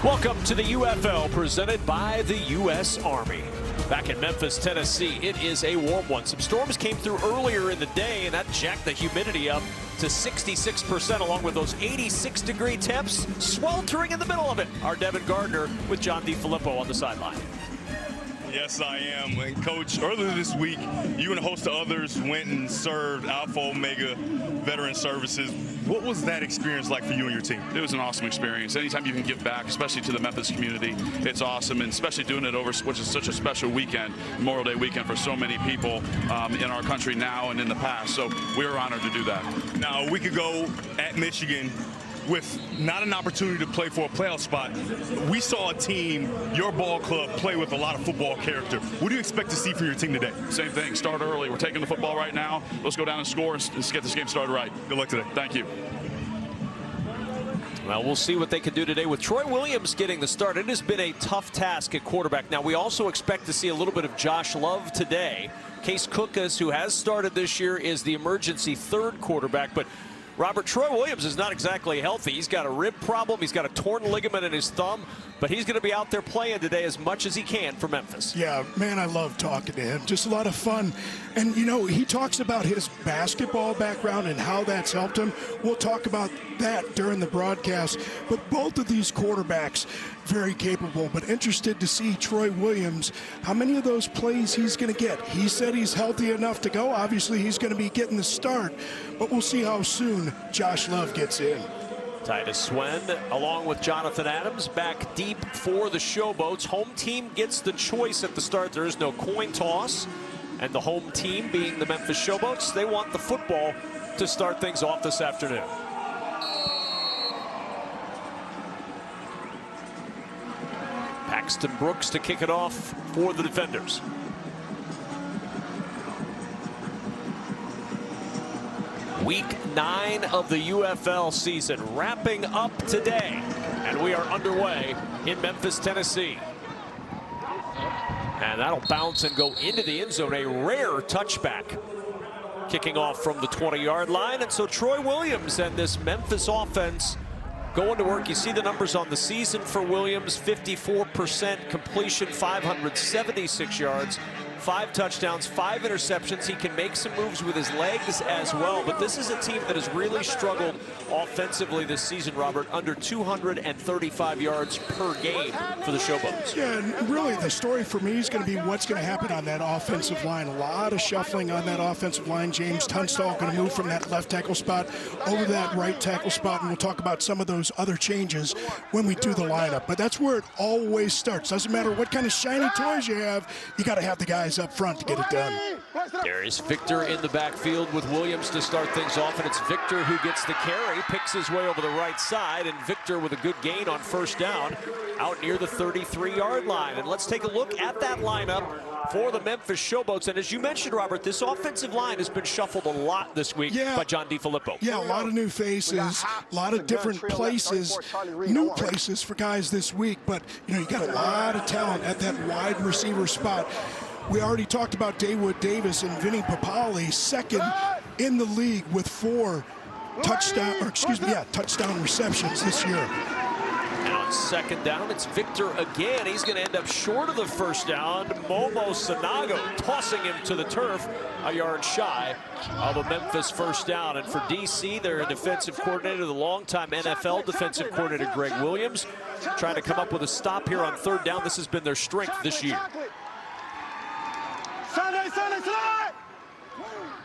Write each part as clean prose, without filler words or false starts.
Welcome to the UFL presented by the U.S. Army. Back in Memphis, Tennessee, it is a warm one. Some storms came through earlier in the day, and that jacked the humidity up to 66%, along with those 86-degree temps sweltering in the middle of it. Our Devin Gardner with John DeFilippo on the sideline. Yes, I am. And Coach, earlier this week, you and a host of others went and served Alpha Omega Veteran Services. What was that experience like for you and your team? It was an awesome experience. Anytime you can give back, especially to the Memphis community, it's awesome, and especially doing it over, which is such a special weekend, Memorial Day weekend for so many people in our country now and in the past. So we were honored to do that. Now, a week ago at Michigan, with not an opportunity to play for a playoff spot, we saw a team, your ball club, play with a lot of football character. What do you expect to see from your team today? Same thing, start early. We're taking the football right now. Let's go down and score and get this game started right. Good luck today. Thank you. Well, we'll see what they can do today with Troy Williams getting the start. It has been a tough task at quarterback. Now, we also expect to see a little bit of Josh Love today. Case Cookus, who has started this year, is the emergency third quarterback, but Robert, Troy Williams is not exactly healthy. He's got a rib problem. He's got a torn ligament in his thumb, but he's going to be out there playing today as much as he can for Memphis. Yeah, man, I love talking to him. Just a lot of fun. And, you know, he talks about his basketball background and how that's helped him. We'll talk about that during the broadcast. But both of these quarterbacks, very capable, but interested to see Troy Williams, how many of those plays he's going to get. He said he's healthy enough to go. Obviously, he's going to be getting the start, but we'll see how soon Josh Love gets in. Titus Swen, along with Jonathan Adams, back deep for the Showboats. Home team gets the choice at the start. There is no coin toss, and the home team, being the Memphis Showboats, they want the football to start things off this afternoon. Paxton Brooks to kick it off for the defenders. Week 9 of the UFL season wrapping up today, and we are underway in Memphis, Tennessee. And that'll bounce and go into the end zone, a rare touchback. Kicking off from the 20-yard line, and so Troy Williams and this Memphis offense going to work. You see the numbers on the season for Williams: 54% completion, 576 yards, 5 touchdowns, 5 interceptions. He can make some moves with his legs as well, but this is a team that has really struggled offensively this season, Robert, under 235 yards per game for the Showboats. Yeah, and really the story for me is going to be what's going to happen on that offensive line. A lot of shuffling on that offensive line. James Tunstall going to move from that left tackle spot over that right tackle spot, and we'll talk about some of those other changes when we do the lineup. But that's where it always starts. Doesn't matter what kind of shiny toys you have, you got to have the guys up front to get it done. There is Victor in the backfield with Williams to start things off, and it's Victor who gets the carry, picks his way over the right side, and Victor with a good gain on first down out near the 33-yard line. And let's take a look at that lineup for the Memphis Showboats. And as you mentioned, Robert, this offensive line has been shuffled a lot this week by John DeFilippo. Yeah, a lot of new faces, a lot of different places, new places for guys this week. But, you know, you got a lot of talent at that wide receiver spot. We already talked about Dawood Davis and Vinny Papali, second in the league with 4 touchdown receptions this year. And on second down, it's Victor again. He's going to end up short of the first down. Momo Sanago tossing him to the turf, a yard shy of a Memphis first down. And for DC, their defensive coordinator, the longtime NFL defensive coordinator, Greg Williams, trying to come up with a stop here on third down. This has been their strength this year. Sunday!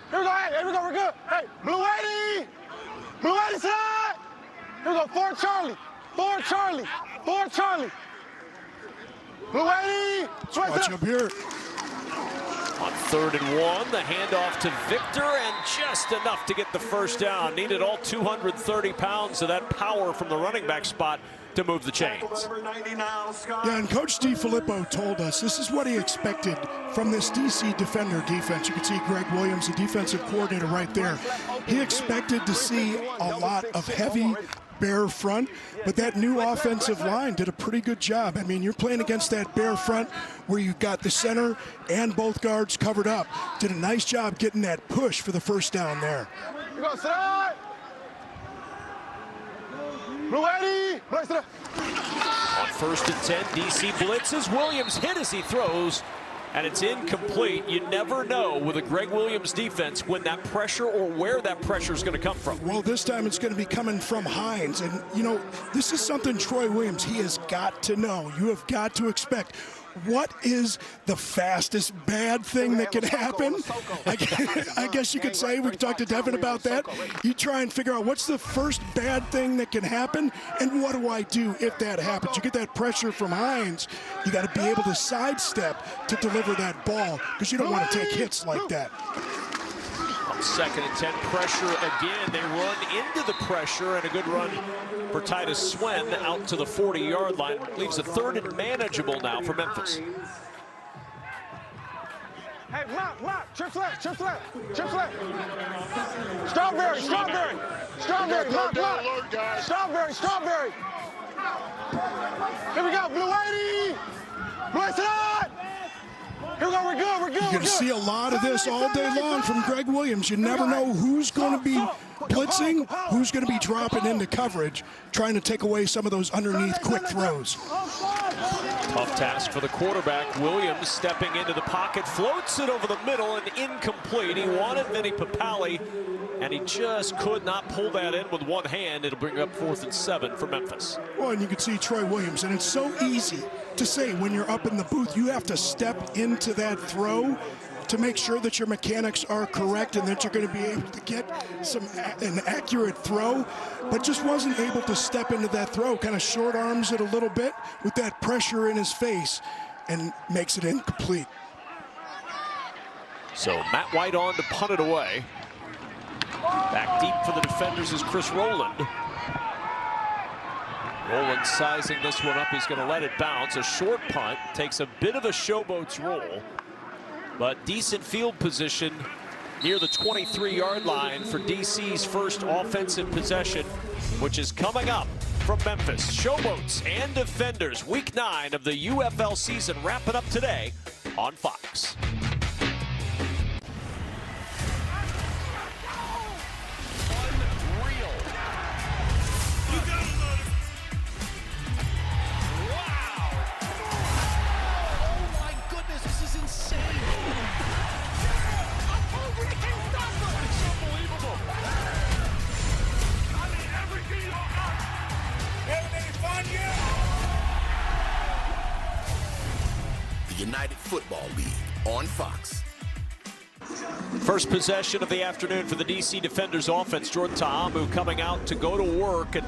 Here we go, hey, here we go, we're good. Hey, Blue 80! Blue 80 side! Here we go, 4 Charlie! Blue 80! Watch up here. On 3rd and 1, the handoff to Victor, and just enough to get the first down. Needed all 230 pounds of that power from the running back spot to move the chains. Yeah, and Coach DeFilippo told us this is what he expected from this DC defender defense. You can see Greg Williams, the defensive coordinator, right there. He expected to see a lot of heavy bear front, but that new offensive line did a pretty good job. I mean, you're playing against that bear front where you've got the center and both guards covered up. Did a nice job getting that push for the first down there. You go, sit. Blue 80. Place it up. On 1st and 10, DC blitzes. Williams hit as he throws, and it's incomplete. You never know with a Greg Williams defense when that pressure or where that pressure is going to come from. Well, this time it's going to be coming from Hines. And, you know, this is something Troy Williams, he has got to know. You have got to expect. What is the fastest bad thing that can happen? I guess you could say, we could talk to Devin about that. You try and figure out what's the first bad thing that can happen, and what do I do if that happens? You get that pressure from Hines, you got to be able to sidestep to deliver that ball, because you don't want to take hits like that. On 2nd and 10, pressure again. They run into the pressure, and a good run for Titus Swen out to the 40-yard line. Leaves a 3rd and manageable now for Memphis. Hey, Mop, trips left. Strawberry, Mop. Strawberry. Here we go, Blue 80. Blitz it on. Here we go, we're good. You're going to see a lot of this all day long from Greg Williams. You never know who's going to be blitzing, who's going to be dropping into coverage, trying to take away some of those underneath quick throws. Tough task for the quarterback. Williams stepping into the pocket, floats it over the middle and incomplete. He wanted Vinny Papali, and he just could not pull that in with one hand. It'll bring up 4th and 7 for Memphis. Well, and you can see Troy Williams, and it's so easy to say when you're up in the booth, you have to step into that throw to make sure that your mechanics are correct and that you're going to be able to get an accurate throw, but just wasn't able to step into that throw, kind of short arms it a little bit with that pressure in his face and makes it incomplete. So Matt White on to punt it away. Back deep for the defenders is Chris Rowland. Rowland sizing this one up. He's going to let it bounce. A short punt, takes a bit of a Showboats roll, but decent field position near the 23-yard line for DC's first offensive possession, which is coming up from Memphis. Showboats and Defenders, Week 9 of the UFL season, wrapping up today on Fox. United Football League on Fox. First possession of the afternoon for the DC Defenders offense. Jordan Ta'amu coming out to go to work. And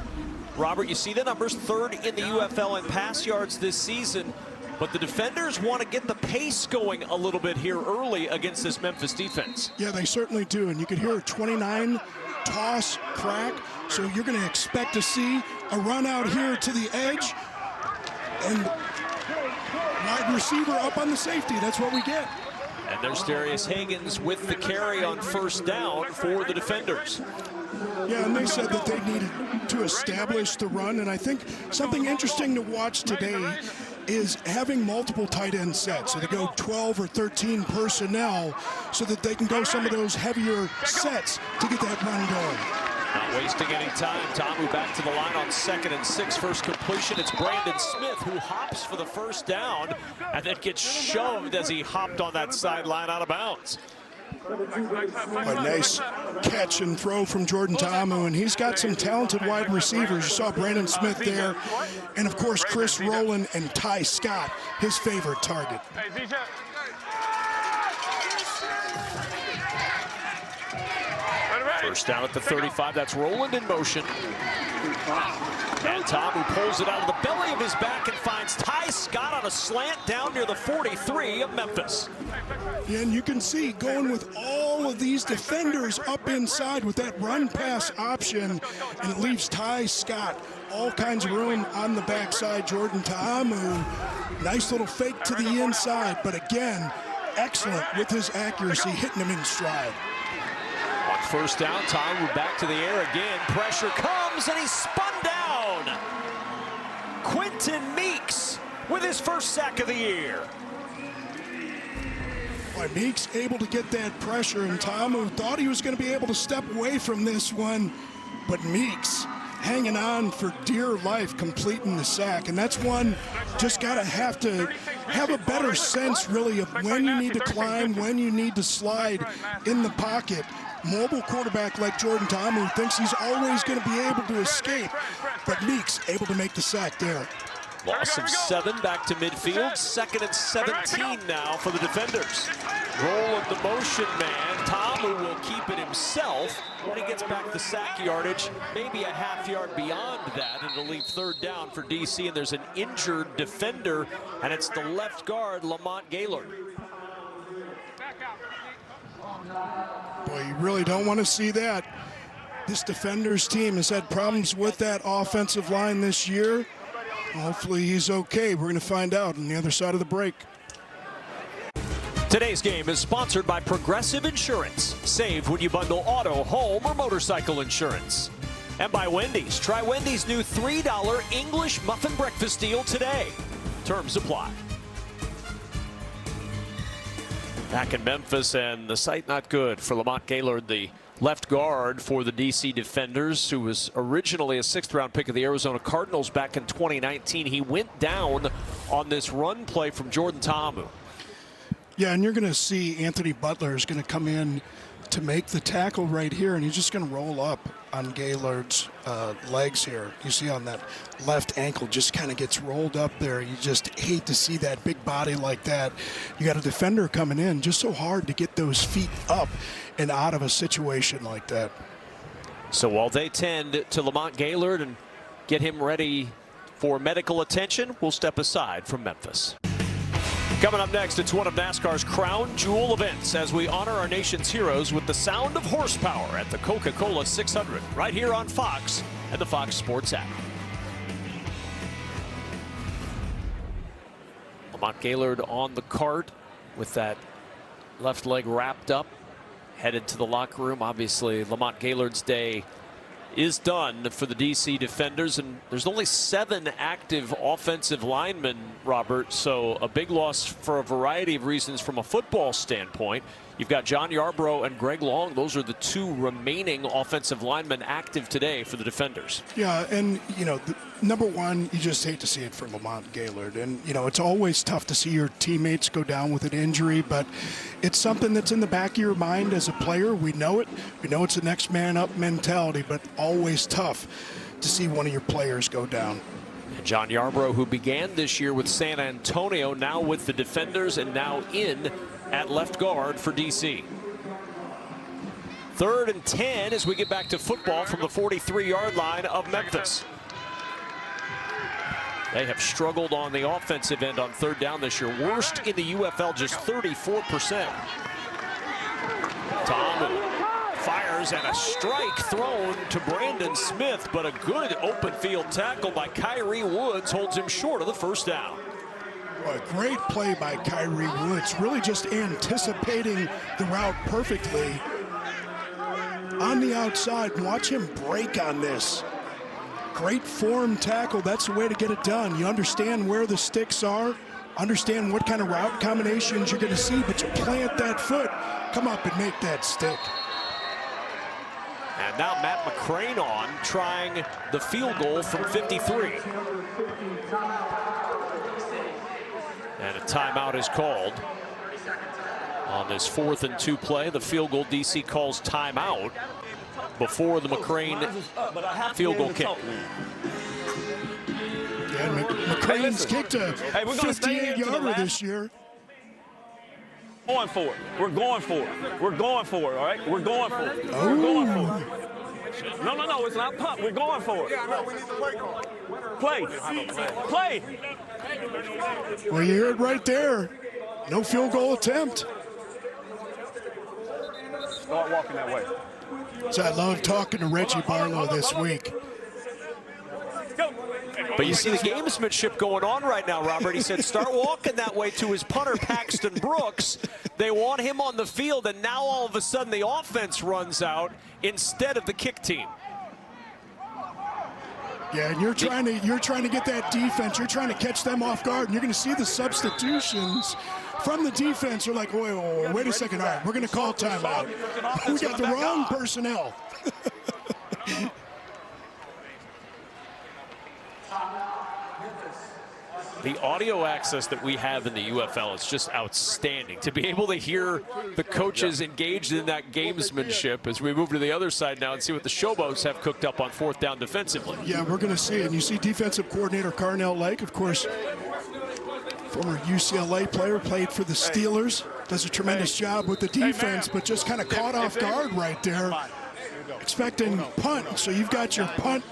Robert, you see the numbers, 3rd in the UFL in pass yards this season. But the Defenders want to get the pace going a little bit here early against this Memphis defense. Yeah, they certainly do. And you can hear a 29 toss crack. So you're going to expect to see a run out here to the edge. And wide receiver up on the safety. That's what we get. And there's Darius Higgins with the carry on 1st down for the Defenders. Yeah, and they said that they needed to establish the run. And I think something interesting to watch today is having multiple tight end sets. So they go 12 or 13 personnel so that they can go some of those heavier sets to get that run going. Not wasting any time. Ta'amu back to the line on 2nd and 6. First completion. It's Brandon Smith who hops for the 1st down and then gets shoved as he hopped on that sideline out of bounds. A nice catch and throw from Jordan Ta'amu, and he's got some talented wide receivers. You saw Brandon Smith there, and of course Chris Rowland and Ty Scott, his favorite target. First down at the 35. That's Rowland in motion. And Ta'amu pulls it out of the belly of his back and finds Ty Scott on a slant down near the 43 of Memphis. Yeah, and you can see going with all of these defenders up inside with that run pass option, and it leaves Ty Scott all kinds of room on the backside. Jordan Ta'amu, nice little fake to the inside, but again, excellent with his accuracy, hitting him in stride. On 1st down, Ta'amu back to the air again. Pressure comes, and he's spun down. Quentin Meeks with his first sack of the year. Boy, Meeks able to get that pressure, and Ta'amu thought he was going to be able to step away from this one, but Meeks hanging on for dear life, completing the sack. And that's one just got to have a better sense, really, of when you need to climb, when you need to slide in the pocket. Mobile quarterback like Jordan Ta'amu thinks he's always going to be able to escape, but Meeks able to make the sack there. Loss of 7 back to midfield. 2nd and 17 now for the defenders. Roll of the motion man. Ta'amu will keep it himself when he gets back the sack yardage. Maybe a half yard beyond that. It'll leave 3rd down for DC, and there's an injured defender, and it's the left guard, Lamont Gaylord. Boy, you really don't want to see that. This defenders team has had problems with that offensive line this year. Hopefully he's okay. We're going to find out on the other side of the break. Today's game is sponsored by Progressive Insurance. Save when you bundle auto, home, or motorcycle insurance. And by Wendy's. Try Wendy's new $3 English muffin breakfast deal today. Terms apply. Back in Memphis, and the sight not good for Lamont Gaylord, the left guard for the DC Defenders, who was originally a 6th-round pick of the Arizona Cardinals back in 2019. He went down on this run play from Jordan Ta'amu. Yeah, and you're going to see Anthony Butler is going to come in to make the tackle right here, and he's just going to roll up on Gaylord's legs here. You see on that left ankle just kind of gets rolled up there. You just hate to see that big body like that. You got a defender coming in, just so hard to get those feet up and out of a situation like that. So while they tend to Lamont Gaylord and get him ready for medical attention, we'll step aside from Memphis. Coming up next, it's one of NASCAR's crown jewel events as we honor our nation's heroes with the sound of horsepower at the Coca-Cola 600, right here on Fox and the Fox Sports app. Lamont Gaylord on the cart with that left leg wrapped up, headed to the locker room. Obviously, Lamont Gaylord's day is done for the DC Defenders, and there's only 7 active offensive linemen, Robert, so a big loss for a variety of reasons from a football standpoint. You've got John Yarbrough and Greg Long. Those are the 2 remaining offensive linemen active today for the Defenders. Yeah, and, you know, number one, you just hate to see it for Lamont Gaylord. And, you know, it's always tough to see your teammates go down with an injury, but it's something that's in the back of your mind as a player. We know it. We know it's a next man up mentality, but always tough to see one of your players go down. And John Yarbrough, who began this year with San Antonio, now with the Defenders and now in at left guard for DC. 3rd and 10 as we get back to football from the 43-yard line of Memphis. They have struggled on the offensive end on 3rd down this year. Worst in the UFL, just 34%. Ta'amu fires and a strike thrown to Brandon Smith, but a good open field tackle by Kyrie Woods holds him short of the 1st down. A great play by Kyrie Woods, really just anticipating the route perfectly on the outside. Watch him break on this. Great form tackle. That's the way to get it done. You understand where the sticks are, understand what kind of route combinations you're going to see, but you plant that foot, come up and make that stick. And now Matt McCrane on, trying the field goal from 53. And a timeout is called on this 4th and 2 play. The field goal, DC calls timeout before the McCrane field goal kick. Yeah, McCrane's kicked a 58-yarder this year. Going for it. We're going for it. We're going for it, all right? We're going for it. We're going for it. No, it's not punt. We're going for it. Yeah, no, we need the play call. Play. Play. Well, you hear it right there. No field goal attempt. Start walking that way. So I love talking to Reggie Barlow this week. But you see the gamesmanship going on right now, Robert. He said start walking that way to his punter, Paxton Brooks. They want him on the field, and now all of a sudden the offense runs out instead of the kick team. Yeah, and you're trying to get that defense. You're trying to catch them off guard, and you're going to see the substitutions from the defense. You're like, wait a second. All right, we're going to call timeout. We got the wrong personnel. The audio access that we have in the UFL is just outstanding. To be able to hear the coaches engaged in that gamesmanship as we move to the other side now and see what the Showboats have cooked up on 4th down defensively. Yeah, we're going to see it. And you see defensive coordinator Carnell Lake, of course, former UCLA player, played for the Steelers, does a tremendous job with the defense, but just kind of caught off guard right there, expecting punt. So you've got your punt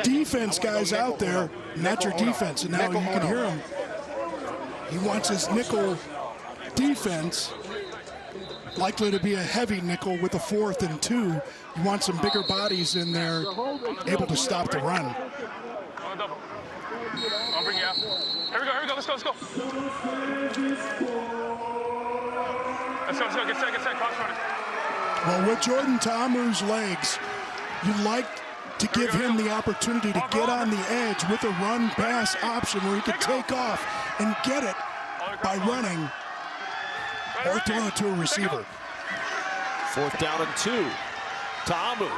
defense guys out there, and that's your defense. And now you can hear him. He wants his nickel defense, likely to be a heavy nickel with a 4th and 2. You want some bigger bodies in there, able to stop the run. I'll bring you out. Here we go, let's go. Let's go, get set, cross running. Well, with Jordan Ta'amu's legs, you like to give him the opportunity to get on the edge with a run-pass option where he can take off and get it by running or throw it to a receiver. 4th down and 2. Ta'amu.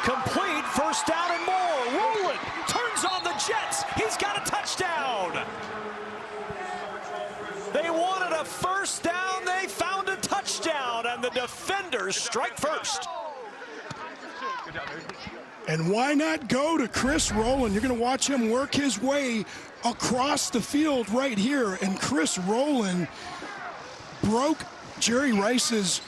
Complete, 1st down and more. Rowland turns on the Jets. He's got a touchdown. They wanted a 1st down. They found a touchdown, and the defenders strike first. And why not go to Chris Rowland? You're going to watch him work his way across the field right here. And Chris Rowland broke Jerry Rice's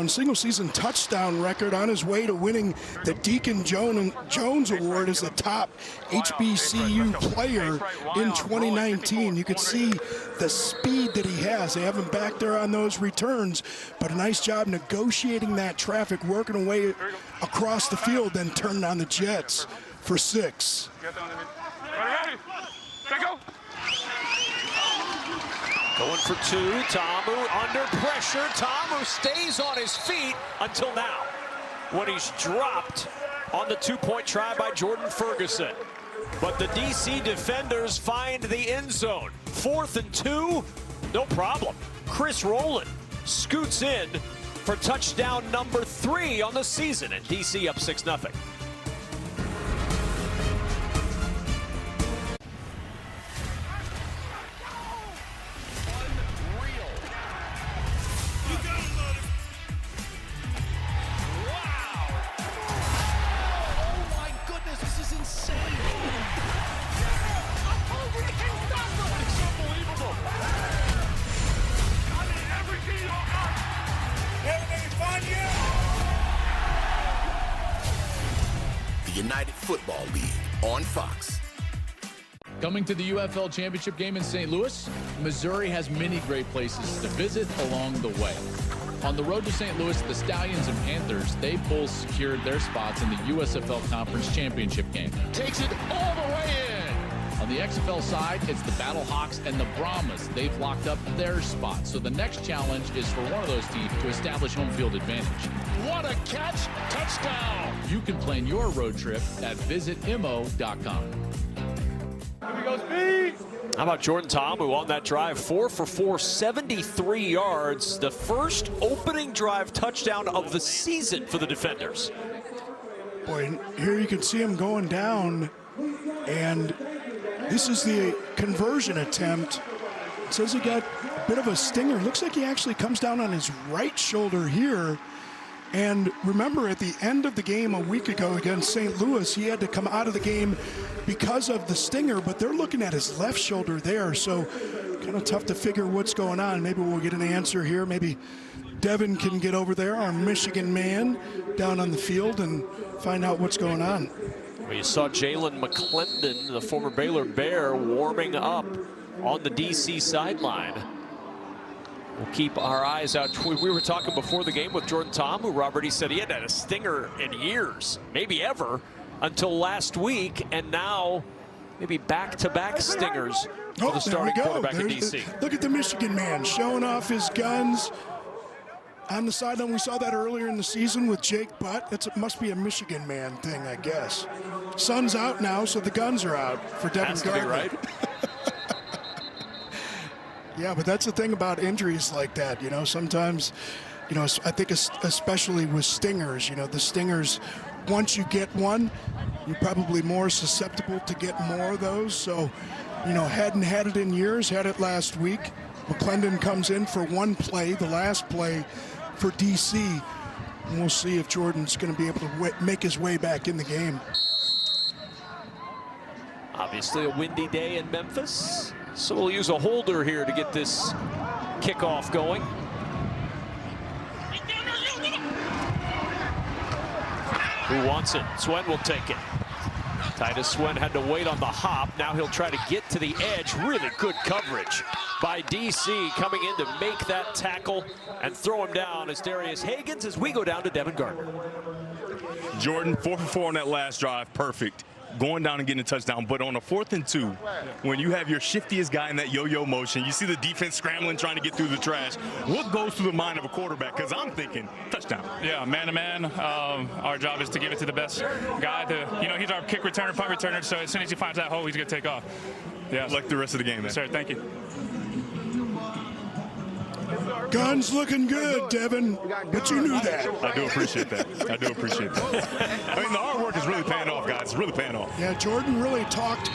single-season touchdown record on his way to winning the Deacon Jones Award as the top HBCU player in 2019. You could see the speed that he has. They have him back there on those returns, but a nice job negotiating that traffic, working away across the field, then turning on the Jets for 6. Ready? Go. Going for 2, Ta'amu under pressure. Ta'amu stays on his feet until now, when he's dropped on the 2-point try by Jordan Ferguson. But the DC defenders find the end zone. 4th and 2, no problem. Chris Rowland scoots in for touchdown number 3 on the season, and DC up 6-0. United Football League on Fox. Coming to the UFL Championship game in St. Louis, Missouri has many great places to visit along the way. On the road to St. Louis, the Stallions and Panthers, they both secured their spots in the USFL Conference Championship game. Takes it all the way in. On the XFL side, it's the Battlehawks and the Brahmas. They've locked up their spots. So the next challenge is for one of those teams to establish home field advantage. What a catch! Touchdown! You can plan your road trip at visitmo.com. Here we go, speed! How about Jordan Ta'amu on that drive? 4 for 4, 73 yards. The first opening drive touchdown of the season for the defenders. Boy, here you can see him going down, and this is the conversion attempt. It says he got a bit of a stinger. Looks like he actually comes down on his right shoulder here. And remember, at the end of the game a week ago against St. Louis, he had to come out of the game because of the stinger, but they're looking at his left shoulder there, so kind of tough to figure what's going on. Maybe we'll get an answer here. Maybe Devin can get over there, our Michigan man, down on the field and find out what's going on. Well, you saw Jalen McClendon, the former Baylor Bear, warming up on the DC sideline. We'll keep our eyes out. We were talking before the game with Jordan Ta'amu, Robert. He said he hadn't had a stinger in years, maybe ever, until last week, and now maybe back-to-back stingers for the starting quarterback in DC. Look at the Michigan man showing off his guns on the sideline. We saw that earlier in the season with Jake Butt. It must be a Michigan man thing, I guess. Sun's out now, so the guns are out for Devin Gardner. Right? Yeah, but that's the thing about injuries like that. You know, sometimes, you know, I think especially with stingers, you know, the stingers once you get one, you're probably more susceptible to get more of those. So, hadn't had it in years, had it last week. McClendon comes in for one play, the last play for DC. And we'll see if Jordan's going to be able to make his way back in the game. Obviously a windy day in Memphis, so we'll use a holder here to get this kickoff going. Who wants it? Swen will take it. Titus Swen had to wait on the hop. Now he'll try to get to the edge. Really good coverage by DC coming in to make that tackle and throw him down as Darius Hagans as we go down to Devin Gardner. Jordan, 4 for 4 on that last drive, perfect. Going down and getting a touchdown, but on a 4th and 2, when you have your shiftiest guy in that yo-yo motion, you see the defense scrambling, trying to get through the trash. What goes through the mind of a quarterback? Because I'm thinking touchdown. Yeah, man-to-man. Our job is to give it to the best guy. He's our kick returner, punt returner, so as soon as he finds that hole, he's going to take off. Yeah. Like the rest of the game, man. Yes, sir. Thank you. Guns looking good, Devin, but you knew that. I do appreciate that. I do appreciate that. I mean, the hard work is really paying off, guys. It's really paying off. Yeah, Jordan really talked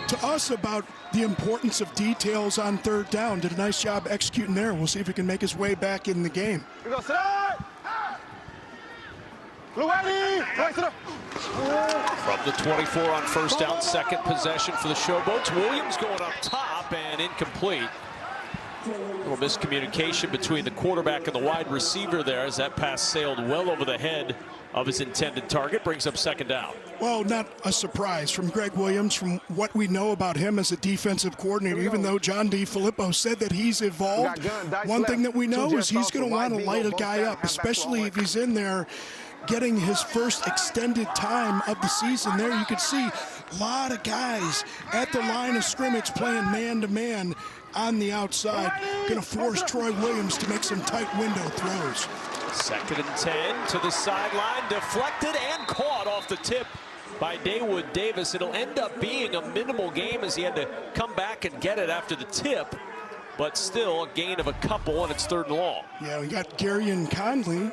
to us about the importance of details on 3rd down. Did a nice job executing there. We'll see if he can make his way back in the game. We go side. Blue Eddie. From the 24 on 1st down, 2nd possession for the Showboats. Williams going up top and incomplete. A little miscommunication between the quarterback and the wide receiver there as that pass sailed well over the head of his intended target. Brings up 2nd down. Well, not a surprise from Greg Williams, from what we know about him as a defensive coordinator, even though John D. Filippo said that he's evolved. One thing that we know is he's going to want to light a guy up, especially if he's in there getting his first extended time of the season there. You could see a lot of guys at the line of scrimmage playing man-to-man on the outside, going to force Troy Williams to make some tight window throws. 2nd and 10 to the sideline, deflected and caught off the tip by Dawood Davis. It'll end up being a minimal game as he had to come back and get it after the tip, but still a gain of a couple, and it's 3rd and long. Yeah, we got Garyon Conley,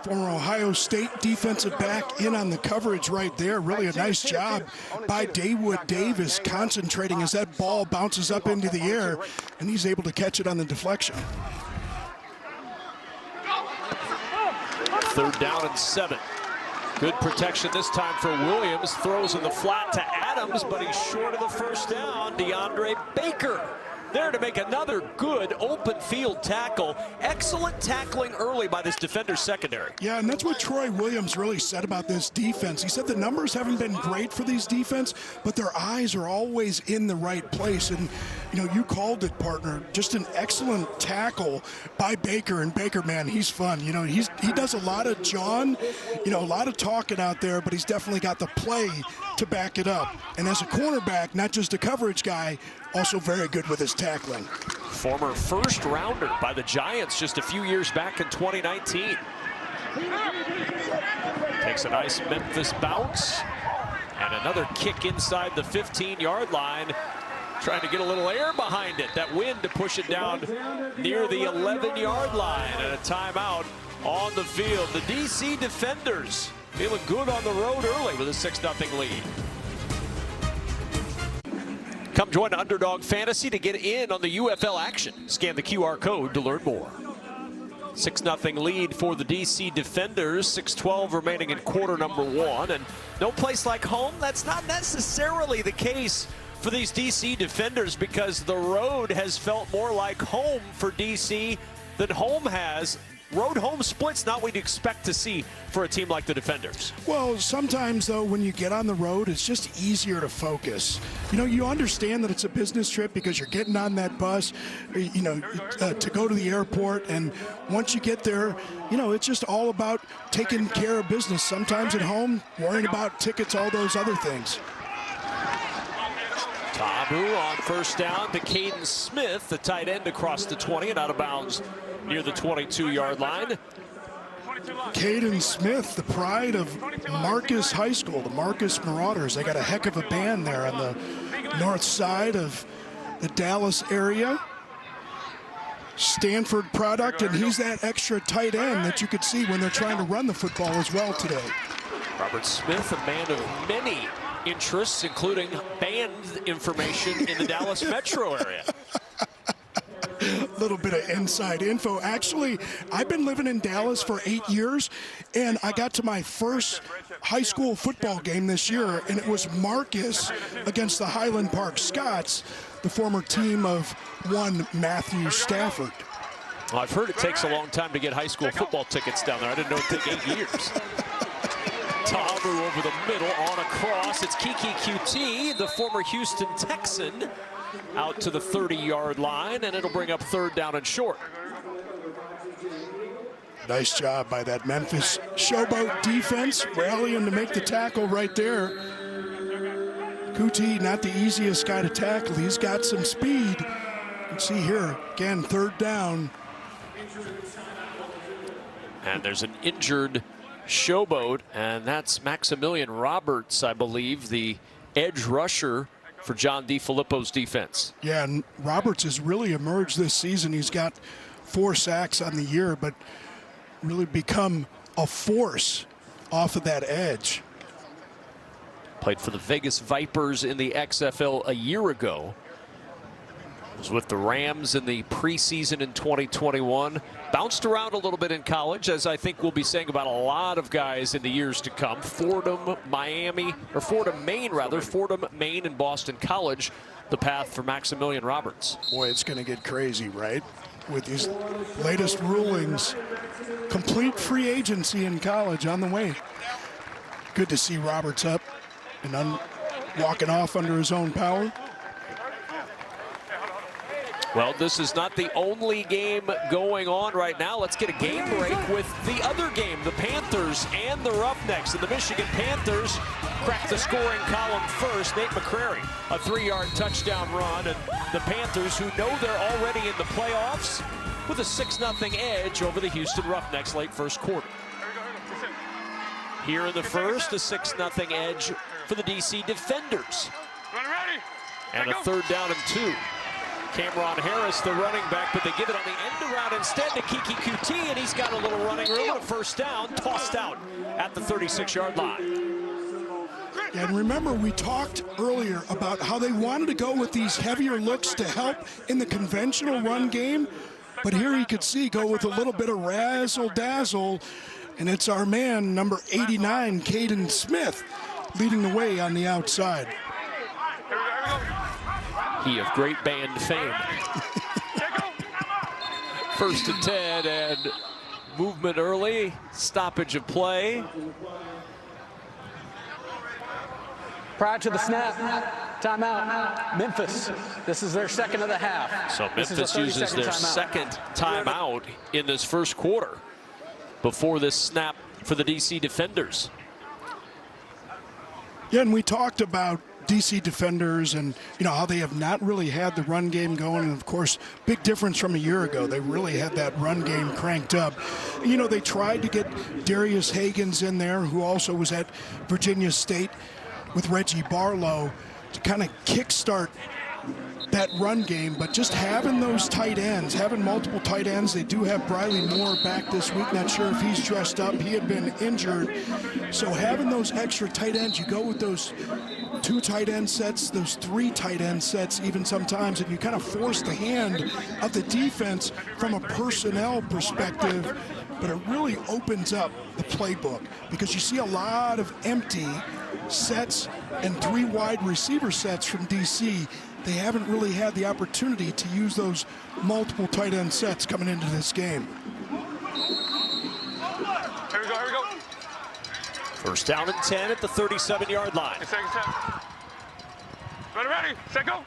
former Ohio State defensive back, in on the coverage right there. Really a nice job by Dawood Davis concentrating as that ball bounces up into the air, and he's able to catch it on the deflection. 3rd down and 7. Good protection this time for Williams. Throws in the flat to Adams, but he's short of the 1st down. DeAndre Baker there to make another good open field tackle. Excellent tackling early by this defender's secondary. Yeah, and that's what Troy Williams really said about this defense. He said the numbers haven't been great for these defense, but their eyes are always in the right place. And, you called it, partner. Just an excellent tackle by Baker. And Baker, man, he's fun. He does a lot of John, a lot of talking out there, but he's definitely got the play to back it up. And as a cornerback, not just a coverage guy, also very good with his tackling. Former 1st rounder by the Giants just a few years back in 2019. Takes a nice Memphis bounce and another kick inside the 15-yard line. Trying to get a little air behind it. That wind to push it down near the 11-yard line, and a timeout on the field. The DC defenders feeling good on the road early with a 6-0 lead. Come join Underdog Fantasy to get in on the UFL action. Scan the QR code to learn more. 6-0 lead for the DC defenders. 6:12 remaining in quarter number 1. And no place like home. That's not necessarily the case for these DC defenders, because the road has felt more like home for DC than home has. Road-home split's not what you'd expect to see for a team like the defenders. Well, sometimes, though, when you get on the road, it's just easier to focus. You understand that it's a business trip because you're getting on that bus, to go to the airport. And once you get there, it's just all about taking care of business. Sometimes at home, worrying about tickets, all those other things. Tabu on 1st down to Caden Smith, the tight end, across the 20 and out of bounds near the 22-yard line. Caden Smith, the pride of Marcus High School, the Marcus Marauders. They got a heck of a band there on the north side of the Dallas area. Stanford product, and he's that extra tight end that you could see when they're trying to run the football as well today. Robert Smith, a man of many interests, including band information in the Dallas metro area. A little bit of inside info. Actually, I've been living in Dallas for 8 years, and I got to my first high school football game this year, and it was Marcus against the Highland Park Scots, the former team of one Matthew Stafford. Well, I've heard it takes a long time to get high school football tickets down there. I didn't know it'd take 8 years. Tamu over the middle on a cross. It's Kiki QT, the former Houston Texan, out to the 30-yard line, and it'll bring up 3rd down and short. Nice job by that Memphis Showboat defense, rallying to make the tackle right there. QT, not the easiest guy to tackle. He's got some speed. You can see here, again, 3rd down. And there's an injured Showboat, and that's Maximilian Roberts, I believe, the edge rusher for John DeFilippo's defense. Yeah, and Roberts has really emerged this season. He's got 4 sacks on the year, but really become a force off of that edge. Played for the Vegas Vipers in the XFL a year ago. Was with the Rams in the preseason in 2021. Bounced around a little bit in college, as I think we'll be saying about a lot of guys in the years to come. Fordham, Maine, and Boston College, the path for Maximilian Roberts. Boy, it's going to get crazy, right? With these latest rulings, complete free agency in college on the way. Good to see Roberts up and walking off under his own power. Well, this is not the only game going on right now. Let's get a game break with the other game, the Panthers and the Roughnecks. And the Michigan Panthers cracked the scoring column first. Nate McCrary, a 3-yard touchdown run. And the Panthers, who know they're already in the playoffs, with a 6-0 edge over the Houston Roughnecks late first quarter. Here in the first, a 6-0 edge for the DC Defenders. And a 3rd down and 2. Cameron Harris, the running back, but they give it on the end around instead to Kiki QT, and he's got a little running room and a 1st down, tossed out at the 36-yard line. And remember, we talked earlier about how they wanted to go with these heavier looks to help in the conventional run game, but here you could see go with a little bit of razzle-dazzle, and it's our man, number 89, Caden Smith, leading the way on the outside. He of great band fame. 1st and 10, and movement early, stoppage of play. Prior to the snap, timeout, Memphis. This is their 2nd of the half. So Memphis uses their 2nd timeout in this first quarter before this snap for the DC Defenders. Yeah, and we talked about DC Defenders and how they have not really had the run game going, and of course big difference from a year ago. They really had that run game cranked up. They tried to get Darius Hagans in there, who also was at Virginia State with Reggie Barlow, to kind of kickstart that run game, but just having those tight ends, having multiple tight ends. They do have Briley Moore back this week. Not sure if he's dressed up. He had been injured. So having those extra tight ends, you go with those 2 tight end sets, those 3 tight end sets even sometimes, and you kind of force the hand of the defense from a personnel perspective, but it really opens up the playbook because you see a lot of empty sets and 3 wide receiver sets from DC. They haven't really had the opportunity to use those multiple tight end sets coming into this game. Here we go. 1st down and 10 at the 37-yard line. Ready, set, go.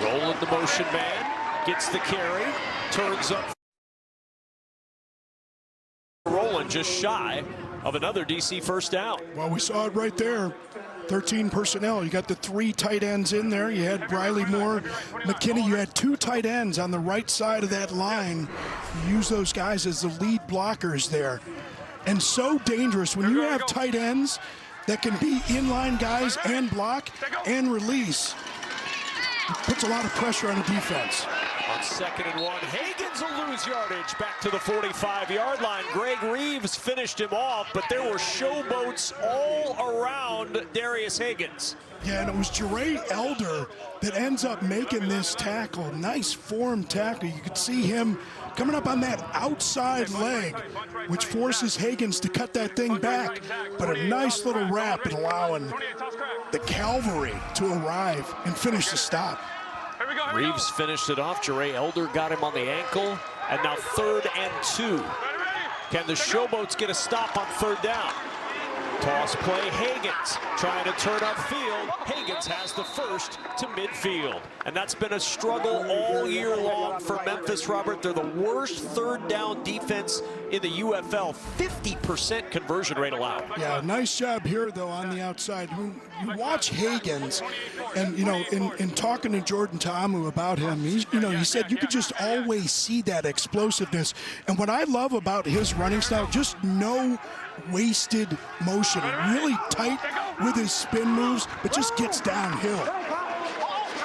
Rolling the motion man, gets the carry, turns up. Rolling just shy of another DC 1st down. Well, we saw it right there. 13 personnel. You got the 3 tight ends in there. You had Briley Moore, McKinney. You had 2 tight ends on the right side of that line. You use those guys as the lead blockers there. And so dangerous when you have tight ends that can be inline guys and block and release. It puts a lot of pressure on the defense. On 2nd and 1. Hagens will lose yardage back to the 45-yard line. Greg Reeves finished him off, but there were showboats all around Darius Hagens. Yeah, and it was Jeray Elder that ends up making this tackle. Nice form tackle. You could see him coming up on that outside leg, which forces Hagens to cut that thing back. But a nice little wrap and allowing the cavalry to arrive and finish the stop. Reeves finished it off. Jeray Elder got him on the ankle. And now 3rd and 2. Can the Showboats get a stop on 3rd down? Toss play, Hagens trying to turn upfield. Hagens has the first to midfield. And that's been a struggle all year long for Memphis, Robert. They're the worst 3rd down defense in the UFL. 50% conversion rate allowed. Yeah, nice job here, though, on the outside. You watch Hagens, and, you know, in talking to Jordan Ta'amu about him, he said you could just always see that explosiveness. And what I love about his running style, just no wasted motion, really tight with his spin moves, but just gets downhill.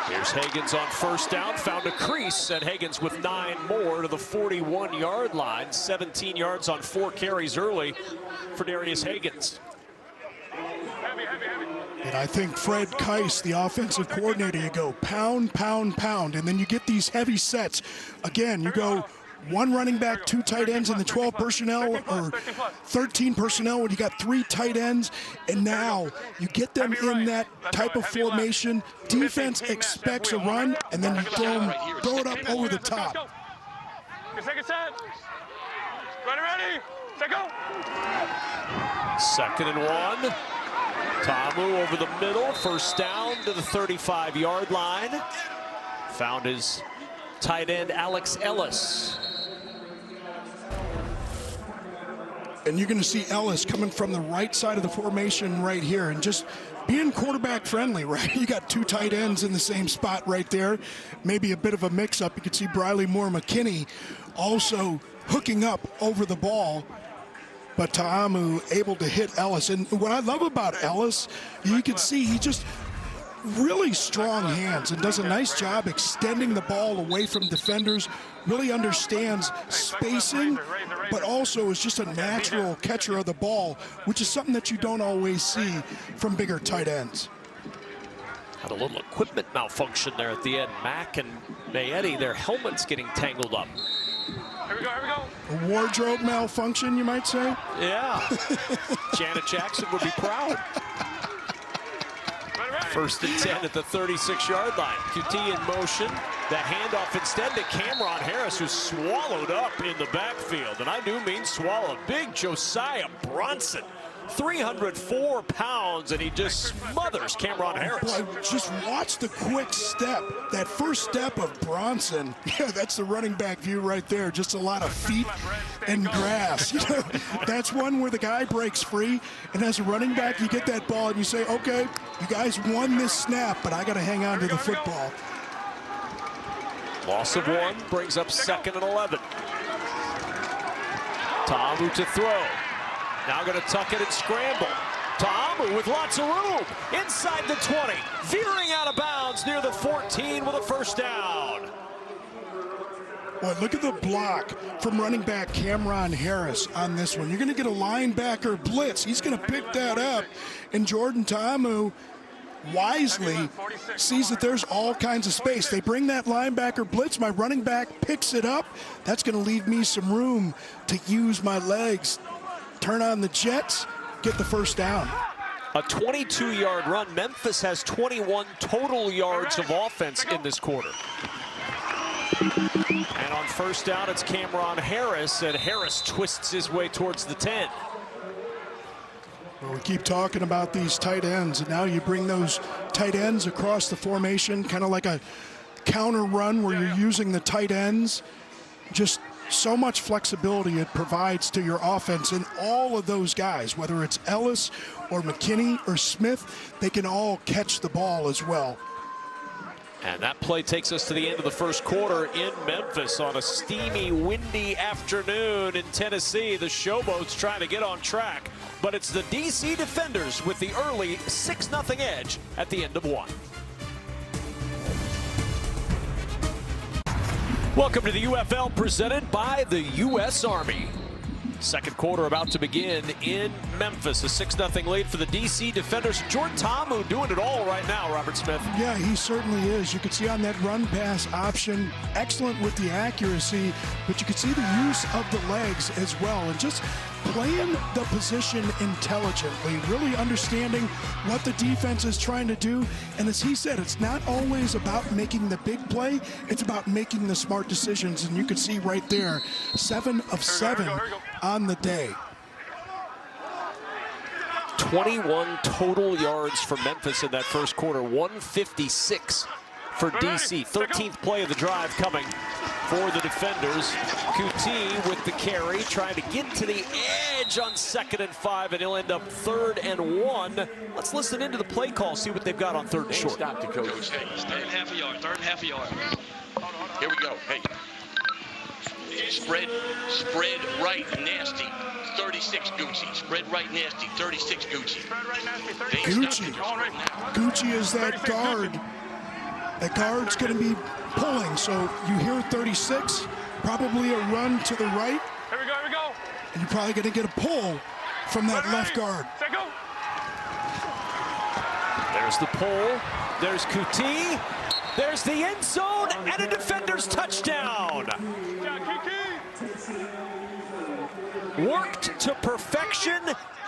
Here's Hagens on 1st down, found a crease, and Hagens with 9 more to the 41-yard line. 17 yards on 4 carries early for Darius Hagens. And I think Fred Keiss, the offensive coordinator, you go pound, pound, pound, and then you get these heavy sets. Again, you go 1 running back, 2 tight ends in the 12 personnel or 13 personnel when you got 3 tight ends, and now you get them in that type of formation. Defense expects a run, and then you throw it up over the top. Second set. Ready, set, go. 2nd and 1. Ta'amu over the middle, 1st down to the 35-yard line. Found his tight end Alex Ellis. And you're going to see Ellis coming from the right side of the formation right here and just being quarterback friendly, right? You got 2 tight ends in the same spot right there. Maybe a bit of a mix-up. You can see Briley Moore McKinney also hooking up over the ball. But Ta'amu able to hit Ellis. And what I love about Ellis, you can see he just really strong hands and does a nice job extending the ball away from defenders, really understands spacing, but also is just a natural catcher of the ball, which is something that you don't always see from bigger tight ends. Had a little equipment malfunction there at the end. Mack and Mayetti, their helmets getting tangled up. Here we go, here we go. A wardrobe malfunction, you might say? Yeah. Janet Jackson would be proud. 1st and 10 at the 36-yard line. QT in motion. The handoff instead to Cameron Harris, who's swallowed up in the backfield. And I do mean swallowed. Big Josiah Bronson, 304 pounds, and he just smothers Cameron Harris. Boy, just watch the quick step. That first step of Bronson. Yeah, that's the running back view right there. Just a lot of feet and grass. You know, that's one where the guy breaks free, and as a running back, you get that ball and you say, okay, you guys won this snap, but I got to hang on to the football. Loss of 1 brings up 2nd and 11. Ta'amu to throw. Now going to tuck it and scramble. Ta'amu with lots of room inside the 20, veering out of bounds near the 14 with a 1st down. Boy, look at the block from running back Cameron Harris on this one. You're going to get a linebacker blitz. He's going to pick that up, and Jordan Ta'amu wisely sees that there's all kinds of space. They bring that linebacker blitz. My running back picks it up. That's going to leave me some room to use my legs. Turn on the jets, get the 1st down. A 22-yard run. Memphis has 21 total yards of offense in this quarter. And on 1st down, it's Cameron Harris, and Harris twists his way towards the 10. Well, we keep talking about these tight ends, and now you bring those tight ends across the formation, kind of like a counter run where you're using the tight ends. Just so much flexibility it provides to your offense, and all of those guys, whether it's Ellis or McKinney or Smith, they can all catch the ball as well. And that play takes us to the end of the 1st quarter in Memphis on a steamy, windy afternoon in Tennessee. The Showboats trying to get on track, but it's the DC Defenders with the early 6-0 edge at the end of 1. Welcome to the UFL presented by the U.S. Army. Second quarter about to begin in Memphis. A 6-0 lead for the DC Defenders. Jordan Ta'amu doing it all right now, Robert Smith. Yeah, he certainly is. You can see on that run pass option, excellent with the accuracy, but you can see the use of the legs as well. And just playing the position intelligently, really understanding what the defense is trying to do. And as he said, it's not always about making the big play, it's about making the smart decisions. And you can see right there, 7 of 7 on the day. 21 total yards for Memphis in that first quarter, 156 for DC. 13th play of the drive coming for the defenders. Kuti with the carry, trying to get to the edge on 2nd and 5, and he'll end up 3rd and 1. Let's listen into the play call, see what they've got on 3rd and short. Stop the coach. Third and half a yard, third and half a yard. Here we go. Hey. Spread right, nasty. 36 Gucci. Spread right, nasty. 36 Gucci. Gucci is that guard. That guard's going to be pulling, so you hear 36, probably a run to the right. Here we go, here we go. And you're probably going to get a pull from that left guard. There's the pull. There's Kuti. There's the end zone and a defender's touchdown. Worked to perfection.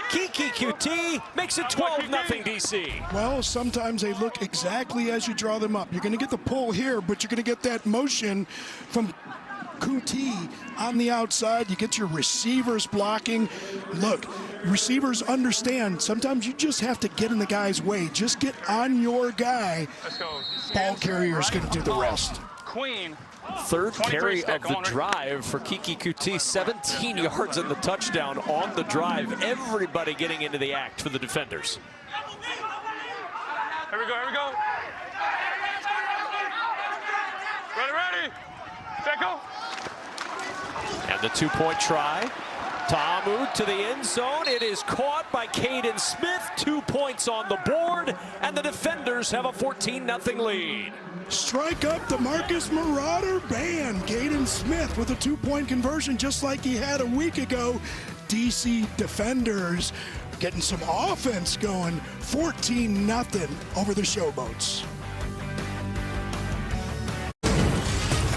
Kiki Kuti makes it 12-0 DC. Well, sometimes they look exactly as you draw them up. You're going to get the pull here, but you're going to get that motion from Kuti on the outside. You get your receivers blocking. Look, receivers understand sometimes you just have to get in the guy's way. Just get on your guy. Let's go. Ball carrier's going to do the rest. Queen. 3rd carry of the drive for Kiki Kuti, 17 yards in the touchdown on the drive. Everybody getting into the act for the defenders. Here we go, here we go. Ready. Set, go. And the 2-point try. Ta'amu to the end zone. It is caught by Caden Smith. 2 points on the board, and the defenders have a 14-0 lead. Strike up the Marcus Marauder band. Caden Smith with a 2-point conversion just like he had a week ago. DC Defenders getting some offense going. 14-0 over the Showboats.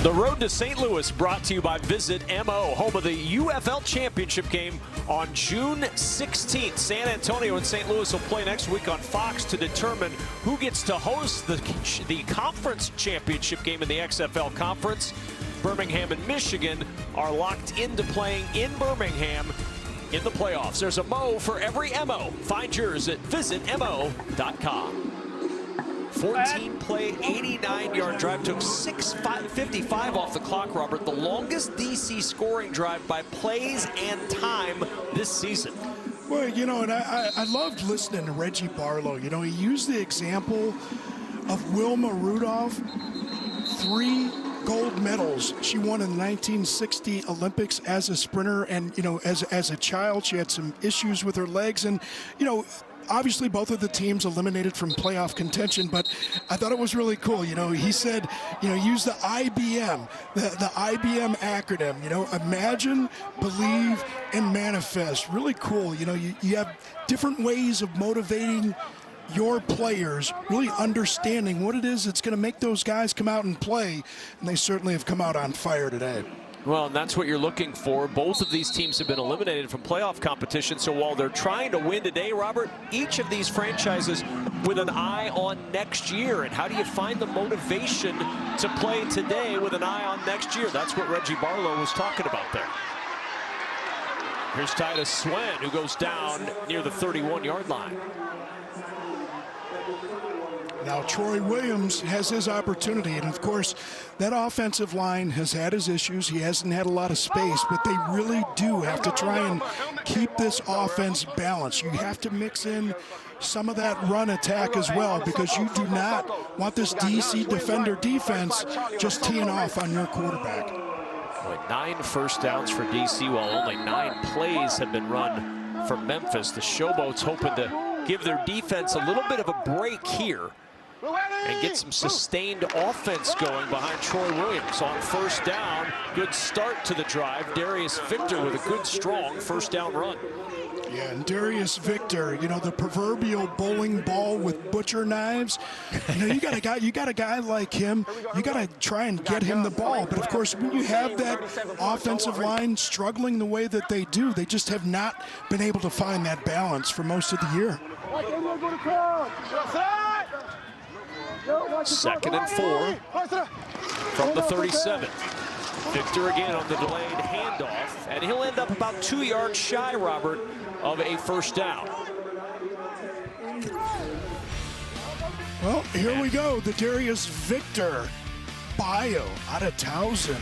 The road to St. Louis brought to you by Visit MO, home of the UFL Championship game on June 16th. San Antonio and St. Louis will play next week on Fox to determine who gets to host the conference championship game in the XFL Conference. Birmingham and Michigan are locked into playing in Birmingham in the playoffs. There's a Mo for every MO. Find yours at visitmo.com. 14-play, 89-yard drive. Took 6:55 off the clock, Robert. The longest DC scoring drive by plays and time this season. Well, you know, and I loved listening to Reggie Barlow. You know, he used the example of Wilma Rudolph. 3 gold medals she won in the 1960 Olympics as a sprinter. And, you know, as a child, she had some issues with her legs. And, you know, obviously both of the teams eliminated from playoff contention, but I thought it was really cool. You know, he said, you know, use the IBM, the IBM acronym, you know, imagine, believe, and manifest. Really cool. You know, you have different ways of motivating your players, really understanding what it is that's going to make those guys come out and play, and they certainly have come out on fire today. Well, and that's what you're looking for. Both of these teams have been eliminated from playoff competition, so while they're trying to win today, Robert, each of these franchises with an eye on next year. And how do you find the motivation to play today with an eye on next year? That's what Reggie Barlow was talking about there. Here's Titus Swen, who goes down near the 31-yard line. Now Troy Williams has his opportunity, and of course that offensive line has had his issues. He hasn't had a lot of space, but they really do have to try and keep this offense balanced. You have to mix in some of that run attack as well, because you do not want this DC defender defense just teeing off on your quarterback. 9 first downs for DC, while only 9 plays have been run for Memphis. The Showboats hoping to give their defense a little bit of a break here and get some sustained offense going behind Troy Williams. On first down, good start to the drive. Darius Victor with a good, strong first down run. Yeah, and Darius Victor, you know, the proverbial bowling ball with butcher knives. You know, you got a guy like him. You got to try and get him the ball. But of course, when you have that offensive line struggling the way that they do, they just have not been able to find that balance for most of the year. 2nd and 4 from the 37. Victor again on the delayed handoff, and he'll end up about 2 yards shy, Robert, of a first down. Well, here we go. The Darius Victor bio out of Towson.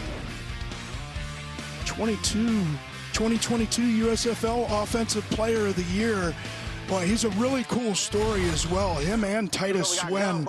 2022 USFL Offensive Player of the Year. Boy, he's a really cool story as well. Him and Titus Swen,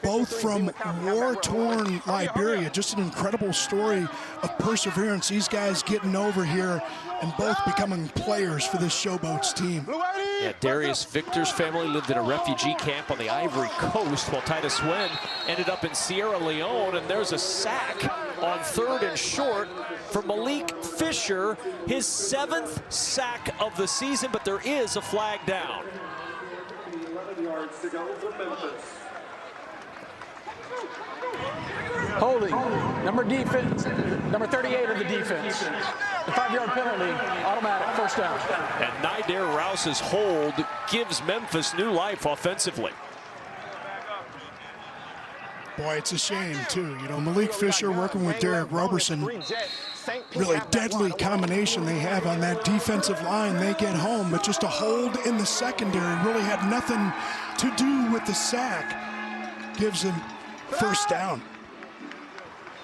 both from war-torn Liberia. Just an incredible story of perseverance. These guys getting over here and both becoming players for this Showboats team. Yeah, Darius Victor's family lived in a refugee camp on the Ivory Coast, while Titus Swen ended up in Sierra Leone, and there's a sack on 3rd and short for Malik Fisher, his 7th sack of the season, but there is a flag down. Holding, number 38 of the defense. The 5-yard penalty, automatic, first down. And Nyder Rouse's hold gives Memphis new life offensively. Boy, it's a shame, too. You know, Malik Fisher working with Derek Roberson. Really deadly combination they have on that defensive line. They get home, but just a hold in the secondary really had nothing to do with the sack. Gives him first down.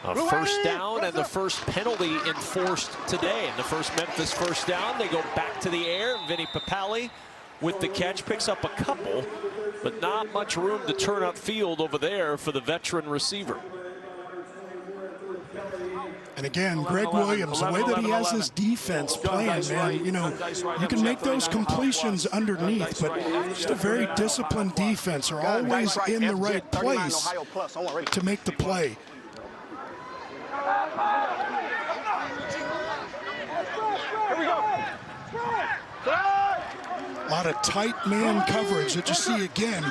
A first down and the first penalty enforced today. And the first Memphis first down, they go back to the air. Vinny Papali with the catch, picks up a couple, but not much room to turn upfield over there for the veteran receiver. And again, Greg Williams, the way that he has his defense playing, man, you know, you can make those completions underneath, but just a very disciplined defense are always in the right place to make the play. Here we go. A lot of tight man coverage that you see again.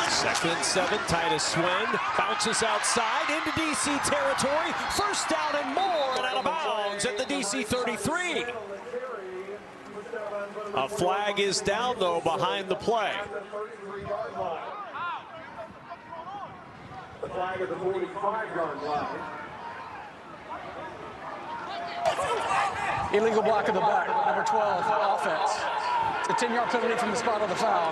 2nd and 7, Titus Swen bounces outside into DC territory. First down and more, and out of bounds at the DC 33. A flag is down, though, behind the play. The flag is a 45-yard line. Illegal block in the back, number 12, offense. It's a 10-yard penalty from the spot of the foul.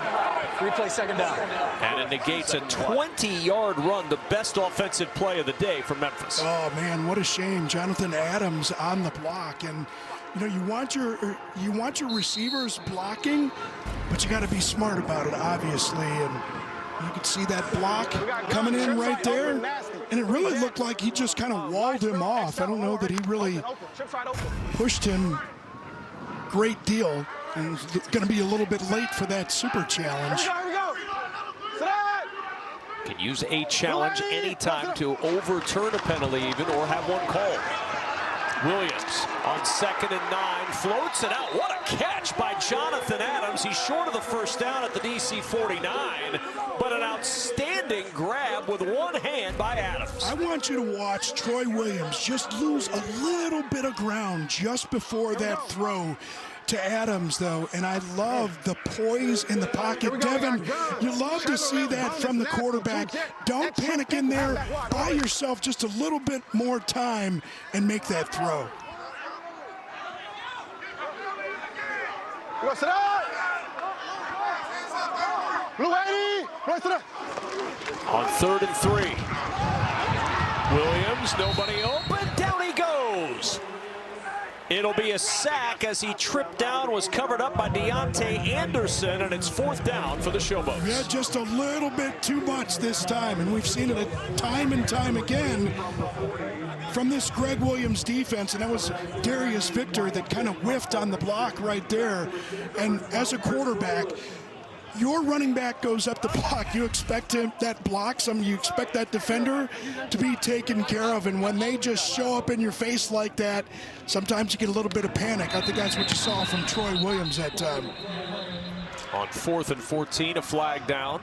Replay, 2nd down. And it negates a 20-yard run, the best offensive play of the day for Memphis. Oh man, what a shame. Jonathan Adams on the block, and you know, you want your receivers blocking, but you got to be smart about it, obviously. And you could see that block coming in right there, and it really looked like he just kind of walled him off. I don't know that he really pushed him great deal, and it's going to be a little bit late for that super challenge. Can use a challenge anytime to overturn a penalty even, or have one called. Williams on 2nd and 9, floats it out. What a catch by Jonathan Adams. He's short of the first down at the DC 49, but an outstanding grab with one hand by Adams. I want you to watch Troy Williams just lose a little bit of ground just before that throw to Adams, though, and I love the poise in the pocket. Devin, you love to see that from the quarterback. Don't panic in there. Buy yourself just a little bit more time and make that throw. On 3rd and 3. Williams, nobody open, down he goes. It'll be a sack as he tripped down, was covered up by Deontay Anderson, and it's 4th down for the Showboats. Yeah, just a little bit too much this time, and we've seen it time and time again from this Greg Williams defense, and that was Darius Victor that kind of whiffed on the block right there. And as a quarterback, your running back goes up the block, you expect you expect that defender to be taken care of, and when they just show up in your face like that, sometimes you get a little bit of panic. I think that's what you saw from Troy Williams that time. On 4th and 14, a flag down.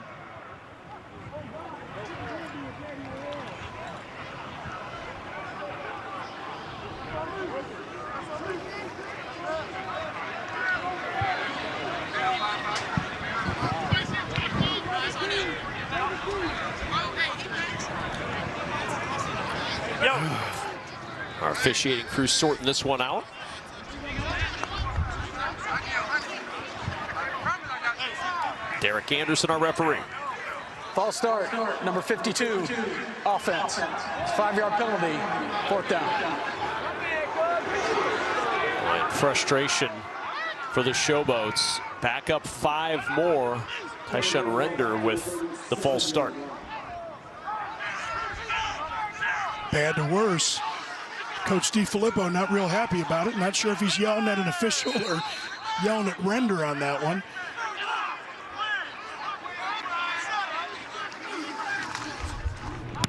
Our officiating crew sorting this one out. Derek Anderson, our referee. False start, number 52, offense. 5-yard penalty, 4th down. And frustration for the Showboats. Back up 5 more. Tyshawn Render with the false start. Bad to worse. Coach DiFilippo not real happy about it. Not sure if he's yelling at an official or yelling at Render on that one.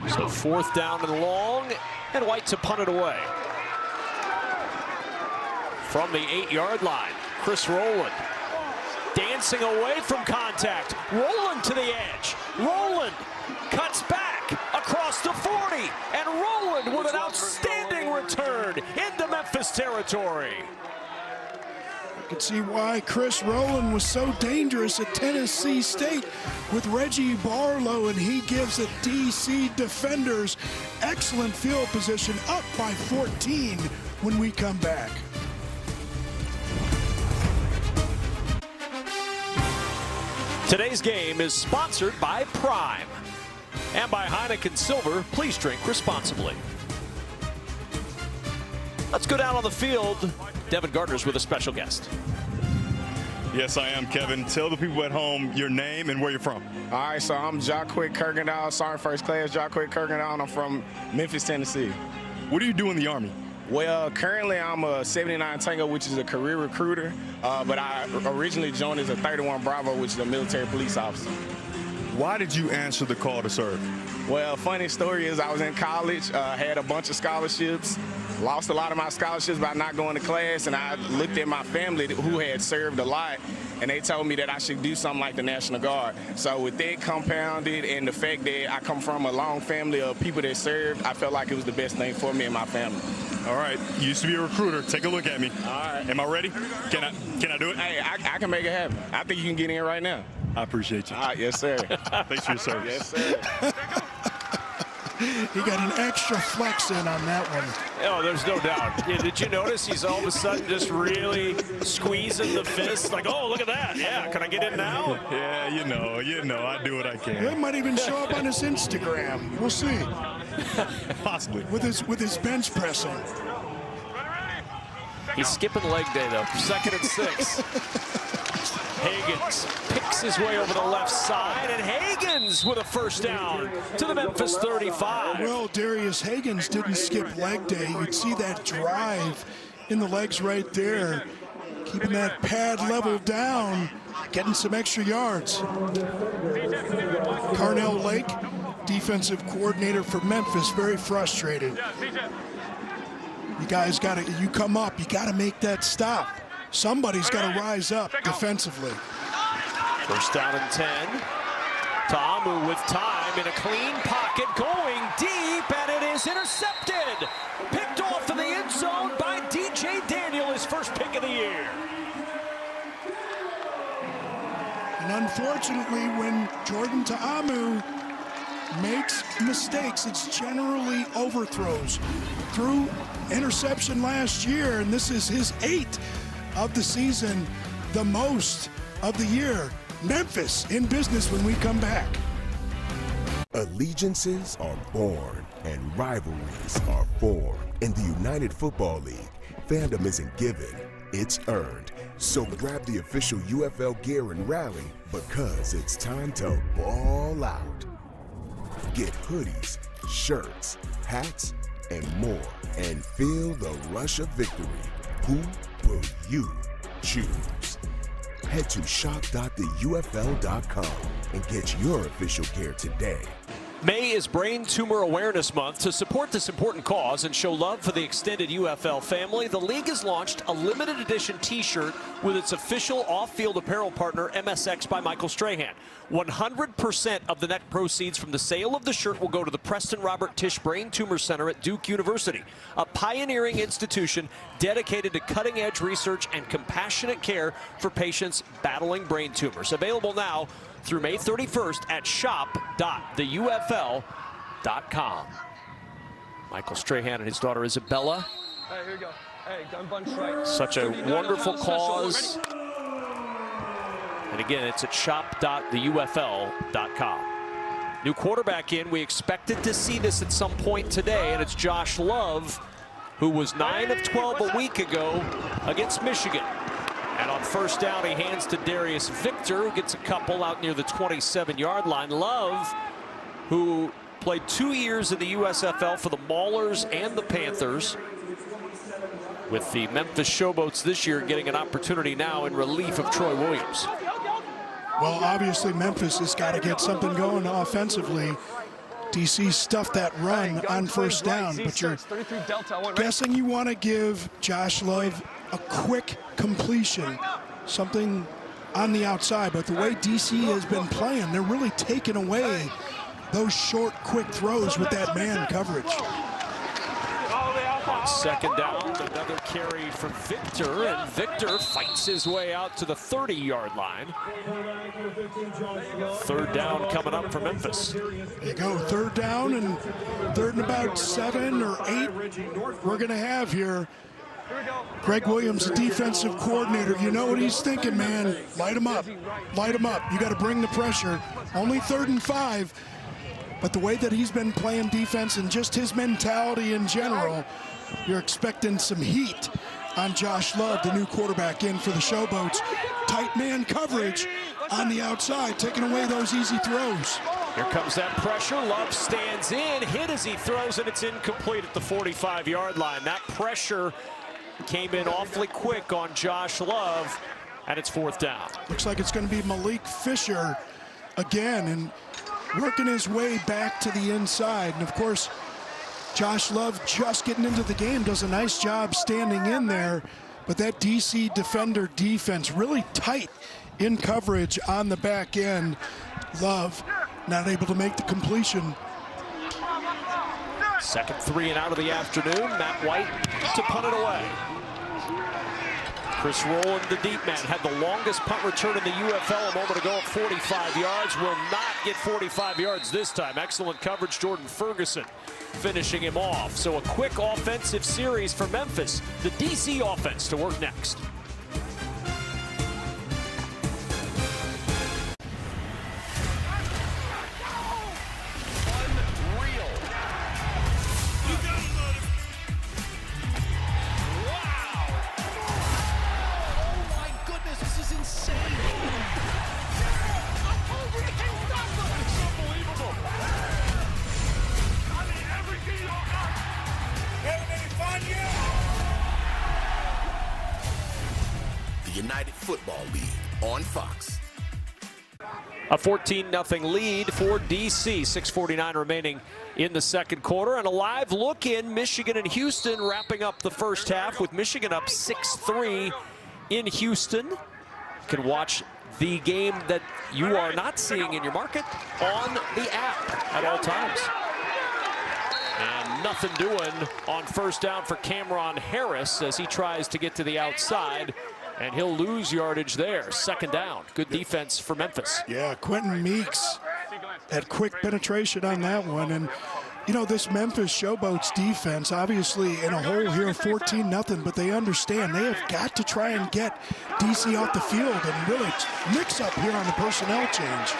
So 4th down and long, and White to punt it away. From the 8-yard line, Chris Rowland dancing away from contact. Rowland to the edge. Rowland cuts back across the 40, and Rowland with an outstanding return into Memphis territory. You can see why Chris Rowland was so dangerous at Tennessee State with Reggie Barlow, and he gives the DC defenders excellent field position, up by 14 when we come back. Today's game is sponsored by Prime and by Heineken Silver. Please drink responsibly. Let's go down on the field. Devin Gardner's with a special guest. Yes, I am, Kevin. Tell the people at home your name and where you're from. All right, so I'm Jacquick Kirkendall, Sergeant First Class Jacquick Kirkendall. I'm from Memphis, Tennessee. What do you do in the Army? Well, currently I'm a 79 Tango, which is a career recruiter, but I originally joined as a 31 Bravo, which is a military police officer. Why did you answer the call to serve? Well, funny story is I was in college, had a bunch of scholarships, lost a lot of my scholarships by not going to class, and I looked at my family who had served a lot, and they told me that I should do something like the National Guard. So with that compounded and the fact that I come from a long family of people that served, I felt like it was the best thing for me and my family. All right, you used to be a recruiter. Take a look at me. All right. Am I ready? Can I do it? Hey, I can make it happen. I think you can get in right now. I appreciate you. All right, yes, sir. Thanks for your service. Yes, sir. He got an extra flex in on that one. Oh, there's no doubt. Yeah, did you notice he's all of a sudden just really squeezing the fist? Like, oh, look at that. Yeah, can I get in now? Yeah, you know, I do what I can. It might even show up on his Instagram. We'll see. Possibly. With his bench pressing. He's skipping leg day, though. 2nd and 6. Higgins picks his way over the left side, and Higgins with a first down to the Memphis 35. Well, Darius Higgins didn't skip leg day. You'd see that drive in the legs right there, keeping that pad level down, getting some extra yards. Carnell Lake, defensive coordinator for Memphis, very frustrated. You guys you come up, you gotta make that stop. Somebody's got to rise up defensively. First down and 10. Ta'amu with time in a clean pocket, going deep, and it is intercepted. Picked off in the end zone by DJ Daniel, his first pick of the year. And unfortunately, when Jordan Ta'amu makes mistakes, it's generally overthrows. Threw interception last year, and this is his 8th of the season, the most of the year. Memphis in business when we come back. Allegiances are born and rivalries are formed. In the United Football League, fandom isn't given, it's earned. So grab the official UFL gear and rally, because it's time to ball out. Get hoodies, shirts, hats, and more, and feel the rush of victory. Who will you choose? Head to shop.theufl.com and get your official gear today. May is Brain Tumor Awareness Month. To support this important cause and show love for the extended UFL family, the league has launched a limited edition t-shirt with its official off-field apparel partner, MSX by Michael Strahan. 100% of the net proceeds from the sale of the shirt will go to the Preston Robert Tisch Brain Tumor Center at Duke University, a pioneering institution dedicated to cutting-edge research and compassionate care for patients battling brain tumors. Available now through May 31st at shop.theufl.com. Michael Strahan and his daughter Isabella. Hey, here we go. Hey, gun bunch right. Such a wonderful cause. And again, it's at shop.theufl.com. New quarterback in. We expected to see this at some point today, and it's Josh Love, who was 9 of 12 a week ago against Michigan. And on first down, he hands to Darius Victor, who gets a couple out near the 27-yard line. Love, who played 2 years in the USFL for the Maulers and the Panthers, with the Memphis Showboats this year getting an opportunity now in relief of Troy Williams. Well, obviously Memphis has got to get something going offensively. DC stuffed that run on first down, but you're guessing you want to give Josh Love a quick completion, something on the outside. But the way DC has been playing, they're really taking away those short, quick throws with that man coverage. On second down, another carry from Victor, and Victor fights his way out to the 30-yard line. Third down coming up for Memphis. There you go, third down, and third and about 7 or 8 we're going to have here. Greg Williams, the defensive coordinator, you know what he's thinking, man. Light him up. Light him up. You got to bring the pressure. Only 3rd and 5. But the way that he's been playing defense and just his mentality in general, you're expecting some heat on Josh Love, the new quarterback in for the Showboats. Tight man coverage on the outside, taking away those easy throws. Here comes that pressure. Love stands in, hit as he throws, and it's incomplete at the 45-yard line. That pressure came in awfully quick on Josh Love, and it's 4th down. Looks like it's going to be Malik Fisher again, and working his way back to the inside. And of course, Josh Love, just getting into the game, does a nice job standing in there. But that DC defender defense really tight in coverage on the back end. Love not able to make the completion. Second 3 and out of the afternoon. Matt White to punt it away. Chris Rowland, the deep man, had the longest punt return in the UFL a moment ago at 45 yards. Will not get 45 yards this time. Excellent coverage. Jordan Ferguson finishing him off. So a quick offensive series for Memphis. The DC offense to work next. United Football League on Fox. A 14-0 lead for DC. 6:49 remaining in the second quarter. And a live look in Michigan and Houston wrapping up the first half with Michigan up 6-3 in Houston. You can watch the game that you are not seeing in your market on the app at all times. And nothing doing on first down for Cameron Harris as he tries to get to the outside. And he'll lose yardage there. Second down. Good defense for Memphis. Yeah, Quentin Meeks had quick penetration on that one. And, you know, this Memphis Showboats defense, obviously in a hole here, 14-0, but they understand they have got to try and get DC off the field and really mix up here on the personnel change.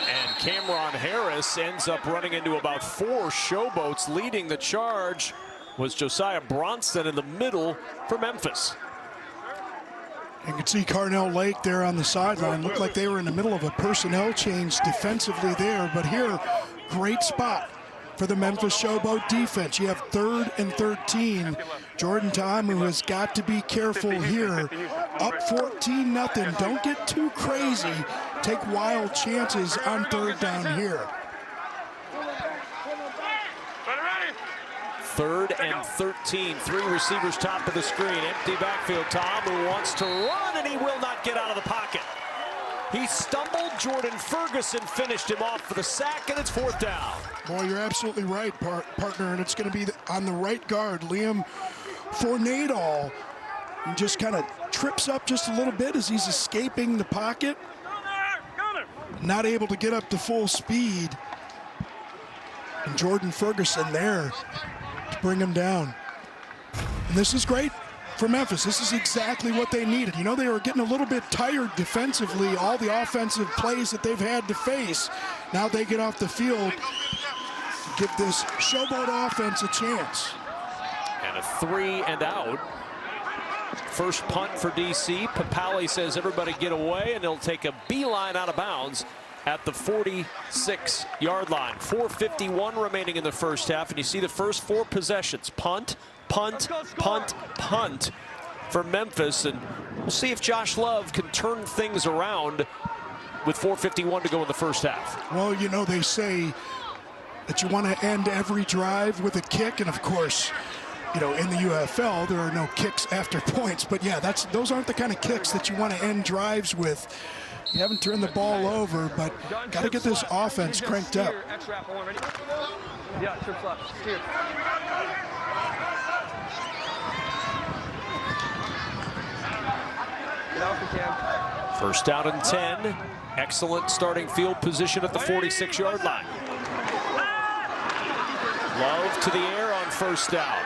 And Cameron Harris ends up running into about 4 Showboats. Leading the charge was Josiah Bronson in the middle for Memphis. You can see Carnell Lake there on the sideline. Looked like they were in the middle of a personnel change defensively there, but here, great spot for the Memphis Showboat defense. You have 3rd and 13. Jordan Ta'amu has got to be careful here. Up 14-0. Don't get too crazy. Take wild chances on 3rd down here. 3rd and 13. 3 receivers top of the screen. Empty backfield. Ta'amu wants to run, and he will not get out of the pocket. He stumbled. Jordan Ferguson finished him off for the sack, and it's 4th down. Boy, you're absolutely right, partner, and it's going to be on the right guard. Liam Fornadol. He just kind of trips up just a little bit as he's escaping the pocket. Not able to get up to full speed. And Jordan Ferguson there to bring him down. And this is great for Memphis. This is exactly what they needed. You know, they were getting a little bit tired defensively, all the offensive plays that they've had to face. Now they get off the field, give this Showboat offense a chance. And a 3 and out. First punt for DC. Papali says everybody get away, and they'll take a beeline out of bounds at the 46-yard line. 4:51 remaining in the first half, and you see the first 4 possessions. Punt, punt, punt, punt for Memphis, and we'll see if Josh Love can turn things around with 4:51 to go in the first half. Well, you know, they say that you want to end every drive with a kick, and of course, you know, in the UFL, there are no kicks after points, but yeah, those aren't the kind of kicks that you want to end drives with. You haven't turned the ball over, but got to get this offense cranked up. Yeah, trip slap. Steer. Get out if you can. First down and 10. Excellent starting field position at the 46-yard line. Love to the air on first down.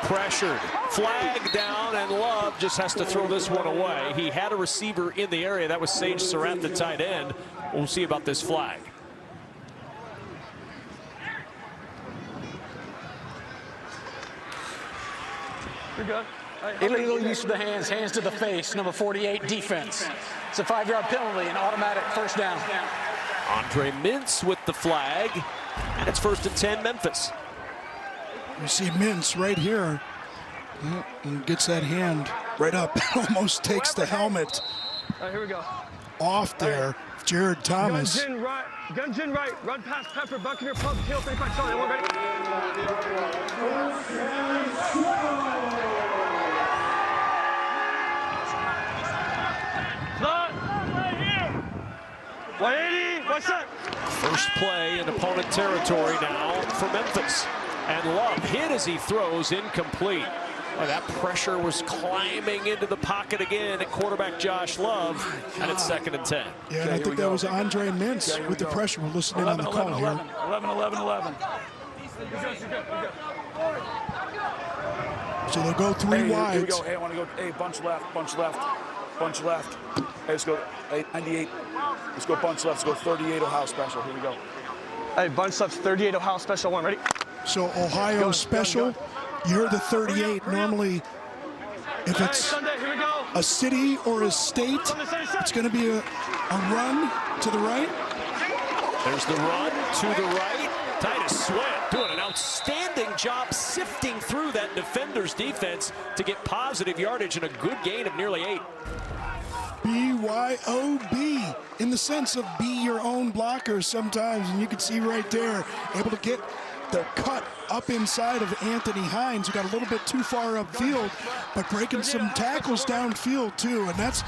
Pressured, flag down, and Love just has to throw this one away. He had a receiver in the area. That was Sage Surratt, the tight end. We'll see about this flag. You're good. Illegal use of the hands, hands to the face, number 48 defense. It's a 5-yard penalty, an automatic first down. Andre Mintz with the flag, and it's 1st and 10 Memphis. You see Mintz right here, and gets that hand right up, almost takes the helmet All right, here we go. off there. Jared Thomas. Guns in right, run past Pepper, Buccaneer, pump, tail, 35, Charlie, everyone ready? Slot, right here. 180, what's that? First play in opponent territory now for Memphis. And Love hit as he throws, incomplete. Well, that pressure was climbing into the pocket again at quarterback Josh Love, and it's 2nd and 10. Yeah, and I think that was Andre Mintz with the pressure. We're listening 11, on the call 11, here. 11, 11, 11. So they'll go 3 Here we wides. go. Hey, I want to go. Hey, bunch left, bunch left, bunch left. Hey, let's go. Hey, 98. Let's go bunch left. Let's go 38 Ohio special. Here we go. Hey, bunch left, 38 Ohio special, 1, ready? So Ohio special, you heard the 38. Normally, if it's a city or a state, it's going to be a run to the right. There's the run to the right. Titus Sweat doing an outstanding job sifting through that defender's defense to get positive yardage and a good gain of nearly 8. BYOB, in the sense of be your own blocker sometimes, and you can see right there, able to get the cut up inside of Anthony Hines, who got a little bit too far upfield, but breaking some tackles downfield too, and that's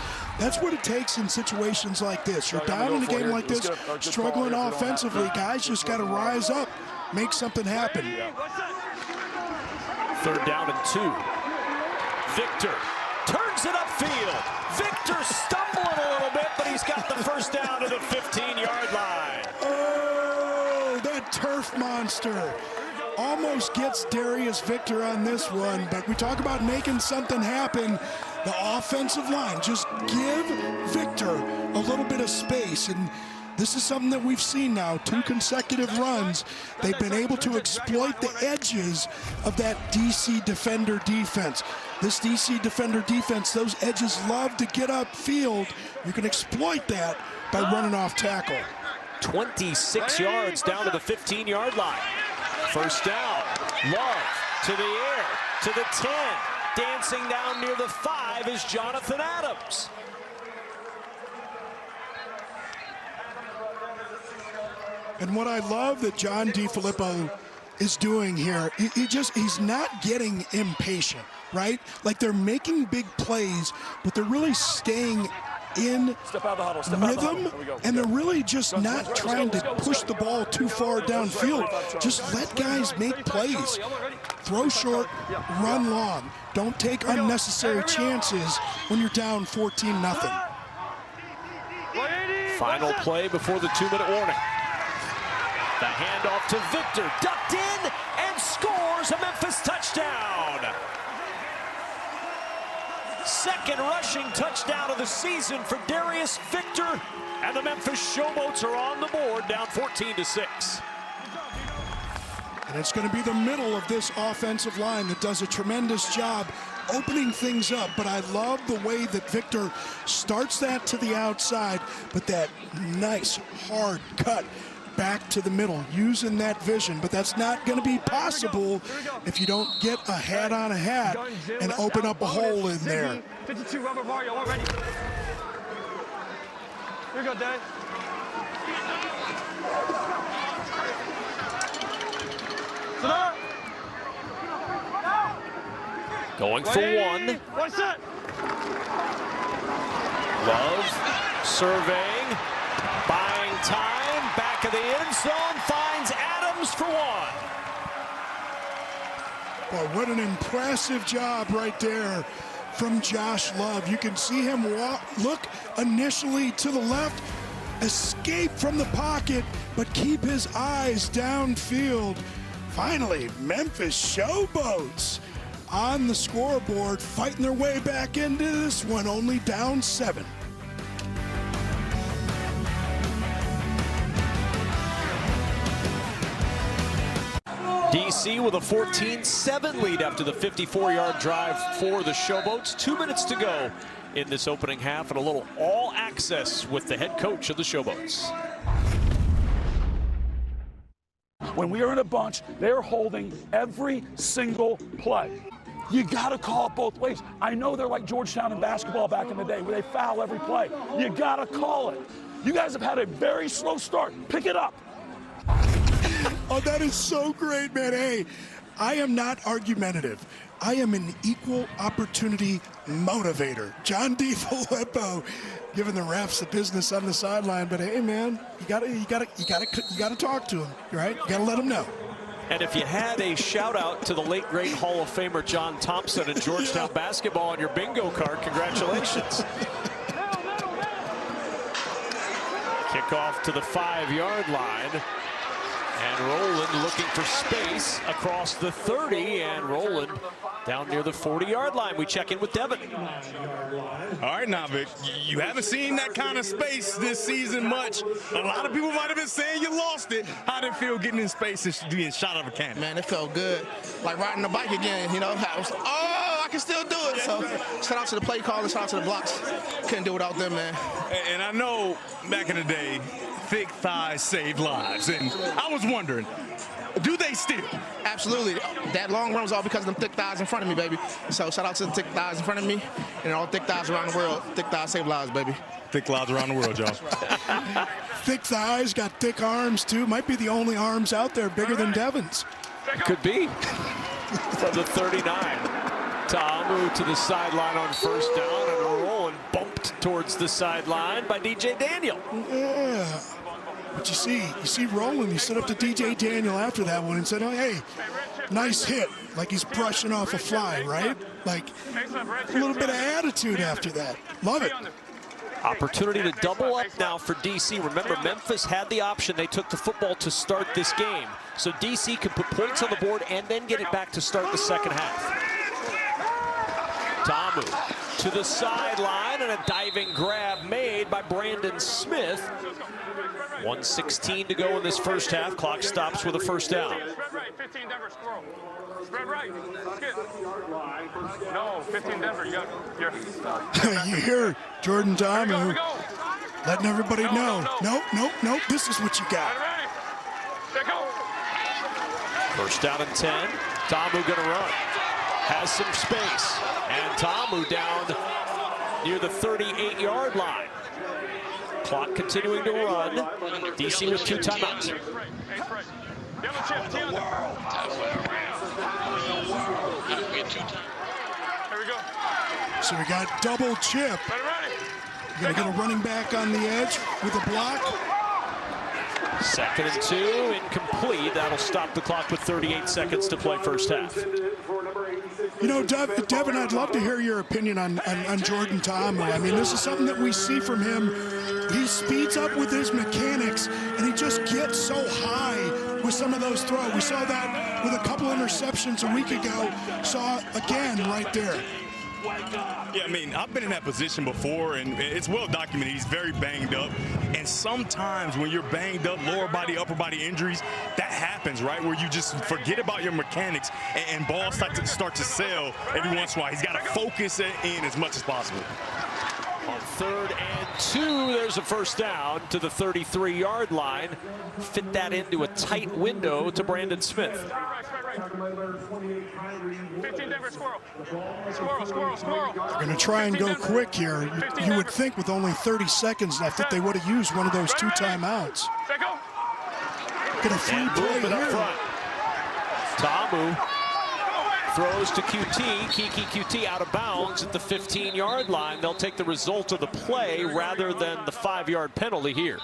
what it takes in situations like this. You're down in a game like this, struggling offensively, guys just got to rise up, make something happen. 3rd down and 2. Victor turns it upfield. Victor stumbling a little bit, but he's got the first down to the 15-yard line. Oh, that turf monster almost gets Darius Victor on this one, but we talk about making something happen. The offensive line, just give Victor a little bit of space, and this is something that we've seen now, 2 consecutive runs. They've been able to exploit the edges of that DC defender defense. This DC defender defense, those edges love to get upfield. You can exploit that by running off tackle. 26 yards down to the 15-yard line. First down. Love to the air, to the 10. Dancing down near the 5 is Jonathan Adams. And what I love that John DeFilippo is doing here, he's not getting impatient, right? Like, they're making big plays, but they're really staying in rhythm, and they're really just not trying to push the ball too far downfield. Just let guys make plays. Throw short, run long. Don't take unnecessary chances when you're down 14-0. Final play before the 2-minute warning. The handoff to Victor, ducked in and scores a Memphis touchdown. Second rushing touchdown of the season for Darius Victor, and the Memphis Showboats are on the board, down 14-6. And it's going to be the middle of this offensive line that does a tremendous job opening things up. But I love the way that Victor starts that to the outside, but that nice hard cut back to the middle, using that vision. But that's not going to be possible if you don't get a hat on a hat and open up a hole in there. 52 rubber Mario already. Here you go, Dad. Going for one. One set. Love surveying, buying time, back of the end zone, finds Adams for one. Boy, what an impressive job right there from Josh Love. You can see him look initially to the left, escape from the pocket, but keep his eyes downfield. Finally, Memphis Showboats on the scoreboard, fighting their way back into this one, only down 7. DC with a 14-7 lead after the 54-yard drive for the Showboats. 2 minutes to go in this opening half, and a little all-access with the head coach of the Showboats. When we are in a bunch, they're holding every single play. You got to call it both ways. I know they're like Georgetown in basketball back in the day where they foul every play. You got to call it. You guys have had a very slow start. Pick it up. Oh, that is so great, man. Hey, I am not argumentative. I am an equal opportunity motivator. John DeFilippo giving the refs the business on the sideline, but hey, man, you gotta talk to him, right? You gotta let them know. And if you had a shout out to the late great Hall of Famer John Thompson in Georgetown basketball on your bingo card, congratulations. Kickoff to the 5-yard line. And Rowland looking for space across the 30, and Rowland down near the 40-yard line. We check in with Devin. All right, now, Vic, you haven't seen that kind of space this season much. A lot of people might have been saying you lost it. How did it feel getting in space and being shot out of a cannon? Man, it felt good. Like riding the bike again, you know. I can still do it. So shout out to the play callers, shout out to the blocks. Couldn't do it without them, man. And I know back in the day, thick thighs saved lives. And I was wondering, do they still? Absolutely. That long run was all because of them thick thighs in front of me, baby. So shout out to the thick thighs in front of me and all thick thighs around the world. Thick thighs save lives, baby. Thick thighs around the world, y'all. Thick thighs, got thick arms, too. Might be the only arms out there bigger than Devin's. Could be. From the 39. Ta'amu to the sideline on first down, and Rowland bumped towards the sideline by DJ Daniel. Yeah. But you see Rowland, he stood up to DJ Daniel after that one and said, oh, hey, nice hit. Like he's brushing off a fly, right? Like a little bit of attitude after that. Love it. Opportunity to double up now for DC. Remember, Memphis had the option. They took the football to start this game. So DC could put points on the board and then get it back to start the second half. Ta'amu to the sideline, and a diving grab made by Brandon Smith. 1:16 to go in this first half. Clock stops with a first down. Spread right, 15 Denver, squirrel. Spread right. Skip. No, 15 Denver. You hear Jordan Ta'amu letting everybody know. Nope. This is what you got. First down and 10. Tamu gonna run. Has some space. And Tamu down near the 38-yard line. Clock continuing to run. DC with 2 timeouts. So we got double chip. We're going to get a running back on the edge with a block. 2nd and 2, incomplete. That'll stop the clock with 38 seconds to play first half. You know, Devin, I'd love to hear your opinion on Jordan Tamu. I mean, this is something that we see from him. He speeds up with his mechanics, and he just gets so high with some of those throws. We saw that with a couple interceptions a week ago. Saw again right there. Yeah, I mean, I've been in that position before, and it's well documented. He's very banged up. And sometimes when you're banged up, lower body, upper body injuries, that happens, right? Where you just forget about your mechanics and balls start to sail every once in a while. He's got to focus it in as much as possible. On 3rd and 2, there's a first down to the 33-yard line. Fit that into a tight window to Brandon Smith. 15 Denver, squirrel. Squirrel. They're going to try and go quick here. You would think with only 30 seconds left that they would have used one of those 2 timeouts. Get a free play up front. Tamu throws to QT. Kiki QT out of bounds at the 15-yard line. They'll take the result of the play rather than the 5-yard penalty here.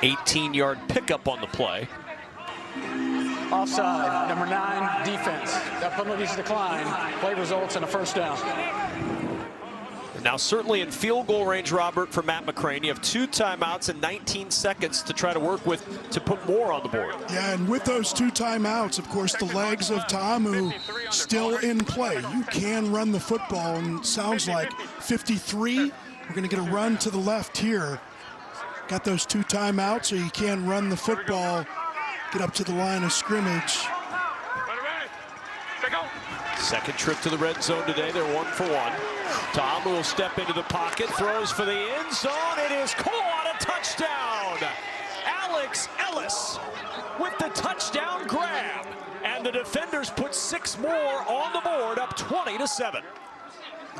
18-yard pickup on the play. Offside, number 9, defense. That penalty's decline. Play results in a first down. Now, certainly in field goal range, Robert, for Matt McCrane, you have 2 timeouts and 19 seconds to try to work with to put more on the board. Yeah, and with those 2 timeouts, of course, the legs of Tamu still in play. You can run the football, and it sounds like 53. We're going to get a run to the left here. Got those 2 timeouts, so you can run the football, get up to the line of scrimmage. Second trip to the red zone today. They're 1 for 1. Tamu will step into the pocket, throws for the end zone. It is caught, a touchdown. Alex Ellis with the touchdown grab. And the defenders put 6 more on the board, up 20-7.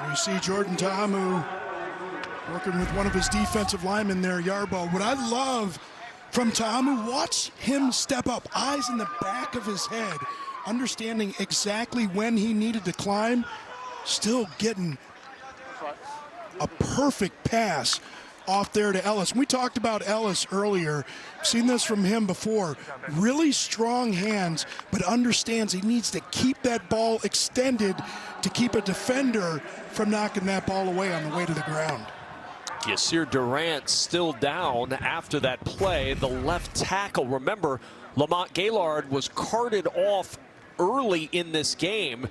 You see Jordan Tamu working with one of his defensive linemen there, Yarbo. What I love from Tamu, watch him step up, eyes in the back of his head, understanding exactly when he needed to climb, still getting a perfect pass off there to Ellis. We talked about Ellis earlier, seen this from him before. Really strong hands, but understands he needs to keep that ball extended to keep a defender from knocking that ball away on the way to the ground. Yasir Durant still down after that play. The left tackle, remember, Lamont Gaillard was carted off early in this game.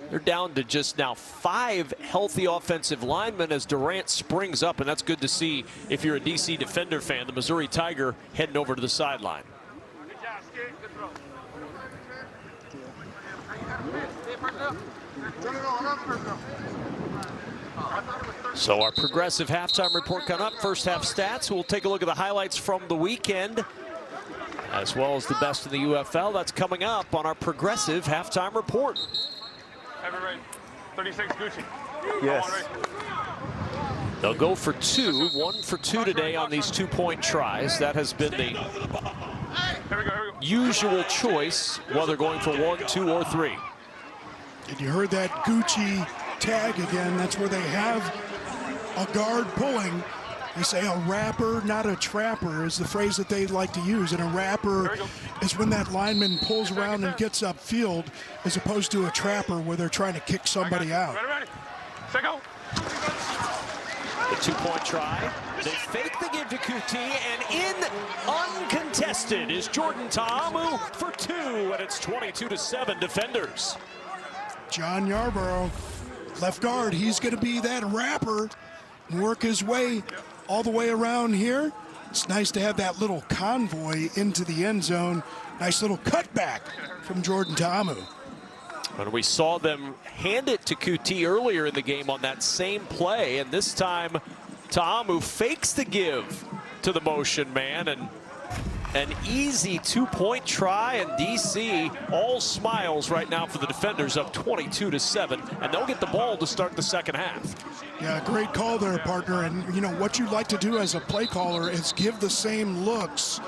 They're down to just now 5 healthy offensive linemen as Durant springs up, and that's good to see if you're a DC Defender fan. The Missouri Tiger heading over to the sideline. So our Progressive halftime report coming up. First half stats. We'll take a look at the highlights from the weekend, as well as the best in the UFL. That's coming up on our Progressive halftime report. Have it right. 36 Gucci. Yes. They'll go for 2, 1 for 2 today on these 2-point tries. That has been the usual choice, whether going for 1, 2, or 3. And you heard that Gucci tag again. That's where they have a guard pulling. They say a rapper, not a trapper, is the phrase that they like to use. And a rapper is when that lineman pulls around and gets upfield, as opposed to a trapper where they're trying to kick somebody out. Ready. Set, go. The 2-point try. They fake the give to QT, and in uncontested is Jordan Tamu for 2, and it's 22-7 Defenders. John Yarborough, left guard, he's going to be that rapper and work his way all the way around here. It's nice to have that little convoy into the end zone. Nice little cutback from Jordan Tamu. And we saw them hand it to QT earlier in the game on that same play, and this time Ta'amu fakes the give to the motion man, and an easy 2-point try, and DC all smiles right now for the defenders, up 22-7, and they'll get the ball to start the second half. Yeah, great call there, partner. And you know what you'd like to do as a play caller is give the same looks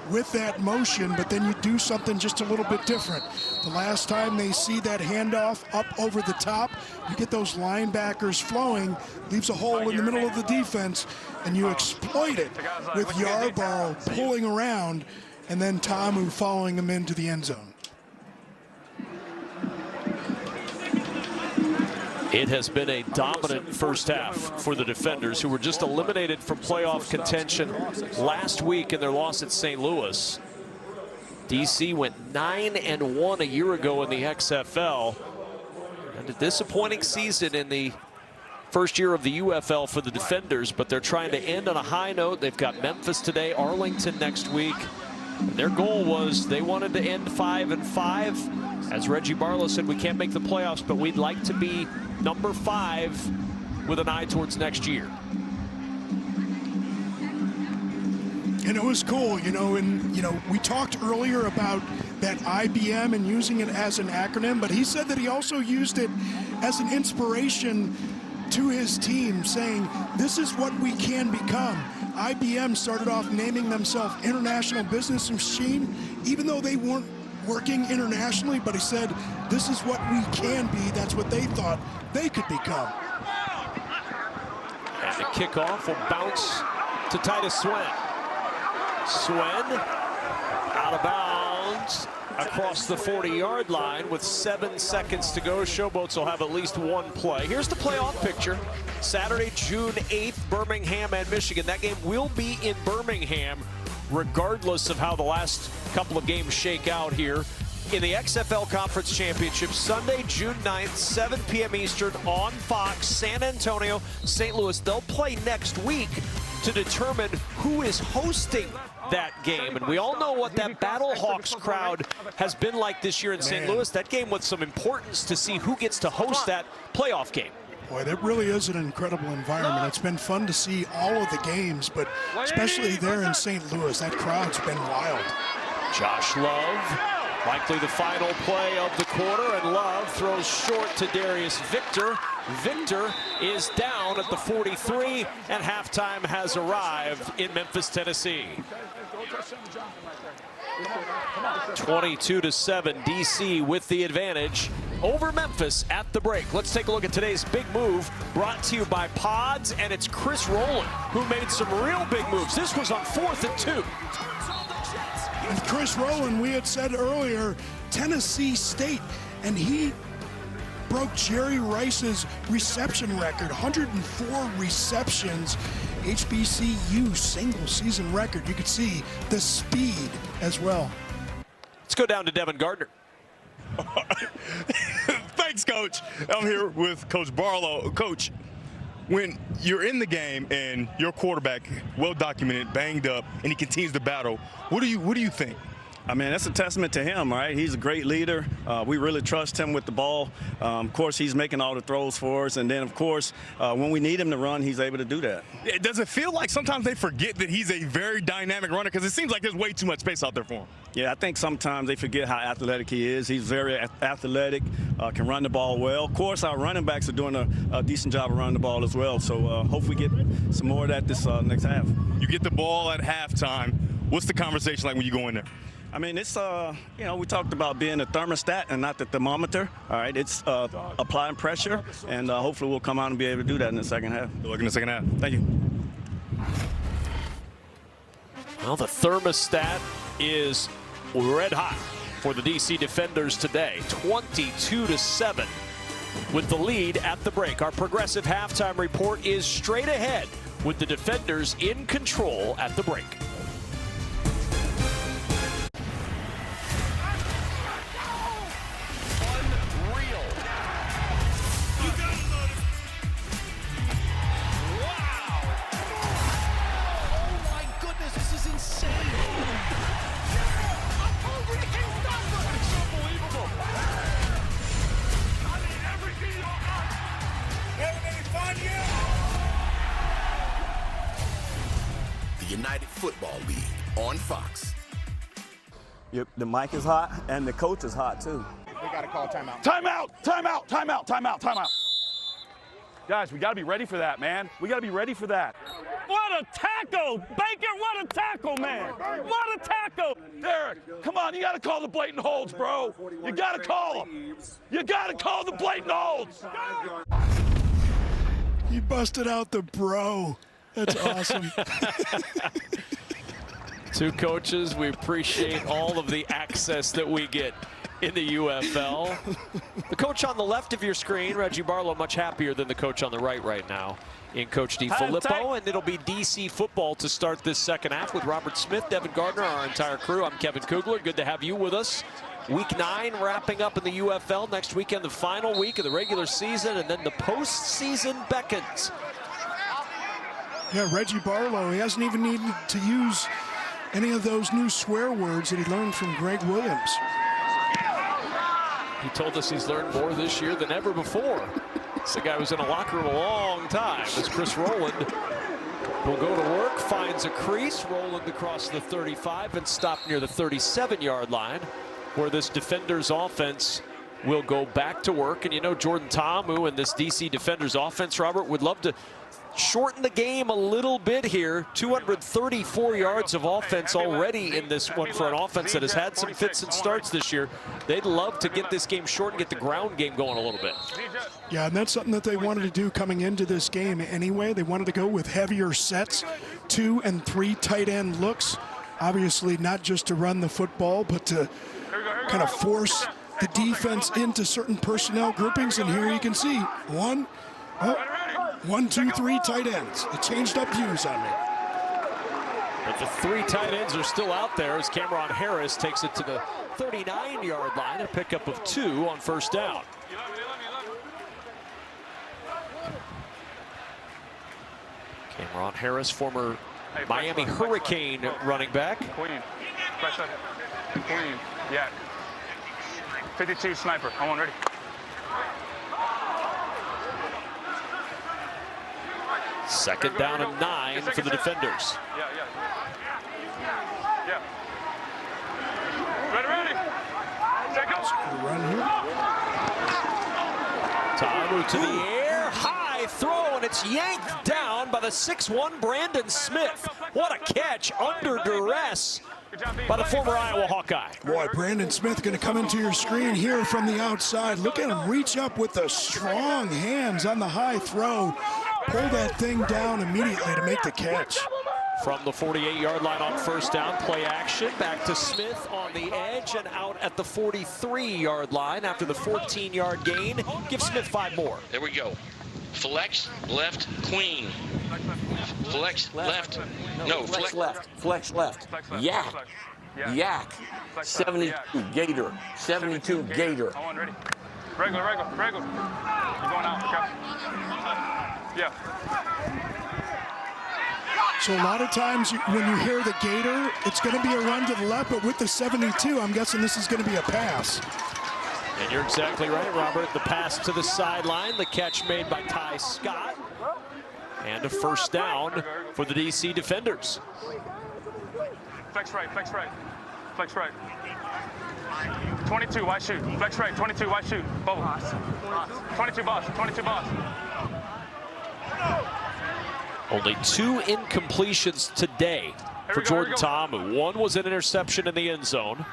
with that motion, but then you do something just a little bit different. The last time they see that handoff up over the top, you get those linebackers flowing, leaves a hole in the middle of the defense, and you exploit it with Yarborough pulling around and then Ta'amu following him into the end zone. It has been a dominant first half for the defenders, who were just eliminated from playoff contention last week in their loss at St. Louis. DC went 9-1 a year ago in the XFL, and a disappointing season in the first year of the UFL for the defenders, but they're trying to end on a high note. They've got Memphis today, Arlington next week. And their goal was they wanted to end 5-5. As Reggie Barlow said, we can't make the playoffs, but we'd like to be number 5 with an eye towards next year. And it was cool, you know, and, you know, we talked earlier about that IBM and using it as an acronym, but he said that he also used it as an inspiration to his team, saying, this is what we can become. IBM started off naming themselves International Business Machine, even though they weren't working internationally, but he said, this is what we can be. That's what they thought they could become. And the kickoff will bounce to Titus Swen. Swen out of bounds across the 40-yard line with 7 seconds to go. Showboats will have at least one play. Here's the playoff picture. Saturday, June 8th, Birmingham and Michigan. That game will be in Birmingham, regardless of how the last couple of games shake out here. In the XFL Conference Championship, Sunday, June 9th, 7 p.m. Eastern on Fox, San Antonio, St. Louis. They'll play next week to determine who is hosting that game. And we all know what that Battlehawks crowd has been like this year in St. Louis. That game with some importance to see who gets to host that playoff game. Boy, that really is an incredible environment. It's been fun to see all of the games, but especially there in St. Louis, that crowd's been wild. Josh Love, likely the final play of the quarter, and Love throws short to Darius Victor. Victor is down at the 43, and halftime has arrived in Memphis, Tennessee. 22-7, DC with the advantage over Memphis at the break. Let's take a look at today's big move, brought to you by Pods, and it's Chris Rowland, who made some real big moves. This was on 4th and 2. And Chris Rowland, we had said earlier, Tennessee State, and he broke Jerry Rice's reception record, 104 receptions, HBCU single season record. You could see the speed as well. Let's go down to Devin Gardner. Thanks, Coach. I'm here with Coach Barlow. Coach, when you're in the game and your quarterback, well documented, banged up, and he continues to battle, what do you think? I mean, that's a testament to him, right? He's a great leader. We really trust him with the ball. Of course, he's making all the throws for us. And then, of course, when we need him to run, he's able to do that. Does it feel like sometimes they forget that he's a very dynamic runner? Because it seems like there's way too much space out there for him. Yeah, I think sometimes they forget how athletic he is. He's very athletic, can run the ball well. Of course, our running backs are doing a decent job of running the ball as well. So hopefully we get some more of that this next half. You get the ball at halftime. What's the conversation like when you go in there? I mean, it's, you know, we talked about being a thermostat and not the thermometer. All right, it's applying pressure, and hopefully we'll come out and be able to do that in the second half. Good luck in the second half. Thank you. Well, the thermostat is red hot for the DC defenders today, 22-7 with the lead at the break. Our progressive halftime report is straight ahead with the defenders in control at the break. the United Football League on Fox. Yep, the mic is hot, and the coach is hot, too. We got to call timeout. Timeout, timeout, timeout, timeout, timeout. Guys, we got to be ready for that, man. We got to be ready for that. What a tackle! Baker, what a tackle, man! What a tackle! Derek, come on, you got to call the blatant holds, bro. You got to call them. You got to call the blatant holds. You busted out the bro. That's awesome. Two coaches, we appreciate all of the access that we get in the UFL. The coach on the left of your screen, Reggie Barlow, much happier than the coach on the right now in Coach DiFilippo, and it'll be DC football to start this second half with Robert Smith, Devin Gardner, our entire crew. I'm Kevin Kugler. Good to have you with us. Week 9 wrapping up in the UFL. Next weekend, the final week of the regular season, and then the postseason beckons. Yeah, Reggie Barlow, he hasn't even needed to use any of those new swear words that he learned from Greg Williams. He told us he's learned more this year than ever before. This guy was in a locker room a long time. As Chris Rowland will go to work, finds a crease. Rowland across the 35 and stop near the 37-yard line, where this defender's offense will go back to work. And you know, Jordan Ta'amu and this DC defender's offense, Robert, would love to shorten the game a little bit here. 234 yards of offense already in this one for an offense that has had some fits and starts this year. They'd love to get this game short and get the ground game going a little bit. Yeah, and that's something that they wanted to do coming into this game anyway. They wanted to go with heavier sets, 2 and 3 tight end looks. Obviously not just to run the football, but to kind of force the defense into certain personnel groupings. And here you can see 1, 2, 3 tight ends. It changed up views on me. But the 3 tight ends are still out there as Cameron Harris takes it to the 39-yard line, a pickup of 2 on first down. Cameron Harris, former Miami Hurricane running back. Queen. Pressure. Queen. Yeah. 52 sniper. I'm on ready. Second down and 9 for the defenders. Yeah. Ready. Take us. Ta'amu to the air, high throw, and it's yanked down by the 6'1" Brandon Smith. What a catch under duress by the former Iowa Hawkeye. Boy, Brandon Smith going to come into your screen here from the outside. Look at him reach up with the strong hands on the high throw. Pull that thing down immediately to make the catch. From the 48-yard line on first down, play action, back to Smith on the edge and out at the 43-yard line after the 14-yard gain. Give Smith 5 more. There we go. Flex left, queen. Flex left. No, flex left. Flex left. Yak. Yak. 72 Gator. 72 Gator. I'm on ready. Regular. You're going out, okay? Yeah. So a lot of times when you hear the Gator, it's going to be a run to the left, but with the 72, I'm guessing this is going to be a pass. And you're exactly right, Robert. The pass to the sideline, the catch made by Ty Scott, and a first down for the DC defenders. Flex right. 22, wide shoot. Flex right, 22, wide shoot. Bubble. 22 boss. Only 2 incompletions today for Jordan Ta'amu. 1 was an interception in the end zone.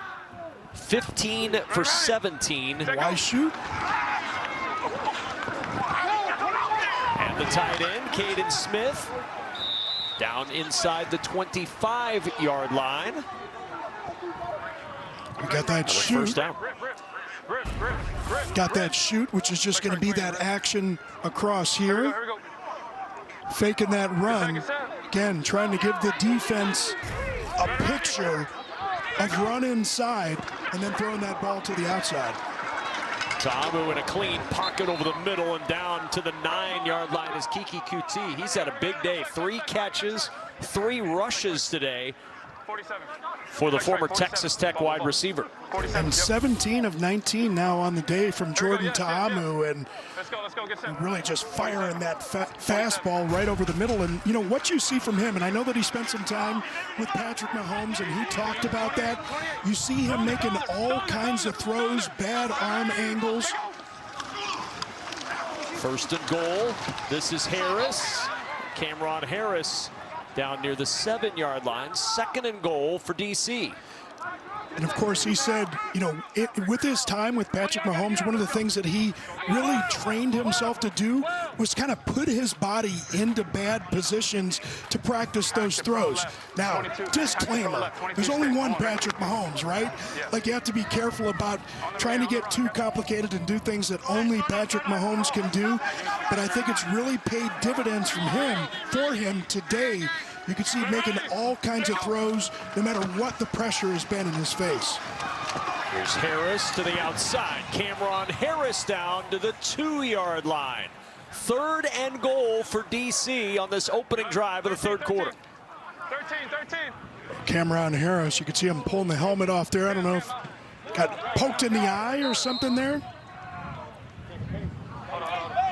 15 for 17. Why shoot? And the tight end, Caden Smith, down inside the 25-yard line. We got that shoot. First down. Got that shoot, which is just going to be that action across here. Faking that run. Again, trying to give the defense a picture of run inside and then throwing that ball to the outside. Ta'amu in a clean pocket over the middle and down to the 9-yard line is Kiki Kuti. He's had a big day. 3 catches, 3 rushes today. for the former Texas Tech wide receiver. And 17 of 19 now on the day from Jordan Ta'amu, and really just firing that fastball right over the middle. And you know what you see from him, and I know that he spent some time with Patrick Mahomes and he talked about that. You see him making all kinds of throws, bad arm angles. First and goal. This is Harris. Cameron Harris down near the 7-yard line. Second and goal for DC. And of course, he said, you know, with his time with Patrick Mahomes, one of the things that he really trained himself to do was kind of put his body into bad positions to practice those throws. Now, disclaimer, there's only one Patrick Mahomes, right? Like, you have to be careful about trying to get too complicated and do things that only Patrick Mahomes can do. But I think it's really paid dividends for him today. You can see him making all kinds of throws, no matter what the pressure has been in his face. Here's Harris to the outside. Cameron Harris down to the 2-yard line. Third and goal for DC on this opening drive of the third quarter. 13. Cameron Harris, you can see him pulling the helmet off there. I don't know if got poked in the eye or something there.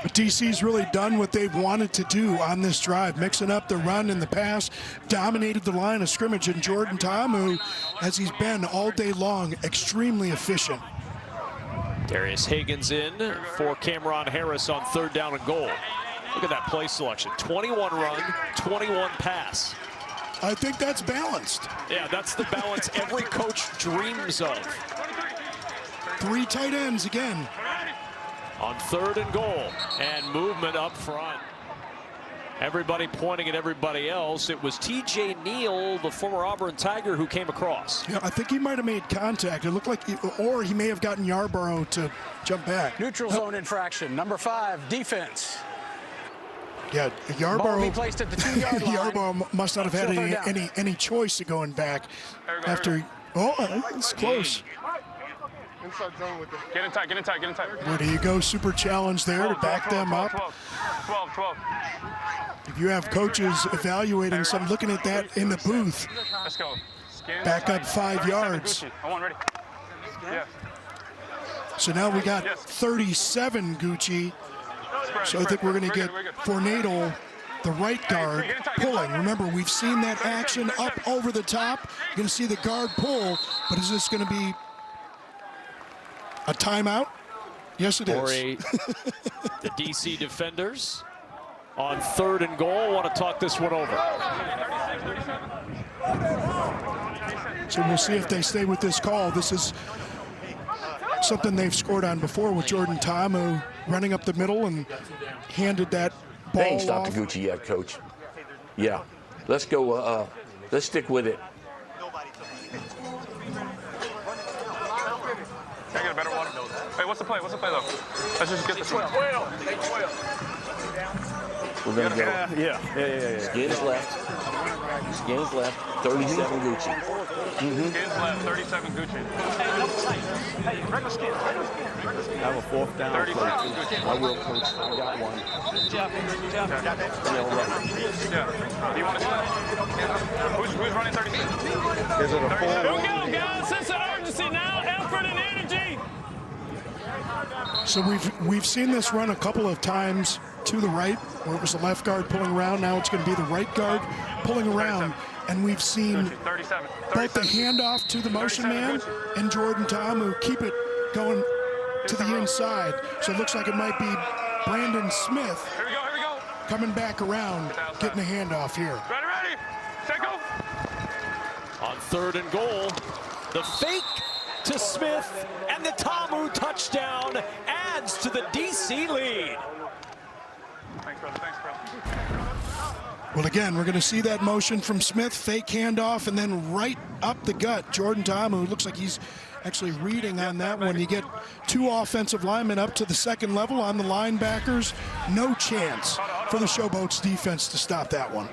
But DC's really done what they've wanted to do on this drive, mixing up the run and the pass, dominated the line of scrimmage, and Jordan Ta'amu, as he's been all day long, extremely efficient. Darius Higgins in for Cameron Harris on third down and goal. Look at that play selection. 21 run, 21 pass. I think that's balanced. Yeah, that's the balance every coach dreams of. 3 tight ends again. On third and goal, and movement up front. Everybody pointing at everybody else. It was T.J. Neal, the former Auburn Tiger, who came across. Yeah, I think he might have made contact. It looked like, or he may have gotten Yarborough to jump back. Neutral zone infraction, number 5, defense. Yeah, Yarborough. Ball be placed at the 2-yard line. Yarborough must not have had any choice of going back after. Oh, it's close. Get in tight. Where do you go? Super challenge there to back them up. 12. If you have coaches evaluating some, looking at that in the booth, Let's go. back up 5 yards. Ready. Yeah. So now we got 37 Gucci. So I think we're going to get Fornadel, the right guard, pulling. Remember, we've seen that action up over the top. You're going to see the guard pull, but is this going to be a timeout? Yes, it is. The DC defenders on third and goal want to talk this one over. So we'll see if they stay with this call. This is something they've scored on before with Jordan Ta'amu running up the middle and handed that ball They ain't stopped off. the Gucci yet, Coach. Yeah. Let's go. Let's stick with it. Can I get a better one? Hey, what's the play? Though? Let's just get this one. 12. We're going to go. Yeah. Skins left. 37 Gucci. Skins left, 37 Gucci. I have a fourth down. 37 Gucci. I will, Coach. I got one. Yeah. Do you want to see? Who's running 36? Is it a 4? Don't go, guys. Sense of urgency now. Effort and energy. So we've seen this run a couple of times to the right, where it was the left guard pulling around. Now it's going to be the right guard pulling around. And we've seen both the handoff to the motion man and Jordan Ta'amu keep it going to the inside. So it looks like it might be Brandon Smith coming back around, getting a handoff here. Ready. Set, go. On third and goal, the fake to Smith, and the Ta'amu touchdown adds to the DC lead. Thanks, brother. Well, again, we're going to see that motion from Smith, fake handoff, and then right up the gut. Jordan Ta'amu looks like he's actually reading on that one. You get 2 offensive linemen up to the second level on the linebackers. No chance for the Showboats defense to stop that one.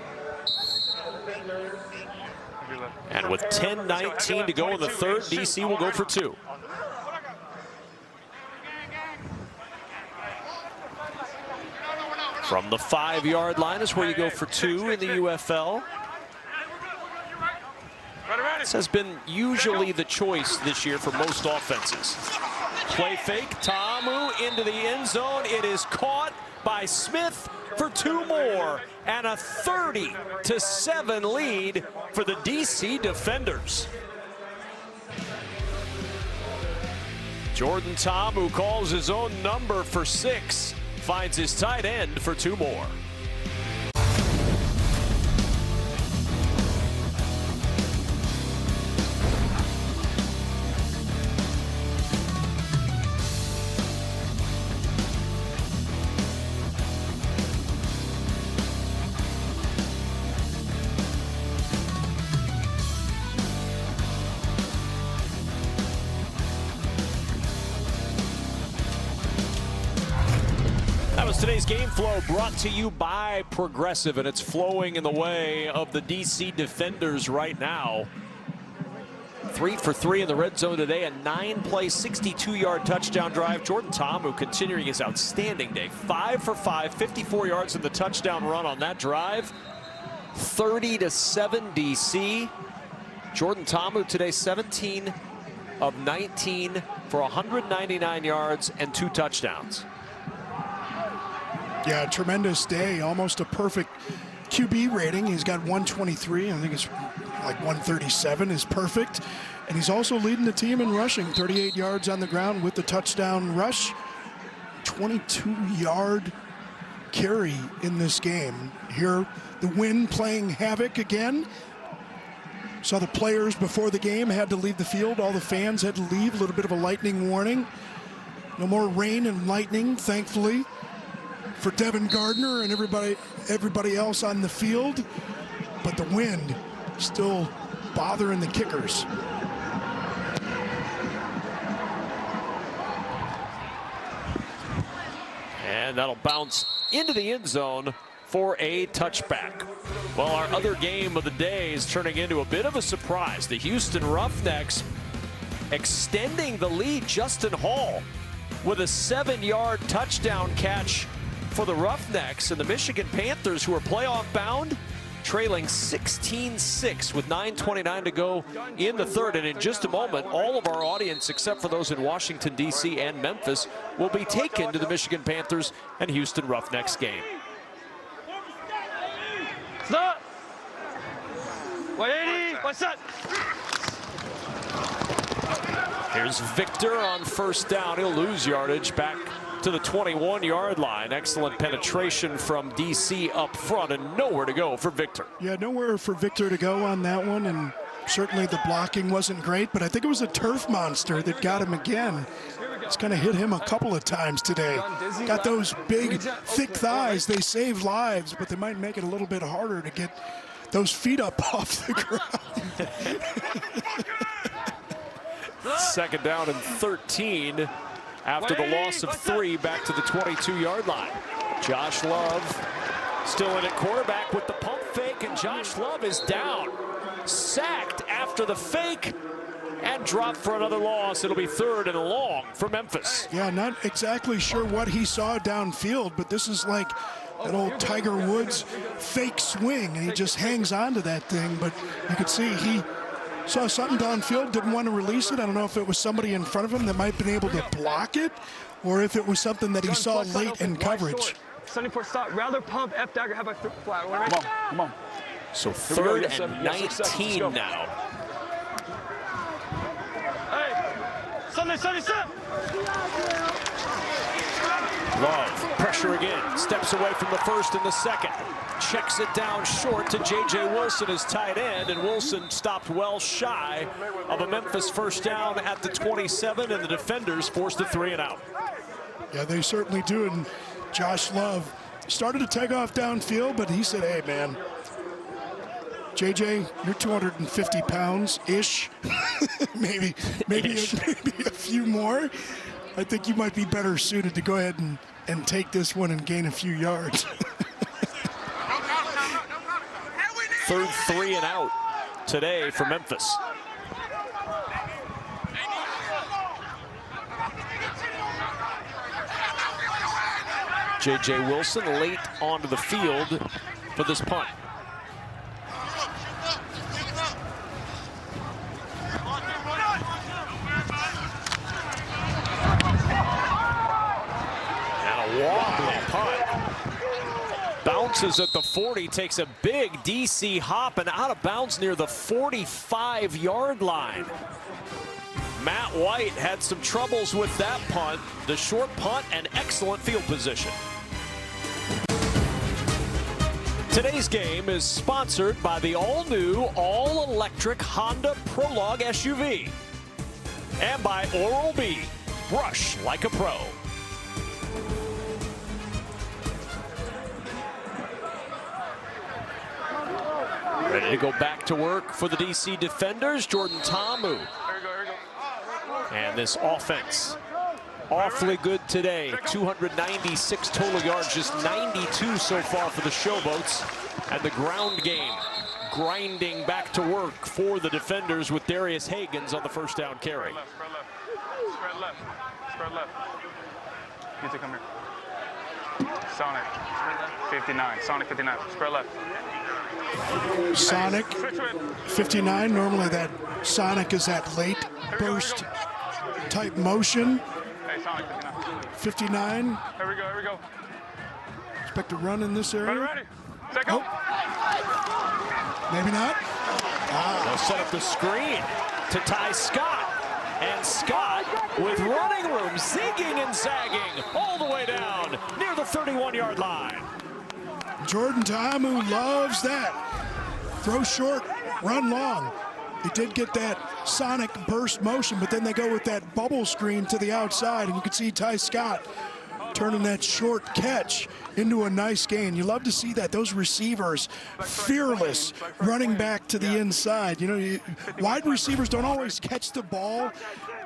And with 10:19 to go in the third, DC will go for 2. From the 5-yard line is where you go for 2 in the UFL. This has been usually the choice this year for most offenses. Play fake, Ta'amu into the end zone. It is caught by Smith for 2 more, and a 30-7 lead for the DC Defenders. Jordan Ta'amu calls his own number for 6, finds his tight end for 2 more. Today's game flow brought to you by Progressive, and it's flowing in the way of the DC Defenders right now. 3 for 3 in the red zone today, a 9-play, 62-yard touchdown drive. Jordan Ta'amu continuing his outstanding day. 5 for 5, 54 yards in the touchdown run on that drive. 30-7 DC. Jordan Ta'amu today 17 of 19 for 199 yards and 2 touchdowns. Yeah, tremendous day, almost a perfect QB rating. He's got 123, I think it's like 137 is perfect. And he's also leading the team in rushing, 38 yards on the ground with the touchdown rush. 22-yard carry in this game. Here, the wind playing havoc again. Saw the players before the game had to leave the field. All the fans had to leave, a little bit of a lightning warning. No more rain and lightning, thankfully, for Devin Gardner and everybody else on the field, but the wind still bothering the kickers. And that'll bounce into the end zone for a touchback. Well, our other game of the day is turning into a bit of a surprise. The Houston Roughnecks extending the lead. Justin Hall with a 7-yard touchdown catch for the Roughnecks, and the Michigan Panthers, who are playoff bound, trailing 16-6 with 9:29 to go in the third. And in just a moment, all of our audience, except for those in Washington, D.C. and Memphis, will be taken to the Michigan Panthers and Houston Roughnecks game. Stop! 180, what's up? Here's Victor on first down. He'll lose yardage back to the 21-yard line. Excellent penetration from DC up front, and nowhere to go for Victor. Yeah, nowhere for Victor to go on that one, and certainly the blocking wasn't great, but I think it was a turf monster that got him again. It's kind of hit him a couple of times today. Got those big, thick thighs. They save lives, but they might make it a little bit harder to get those feet up off the ground. Second down and 13. After the loss of 3, back to the 22-yard line. Josh Love still in at quarterback with the pump fake, and Josh Love is down. Sacked after the fake and dropped for another loss. It'll be 3rd and long for Memphis. Yeah, not exactly sure what he saw downfield, but this is like that old Tiger Woods fake swing, and he just hangs on to that thing. But you could see he saw something downfield, didn't want to release it. I don't know if it was somebody in front of him that might have been able to block it, or if it was something that he saw late in coverage. 74 stop, rather pump, F dagger, have a flat. Come on. So 3rd and 19 now. Hey, Sunday, step. Love, pressure again, steps away from the first and the second. Checks it down short to J.J. Wilson, his tight end, and Wilson stopped well shy of a Memphis first down at the 27, and the defenders forced a 3 and out. Yeah, they certainly do, and Josh Love started to take off downfield, but he said, hey, man, JJ, you're 250 pounds-ish, maybe a few more. I think you might be better suited to go ahead and take this one and gain a few yards. 3rd 3 and out today for Memphis. J.J. Wilson late onto the field for this punt. bounces at the 40, takes a big DC hop and out of bounds near the 45-yard line. Matt White had some troubles with that punt. The short punt and excellent field position. Today's game is sponsored by the all-new, all-electric Honda Prologue SUV. And by Oral-B. Brush like a pro. Ready to go back to work for the DC defenders, Jordan Ta'amu. And this offense, awfully good today. 296 total yards, just 92 so far for the Showboats. And the ground game, grinding back to work for the defenders with Darius Hagans on the first down carry. Spread left. Spread left. Get to come here. Sonic 59. Sonic 59. Spread left. Sonic 59. Normally that Sonic is that late burst type motion. Hey, Sonic 59. Here we go. Here we go. Expect a run in this area. Ready. Set go. Maybe not. They'll set up the screen to Ty Scott. And Scott with running room, zigging and zagging all the way down near the 31-yard line. Jordan Ta'amu loves that. Throw short, run long. He did get that Sonic burst motion, but then they go with that bubble screen to the outside, and you can see Ty Scott turning that short catch into a nice gain. You love to see that. Those receivers, fearless, running back to the inside. You know, wide receivers don't always catch the ball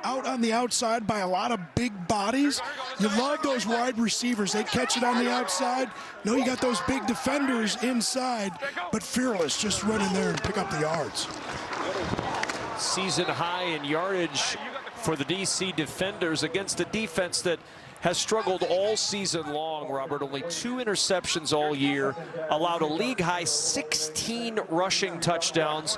out on the outside by a lot of big bodies. You love those wide receivers. They catch it on the outside. No, you got those big defenders inside, but fearless, just run in there and pick up the yards. Season high in yardage for the DC defenders against a defense that has struggled all season long, Robert. Only 2 interceptions all year, allowed a league-high 16 rushing touchdowns.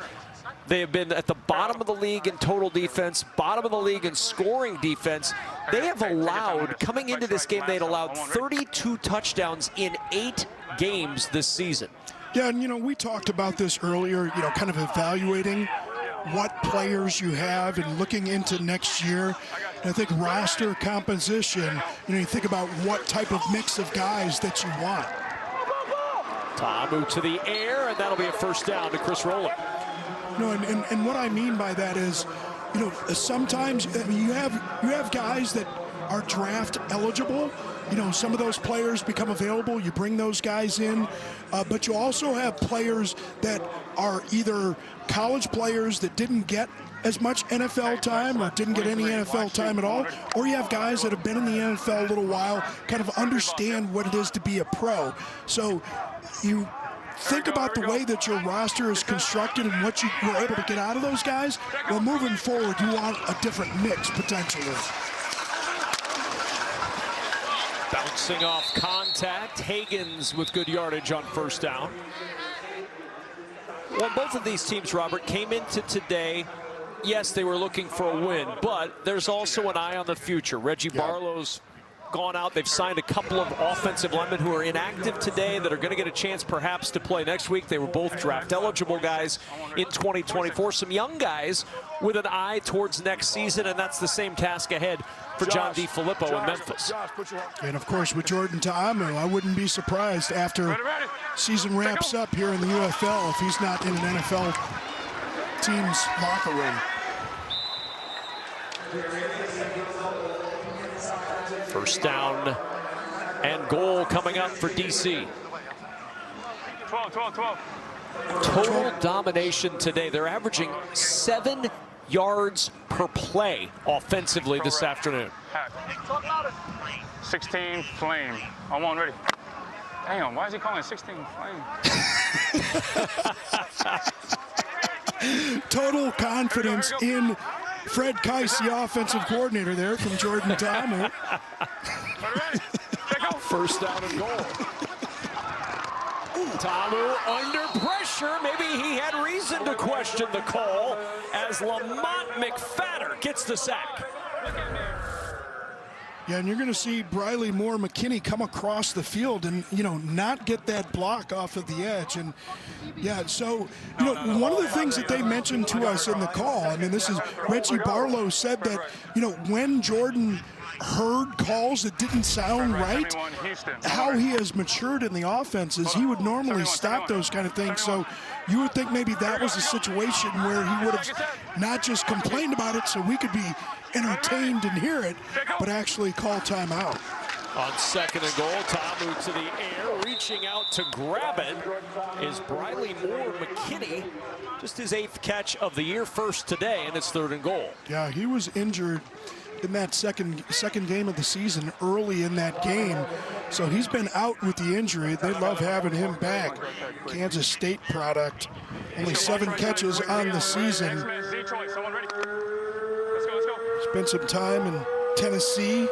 They have been at the bottom of the league in total defense, bottom of the league in scoring defense. They have allowed, coming into this game, they'd allowed 32 touchdowns in 8 games this season. Yeah, and you know, we talked about this earlier, you know, kind of evaluating what players you have and looking into next year. And I think roster composition, you know, you think about what type of mix of guys that you want. Ta'amu to the air, and that'll be a first down to Chris Rowland. No, and what I mean by that is, you know, sometimes I mean, you have guys that are draft eligible. You know, some of those players become available. You bring those guys in, but you also have players that are either college players that didn't get as much NFL time or didn't get any NFL time at all, or you have guys that have been in the NFL a little while, kind of understand what it is to be a pro. So you think about the way that your roster is constructed and what you were able to get out of those guys. Well, moving forward, you want a different mix potentially. Bouncing off contact, Hagans with good yardage on first down. Well, both of these teams, Robert, came into today. Yes, they were looking for a win, but there's also an eye on the future. Reggie Barlow's gone out. They've signed a couple of offensive linemen who are inactive today that are going to get a chance perhaps to play next week. They were both draft eligible guys in 2024. Some young guys with an eye towards next season, and that's the same task ahead for John DeFilippo in Memphis. And of course, with Jordan Ta'amu, I wouldn't be surprised after season wraps up here in the UFL if he's not in an NFL team's locker room. First down and goal coming up for DC. 12. Total domination today. They're averaging 7 yards per play offensively this afternoon. 16 flame. I'm on ready. Damn, why is he calling it 16 flame? Total confidence in Fred Keiss, the offensive coordinator there from Jordan Ta'amu. First down and goal. Ta'amu under pressure. Maybe he had reason to question the call as Lamont McFadder gets the sack. Yeah, and you're going to see Briley Moore McKinney come across the field and, not get that block off of the edge. And, yeah, so, one of the things that they mentioned to us in the call, I mean, this is Reggie Barlow said that, when Jordan heard calls that didn't sound right, how he has matured in the offense is he would normally stop those kind of things. So you would think maybe that was a situation where he would have not just complained about it so we could be entertained and hear it, but actually call timeout. On 2nd and goal, Tamu to the air, reaching out to grab it is Briley Moore McKinney. Just his 8th catch of the year, first today, and it's 3rd and goal. Yeah, he was injured in that second game of the season, early in that game. So he's been out with the injury. They love having him back. Kansas State product. Only 7 catches on the season. Spent some time in Tennessee.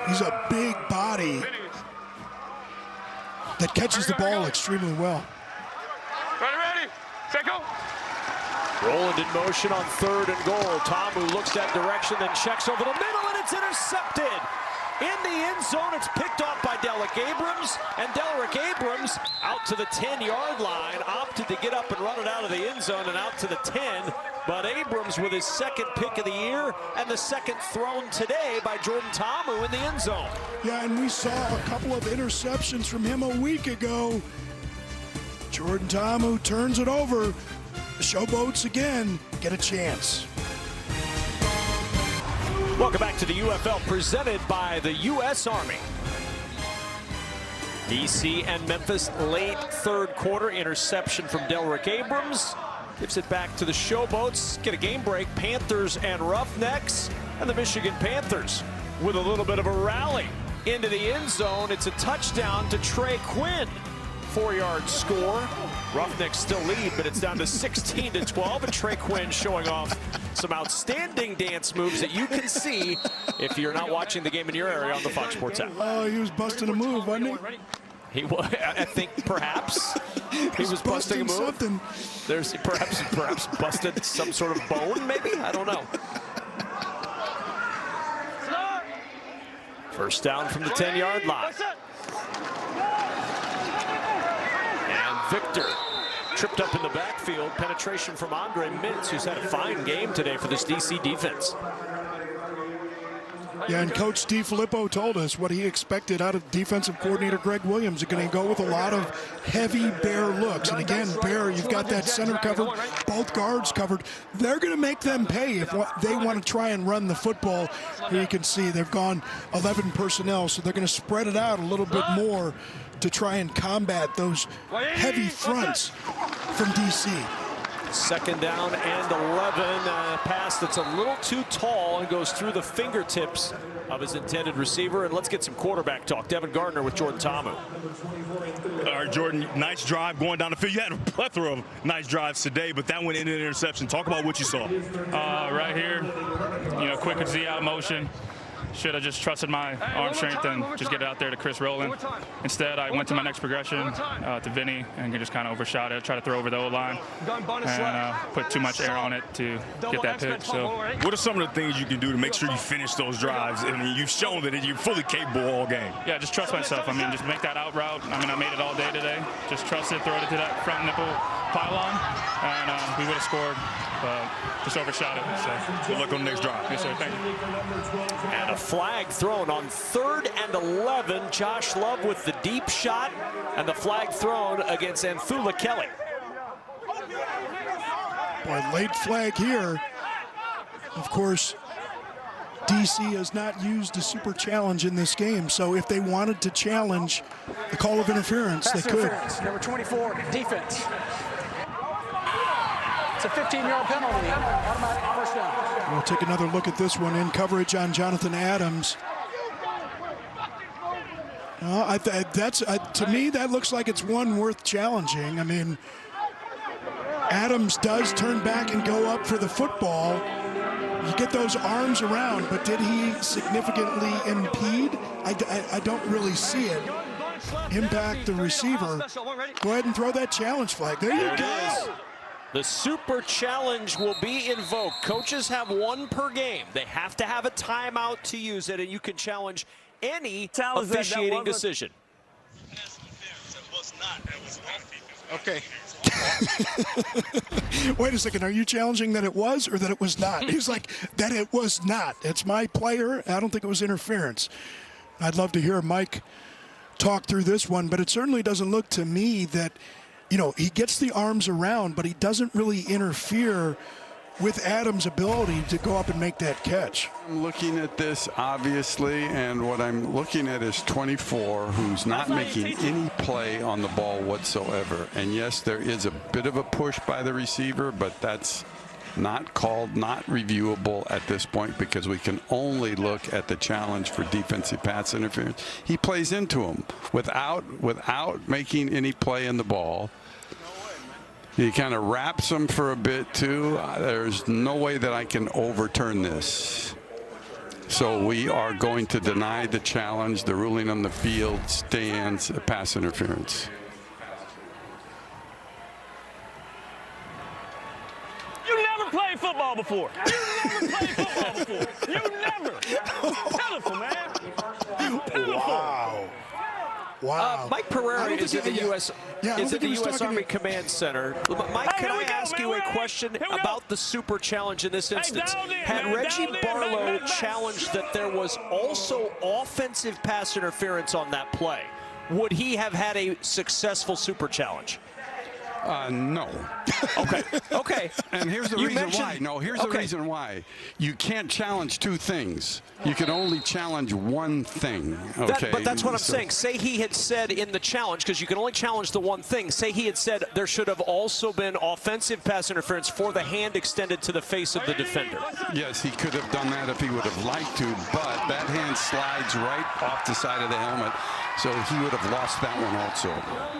He's a big body that catches the ball extremely well. Ready, set, go. Roland in motion on 3rd and goal. Tamu looks that direction, then checks over the middle, and it's intercepted. In the end zone, it's picked off by Delrick Abrams, and Delrick Abrams out to the 10-yard line, opted to get up and run it out of the end zone and out to the 10. But Abrams with his 2nd pick of the year and the 2nd thrown today by Jordan Tamu in the end zone. Yeah, and we saw a couple of interceptions from him a week ago. Jordan Tamu turns it over. The Showboats again get a chance. Welcome back to the UFL, presented by the U.S. Army. DC and Memphis, late 3rd quarter, interception from Delrick Abrams. Gives it back to the Showboats. Get a game break. Panthers and Roughnecks, and the Michigan Panthers with a little bit of a rally into the end zone. It's a touchdown to Trey Quinn. 4-yard score. Roughnecks still lead, but it's down to 16-12, and Trey Quinn showing off some outstanding dance moves that you can see if you're not watching the game in your area on the Fox Sports app. Oh, he was busting a move, wasn't he? He was, I think, perhaps he was busting a move. Something. There's perhaps busted some sort of bone, maybe? I don't know. First down from the 10-yard line. And Victor tripped up in the backfield. Penetration from Andre Mintz, who's had a fine game today for this DC defense. Yeah, and Coach DiFilippo told us what he expected out of defensive coordinator Greg Williams. They're going to go with a lot of heavy bear looks. And again, bear, you've got that center covered, both guards covered. They're going to make them pay if they want to try and run the football. Here you can see they've gone 11 personnel, so they're going to spread it out a little bit more to try and combat those heavy fronts from DC. 2nd down and 11. Pass that's a little too tall and goes through the fingertips of his intended receiver. And let's get some quarterback talk. Devin Gardner with Jordan Tamu. All right, Jordan, nice drive going down the field. You had a plethora of nice drives today, but that went into an interception. Talk about what you saw. Right here, quick Z out motion. Should have just trusted my arm strength and just get it out there to Chris Rowland. Instead, I went to my next progression to Vinny and just kind of overshot it, try to throw over the O-line, and put too much air on it to get that pick. So, what are some of the things you can do to make sure you finish those drives? I mean, you've shown that you're fully capable all game. Yeah, just trust myself. I mean, just make that out route. I mean, I made it all day today. Just trust it, throw it to that front nipple pylon, and we would have scored, but just overshot it. So, good luck on the next drive. Yes, sir. Thank you. And a flag thrown on 3rd and 11. Josh Love with the deep shot, and the flag thrown against Anthula Kelly. Boy, late flag here. Of course, DC has not used a super challenge in this game, so if they wanted to challenge the call of interference, they could. Number 24, defense. It's a 15-yard penalty. Automatic first down. We'll take another look at this one in coverage on Jonathan Adams. To me, that looks like it's one worth challenging. I mean, Adams does turn back and go up for the football. You get those arms around, but did he significantly impede? I don't really see it. Impact the receiver. Go ahead and throw that challenge flag. There you go. The Super Challenge will be invoked. Coaches have one per game. They have to have a timeout to use it, and you can challenge any officiating decision. Okay. Wait a second. Are you challenging that it was or that it was not? He's like, that it was not. It's my player. I don't think it was interference. I'd love to hear Mike talk through this one, but it certainly doesn't look to me that, you know, he gets the arms around, but he doesn't really interfere with Adams' ability to go up and make that catch. I'm looking at this, obviously, and what I'm looking at is 24, who's not making any play on the ball whatsoever. And yes, there is a bit of a push by the receiver, but that's not called, not reviewable at this point, because we can only look at the challenge for defensive pass interference. He plays into him without making any play in the ball. He kind of wraps him for a bit too. There's no way that I can overturn this. So we are going to deny the challenge. The ruling on the field stands, pass interference. You never played football before. You never played football before. You never. Pitiful, man. Pitiful. Wow. Wow. Mike Pereira is at the U.S. Army Command Center. Mike, can I ask you a question about the Super Challenge in this instance? Had Reggie Barlow challenged that there was also offensive pass interference on that play, would he have had a successful Super Challenge? No. Okay. Okay. And here's the reason why. No, here's the reason why. You can't challenge two things. You can only challenge one thing. Okay. But that's what I'm saying. Say he had said in the challenge, because you can only challenge the one thing. Say he had said there should have also been offensive pass interference for the hand extended to the face of the defender. Yes, he could have done that if he would have liked to, but that hand slides right off the side of the helmet, so he would have lost that one also.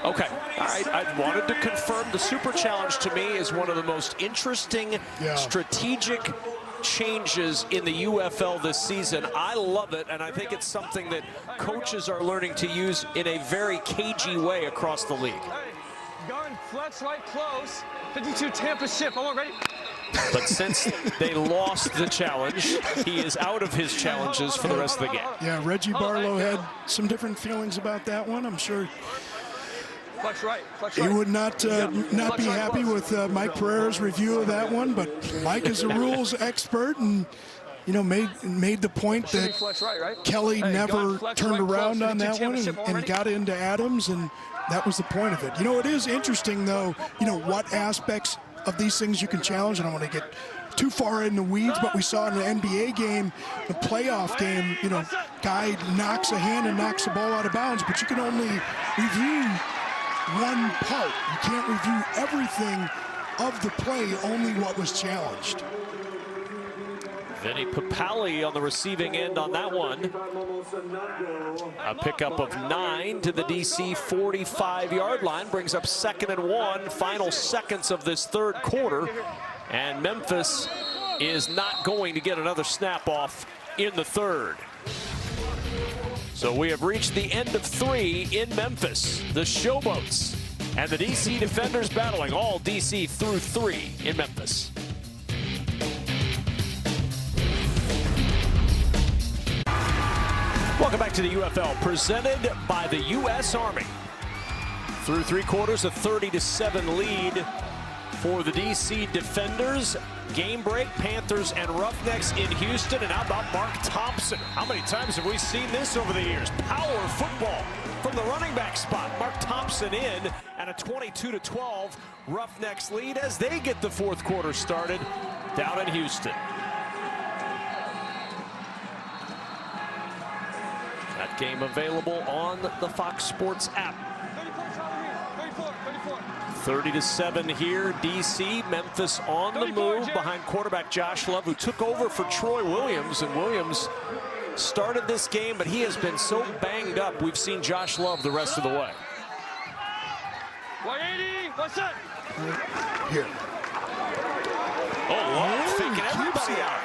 Okay. All right. I wanted to confirm the Super Challenge to me is one of the most interesting strategic changes in the UFL this season. I love it, and I think it's something that coaches are learning to use in a very cagey way across the league. Gun, flex right close. 52 Tampa ship. I'm ready. But since they lost the challenge, he is out of his challenges for the rest of the game. Yeah, Reggie Barlow had some different feelings about that one. I'm sure Flex right. he would not be happy with Mike Pereira's review of that one, but Mike is a rules expert and, you know, made the point that Kelly never turned around on that one and got into Adams, and that was the point of it. You know, it is interesting, though, you know, what aspects of these things you can challenge. I don't want to get too far in the weeds, but we saw in the NBA game, the playoff game, you know, guy knocks a hand and knocks the ball out of bounds, but you can only review one part. You can't review everything of the play, only what was challenged. Vinny Papali on the receiving end on that one. A pickup of 9 to the DC 45-yard line, brings up 2nd and 1, final seconds of this third quarter, and Memphis is not going to get another snap off in the third. So we have reached the end of 3 in Memphis. The Showboats and the DC defenders battling, all DC through 3 in Memphis. Welcome back to the UFL, presented by the U.S. Army. Through 3 quarters, a 30-7 lead for the DC defenders. Game break, Panthers and Roughnecks in Houston. And how about Mark Thompson? How many times have we seen this over the years? Power football from the running back spot. Mark Thompson in, and a 22-12 Roughnecks lead as they get the fourth quarter started down in Houston. That game available on the Fox Sports app. 30-7 here, DC. Memphis on the move behind quarterback Josh Love, who took over for Troy Williams. And Williams started this game, but he has been so banged up, we've seen Josh Love the rest of the way. 180, what's that? Here. Oh, Love faking everybody out.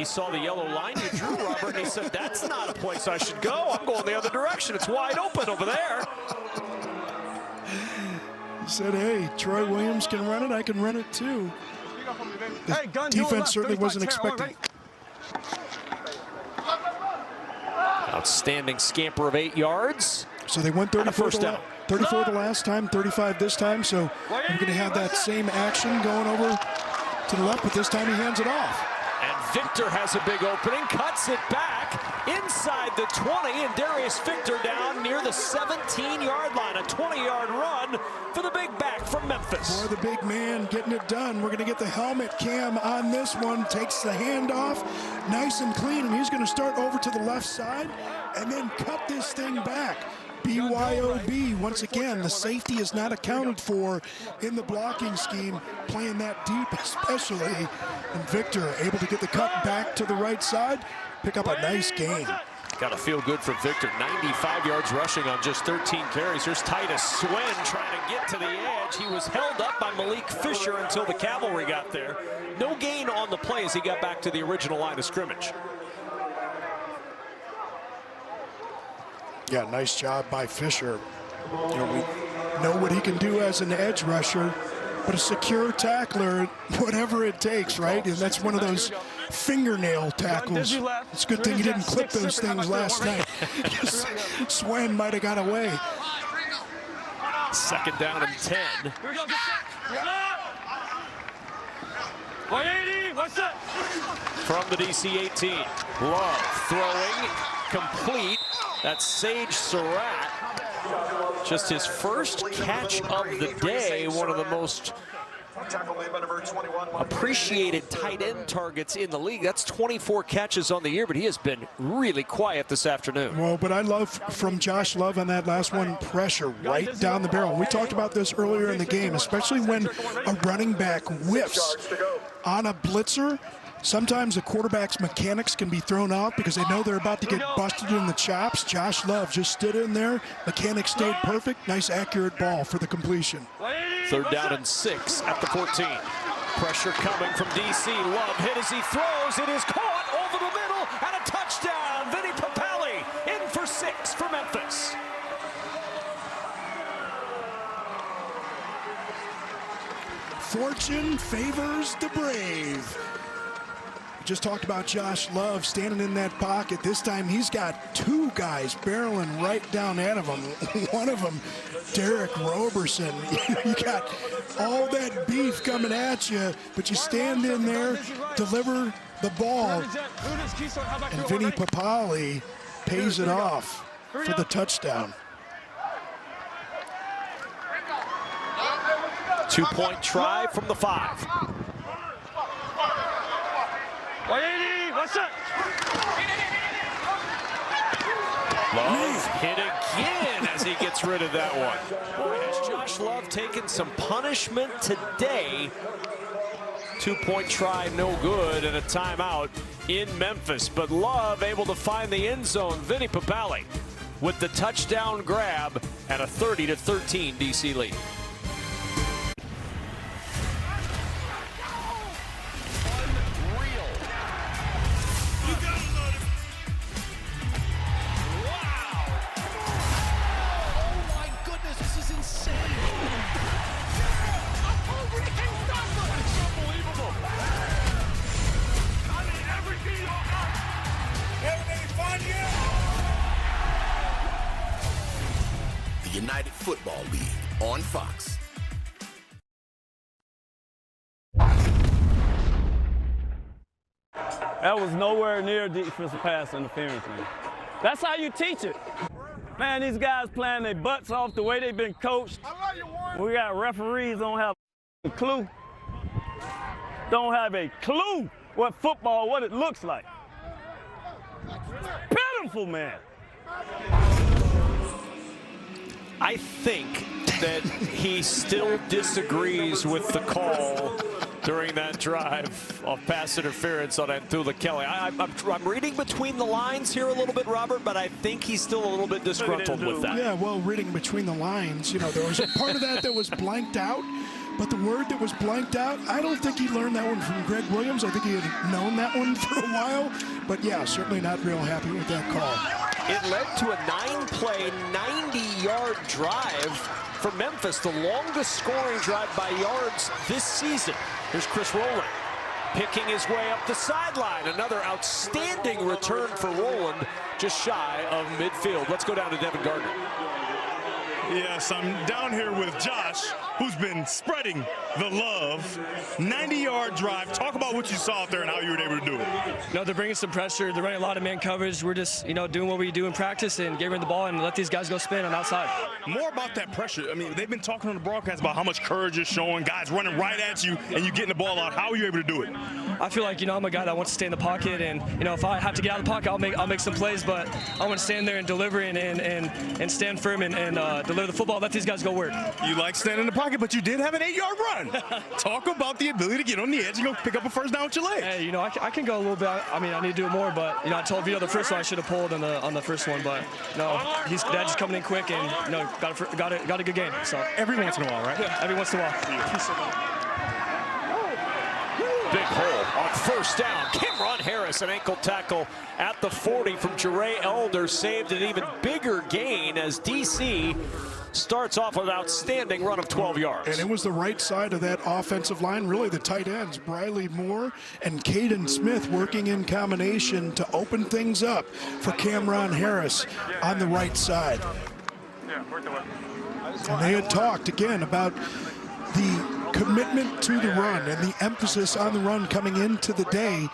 He saw the yellow line you drew, Robert, and he said, that's not a place I should go. I'm going the other direction. It's wide open over there. He said, hey, Troy Williams can run it. I can run it too. The defense certainly wasn't expecting. Outstanding scamper of 8 yards. So they went 34 the last time, 35 this time. So we're going to have that same action going over to the left, but this time he hands it off. And Victor has a big opening, cuts it back inside the 20, and Darius Victor down near the 17-yard line. A 20-yard run for the big back from Memphis. Boy, the big man getting it done. We're going to get the helmet cam on this one. Takes the handoff, nice and clean, and he's going to start over to the left side and then cut this thing back. BYOB, once again, the safety is not accounted for in the blocking scheme, playing that deep especially. And Victor able to get the cut back to the right side, pick up a nice gain. Got to feel good for Victor. 95 yards rushing on just 13 carries. Here's Titus Swen trying to get to the edge. He was held up by Malik Fisher until the cavalry got there. No gain on the play as he got back to the original line of scrimmage. Yeah, nice job by Fisher. You know, we know what he can do as an edge rusher, but a secure tackler, whatever it takes, right? And that's one of those fingernail tackles. It's a good thing you didn't clip those things last night. Swen might have got away. 2nd down and 10. From the DC 18. Love throwing, complete. That's Sage Surratt. Just his first catch of the day. One of the most appreciated tight end targets in the league. That's 24 catches on the year, but he has been really quiet this afternoon. Well, but I love from Josh Love on that last one, pressure right down the barrel. We talked about this earlier in the game, especially when a running back whiffs on a blitzer. Sometimes the quarterback's mechanics can be thrown out because they know they're about to get busted in the chops. Josh Love just stood in there. Mechanics stayed perfect. Nice, accurate ball for the completion. 3rd down and 6 at the 14. Pressure coming from DC. Love hit as he throws. It is caught over the middle and a touchdown. Vinny Papali in for 6 for Memphis. Fortune favors the brave. Just talked about Josh Love standing in that pocket. This time he's got 2 guys barreling right down at him. One of them, Derek Roberson. You got all that beef coming at you, but you stand in there, deliver the ball, and Vinny Papali pays it off for the touchdown. 2-point try from the 5. Love hit again as he gets rid of that one. Boy, has Josh Love taken some punishment today. 2-point try, no good, and a timeout in Memphis. But Love able to find the end zone. Vinny Papali with the touchdown grab and a 30-13 DC lead. United Football League on Fox. That was nowhere near defensive pass interference, man. That's how you teach it. Man, these guys playing their butts off the way they've been coached. We got referees don't have a clue. Don't have a clue what football, what it looks like. Pitiful, man. I think that he still disagrees with the call during that drive of pass interference on Antula Kelly. I'm reading between the lines here a little bit, Robert, but I think he's still a little bit disgruntled with that. Yeah, well, reading between the lines, you know, there was a part of that was blanked out, but the word that was blanked out, I don't think he learned that one from Greg Williams. I think he had known that one for a while, but yeah, certainly not real happy with that call. It led to a 9-play, 90-yard drive for Memphis, the longest scoring drive by yards this season. Here's Chris Rowland picking his way up the sideline. Another outstanding return for Rowland, just shy of midfield. Let's go down to Devin Gardner. Yes, I'm down here with Josh, who's been spreading the love. 90-yard drive. Talk about what you saw out there and how you were able to do it. No, they're bringing some pressure. They're running a lot of man coverage. We're just, doing what we do in practice and getting rid of the ball and let these guys go spin on outside. More about that pressure. I mean, they've been talking on the broadcast about how much courage you're showing, guys running right at you, and you getting the ball out. How are you able to do it? I feel like, I'm a guy that wants to stay in the pocket, and, if I have to get out of the pocket, I'll make some plays, but I want to stand there and deliver and stand firm and deliver the football. Let these guys go work. You like standing in the pocket, but you did have an 8-yard run. Talk about the ability to get on the edge and go pick up a first down with your legs. Hey, I can go a little bit. I need to do it more, but, I told Vito the first one I should have pulled on the first one, but, Dad's just coming in quick and, got a good game. So every once in a while, right? Yeah, every once in a while. Big hole on first down. Cameron Harris, an ankle tackle at the 40 from Jere Elder, saved an even bigger gain as DC starts off with an outstanding run of 12 yards. And it was the right side of that offensive line, really the tight ends, Briley Moore and Caden Smith working in combination to open things up for Cameron Harris on the right side. And they had talked again about the commitment to the run and the emphasis on the run coming into the day.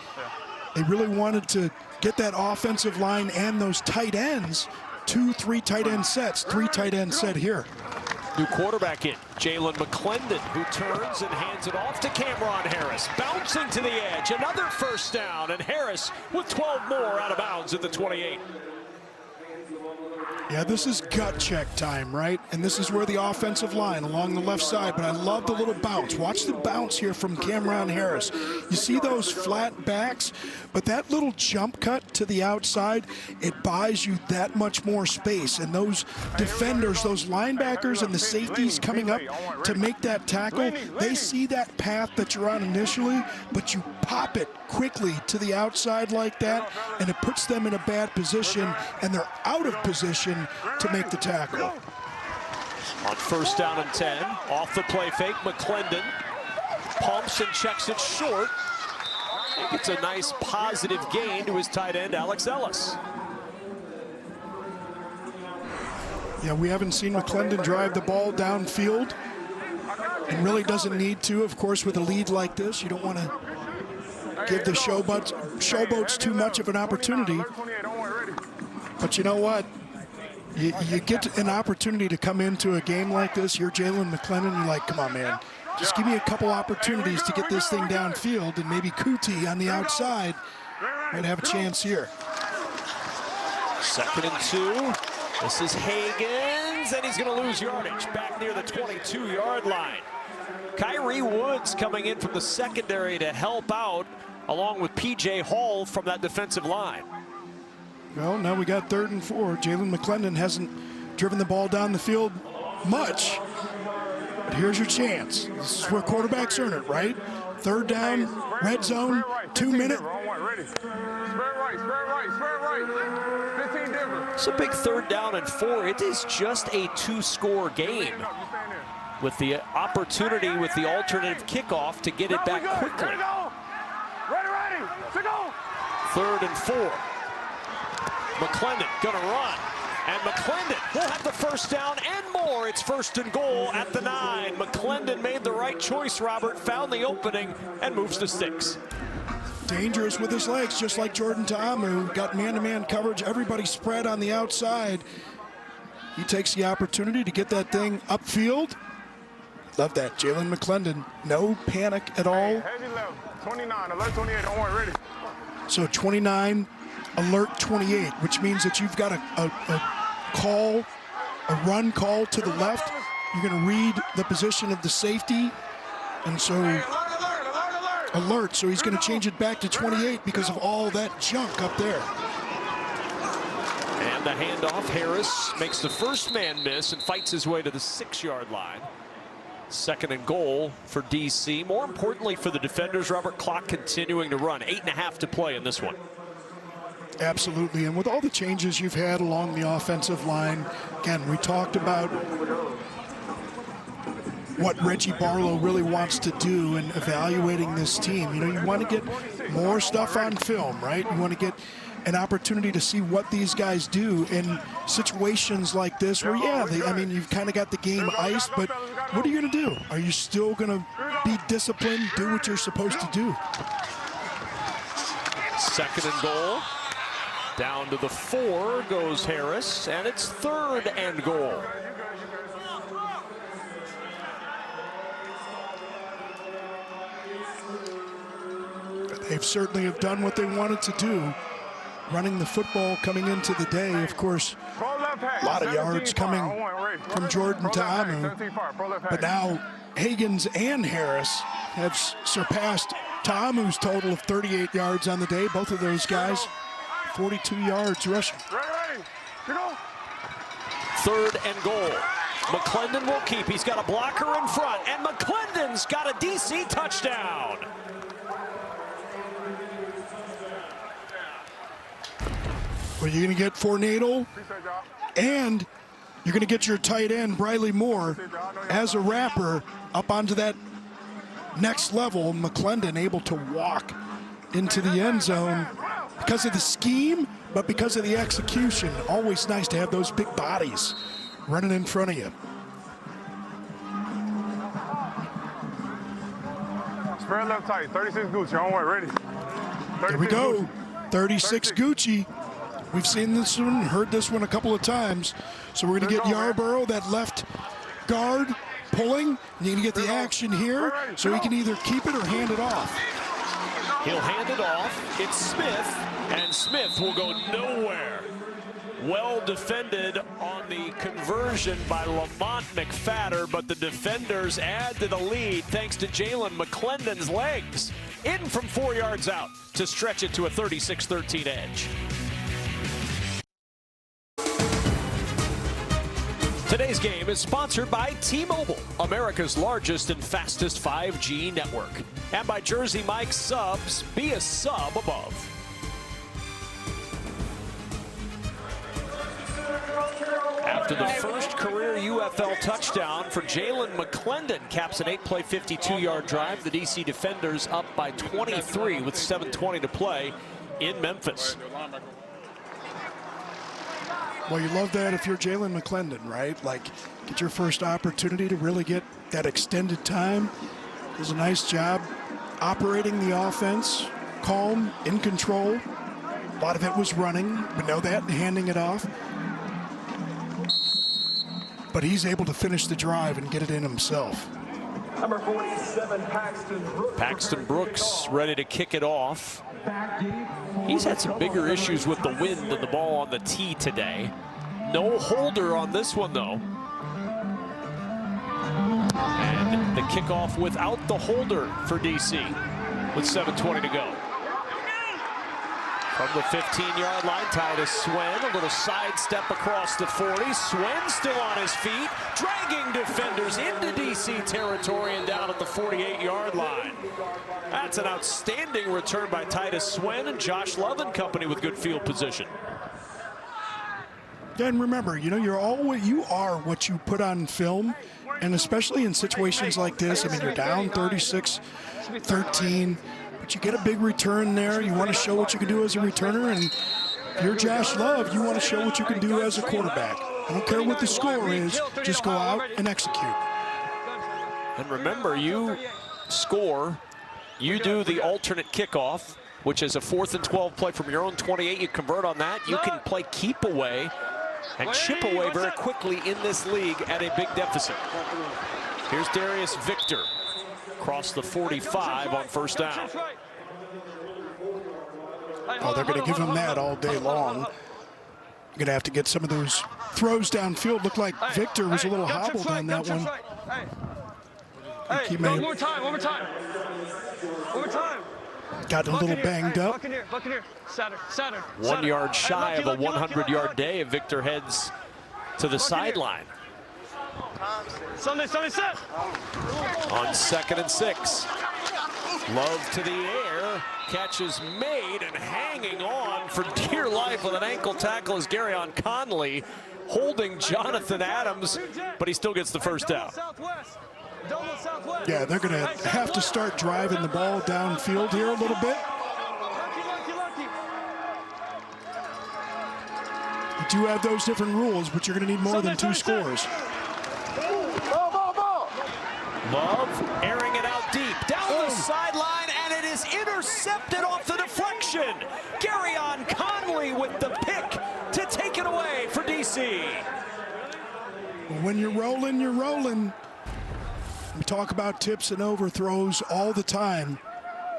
They really wanted to get that offensive line and those tight ends, 2-3 tight end sets, 3 tight end set here. New quarterback in, Jalen McClendon, who turns and hands it off to Cameron Harris. Bouncing to the edge, another first down, and Harris with 12 more out of bounds at the 28. Yeah, this is gut check time, right? And this is where the offensive line along the left side, but I love the little bounce. Watch the bounce here from Cameron Harris. You see those flat backs, but that little jump cut to the outside, it buys you that much more space. And those defenders, those linebackers and the safeties coming up to make that tackle, they see that path that you're on initially, but you pop it quickly to the outside like that, and it puts them in a bad position, and they're out of position to make the tackle. On first down and 10, off the play fake, McClendon pumps and checks it short. He gets a nice positive gain to his tight end, Alex Ellis. Yeah, we haven't seen McClendon drive the ball downfield, and really doesn't need to. Of course, with a lead like this, you don't want to give the Showboats too much of an opportunity. But you know what? You get an opportunity to come into a game like this. You're Jalen McClendon. You're like, come on, man. Just give me a couple opportunities to get this thing downfield, and maybe Kuti on the outside might have a chance here. 2nd and 2. This is Hagens, and he's going to lose yardage back near the 22-yard line. Kyrie Woods coming in from the secondary to help out, along with P.J. Hall from that defensive line. Well, now we got 3rd and 4. Jalen McClendon hasn't driven the ball down the field much, but here's your chance. This is where quarterbacks earn it, right? 3rd down, red zone, 2-minute. It's a big 3rd down and 4. It is just a 2-score game, with the opportunity with the alternative kickoff to get it back quickly. 3rd and 4. McClendon gonna run, and McClendon will have the first down and more. It's 1st and goal at the 9. McClendon made the right choice, Robert, found the opening and moves to 6. Dangerous with his legs, just like Jordan Ta'amu. Got man-to-man coverage, everybody spread on the outside. He takes the opportunity to get that thing upfield. Love that, Jalen McClendon. No panic at all. Heavy left, 29, alert 28, don't worry, ready. So 29, alert 28, which means that you've got a run call to the left. You're going to read the position of the safety, and so alert. So he's going to change it back to 28 because of all that junk up there. And the handoff, Harris makes the first man miss and fights his way to the 6-yard line. 2nd and goal for DC. More importantly for the defenders, Robert, clock continuing to run. 8.5 to play in this one. Absolutely, and with all the changes you've had along the offensive line, again, we talked about what Reggie Barlow really wants to do in evaluating this team. You know, you want to get more stuff on film, right? You want to get an opportunity to see what these guys do in situations like this where, yeah, I mean, you've kind of got the game iced, but what are you going to do? Are you still going to be disciplined, do what you're supposed to do? 2nd and goal. Down to the 4 goes Harris, and it's 3rd and goal. They've certainly have done what they wanted to do, running the football coming into the day. Of course, a lot of yards coming from Jordan Ta'amu, but now Higgins and Harris have surpassed Ta'amu's total of 38 yards on the day. Both of those guys, 42 yards rushing. 3rd and goal. McClendon will keep. He's got a blocker in front, and McClendon's got a DC touchdown. Well, you're going to get Fornadel, and you're going to get your tight end, Briley Moore, as a wrapper up onto that next level. McClendon able to walk into the end zone because of the scheme, but because of the execution. Always nice to have those big bodies running in front of you. Spread left tight, 36 Gucci, on way, ready. Here we go, 36 Gucci. We've seen this one, heard this one a couple of times. So we're going to get Yarborough, that left guard, pulling. You're going to get the action here, so he can either keep it or hand it off. He'll hand it off. It's Smith, and Smith will go nowhere. Well defended on the conversion by Lamont McFadder, but the defenders add to the lead thanks to Jalen McClendon's legs. In from 4 yards out to stretch it to a 36-13 edge. Today's game is sponsored by T-Mobile, America's largest and fastest 5G network. And by Jersey Mike's Subs, be a sub above. After the first career UFL touchdown for Jalen McClendon, caps an 8-play, 52-yard drive. The DC defenders up by 23 with 7:20 to play in Memphis. Well, you love that if you're Jalen McClendon, right? Like, get your first opportunity to really get that extended time. Does a nice job operating the offense, calm, in control. A lot of it was running, we know that, and handing it off. But he's able to finish the drive and get it in himself. Number 47, Paxton Brooks. Paxton Brooks ready to kick it off. He's had some bigger issues with the wind and the ball on the tee today. No holder on this one, though. And the kickoff without the holder for DC with 7:20 to go. From the 15-yard line, Titus Swen, a little sidestep across the 40. Swen still on his feet, dragging defenders into DC territory and down at the 48-yard line. That's an outstanding return by Titus Swen, and Josh Love and company with good field position. And remember, you know, you are what you put on film, and especially in situations like this. I mean, you're down 36-13. But you get a big return there. You want to show what you can do as a returner, and if you're Josh Love, you want to show what you can do as a quarterback. I don't care what the score is, just go out and execute. And remember, you score, you do the alternate kickoff, which is a 4th and 12 play from your own 28. You convert on that. You can play keep away and chip away very quickly in this league at a big deficit. Here's Darius Victor. Across the 45 on first down. Oh, they're going to give him that all day long. You're going to have to get some of those throws downfield. Looked like Victor was a little hobbled on that one. Hey, one more time. Got a little banged up. Buccaneer. Saturn. 1 yard shy of a 100-yard day. Victor heads to the sideline. Sunday, set. On 2nd and 6. Love to the air. Catch is made, and hanging on for dear life with an ankle tackle is Garyon Conley, holding Jonathan Adams, but he still gets the first down. Yeah, they're going to have to start driving the ball downfield here a little bit. You do have those different rules, but you're going to need more than 2 scores. Love airing it out deep, down the sideline, and it is intercepted off the deflection. Garyon Conley with the pick to take it away for DC. When you're rolling, you're rolling. We talk about tips and overthrows all the time.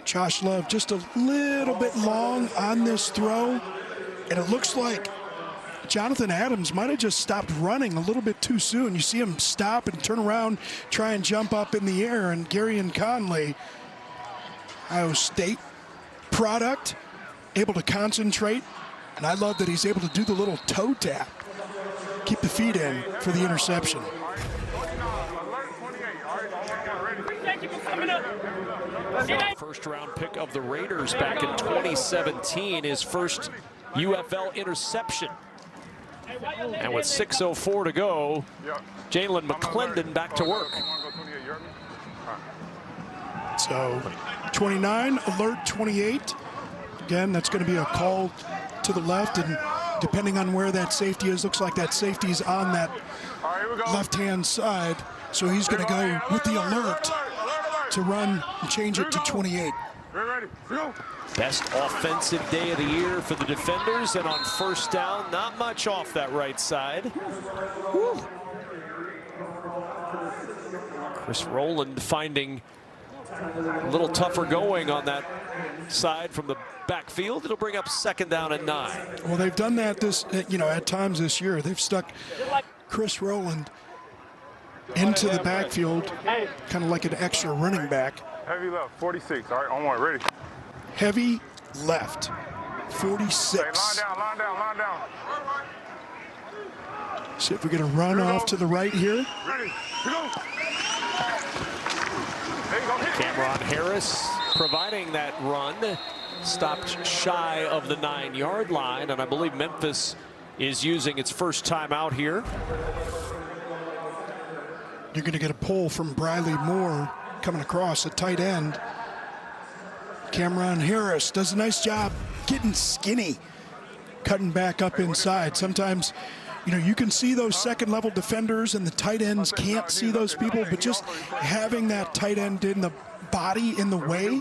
Josh Love just a little bit long on this throw, and it looks like Jonathan Adams might have just stopped running a little bit too soon. You see him stop and turn around, try and jump up in the air, and Garyon Conley, Ohio State product, able to concentrate, and I love that he's able to do the little toe tap, keep the feet in for the interception. First round pick of the Raiders back in 2017, his first UFL interception. And with 6:04 to go, Jalen McClendon back to work. So 29, alert 28. Again, that's going to be a call to the left, and depending on where that safety is, looks like that safety's on that left-hand side. So he's going to go with the alert to run and change it to 28. Best offensive day of the year for the defenders, and on first down, not much off that right side. Whew. Chris Rowland finding a little tougher going on that side from the backfield. It'll bring up 2nd down and 9. Well, they've done that at times this year. They've stuck Chris Rowland into the backfield, kind of like an extra running back. Heavy left, 46. All right, on one, ready. Heavy left, 46. Hey, line down. See if we're going to run off to the right here. Ready, go. Cameron Harris providing that run, stopped shy of the 9-yard line, and I believe Memphis is using its first timeout here. You're going to get a pull from Briley Moore coming across at tight end. Cameron Harris does a nice job getting skinny, cutting back up inside. Sometimes, you can see those second-level defenders, and the tight ends can't see those people, but just having that tight end in the body in the way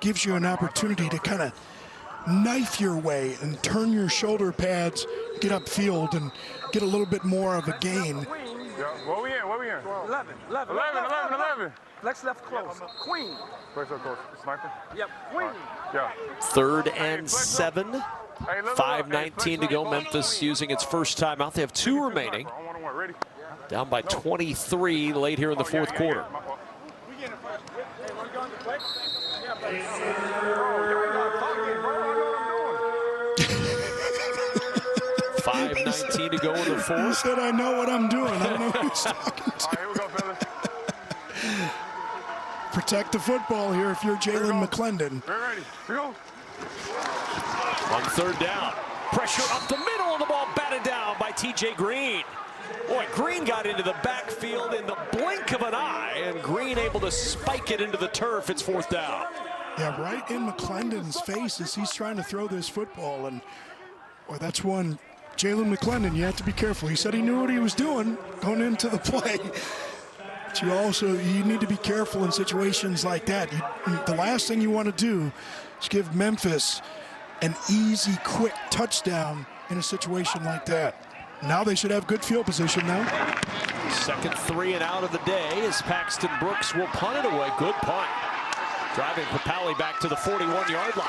gives you an opportunity to kind of knife your way and turn your shoulder pads, get upfield, and get a little bit more of a gain. Yeah, what we in? 11. Flex left close. Queen. Flex left close. Sniper? Yep. Queen. Yeah. 3rd and 7. 5:19 to go. Memphis using its first timeout. They have 2 remaining. Down by 23 late here in the 4th quarter. 5:19 to go in the 4th. He said, I know what I'm doing. I don't know who he's talking to. All right, here we go, fellas. Protect the football here if you're Jalen McClendon. We're ready. Here we go. On 3rd down, pressure up the middle of the ball, batted down by TJ Green. Boy, Green got into the backfield in the blink of an eye, and Green able to spike it into the turf. It's 4th down. Yeah, right in McClendon's face as he's trying to throw this football, and boy, that's one. Jalen McClendon, you have to be careful. He said he knew what he was doing going into the play. But you need to be careful in situations like that. The last thing you want to do is give Memphis an easy, quick touchdown in a situation like that. Now they should have good field position now. 2nd 3 and out of the day as Paxton Brooks will punt it away. Good punt. Driving Papali back to the 41-yard line.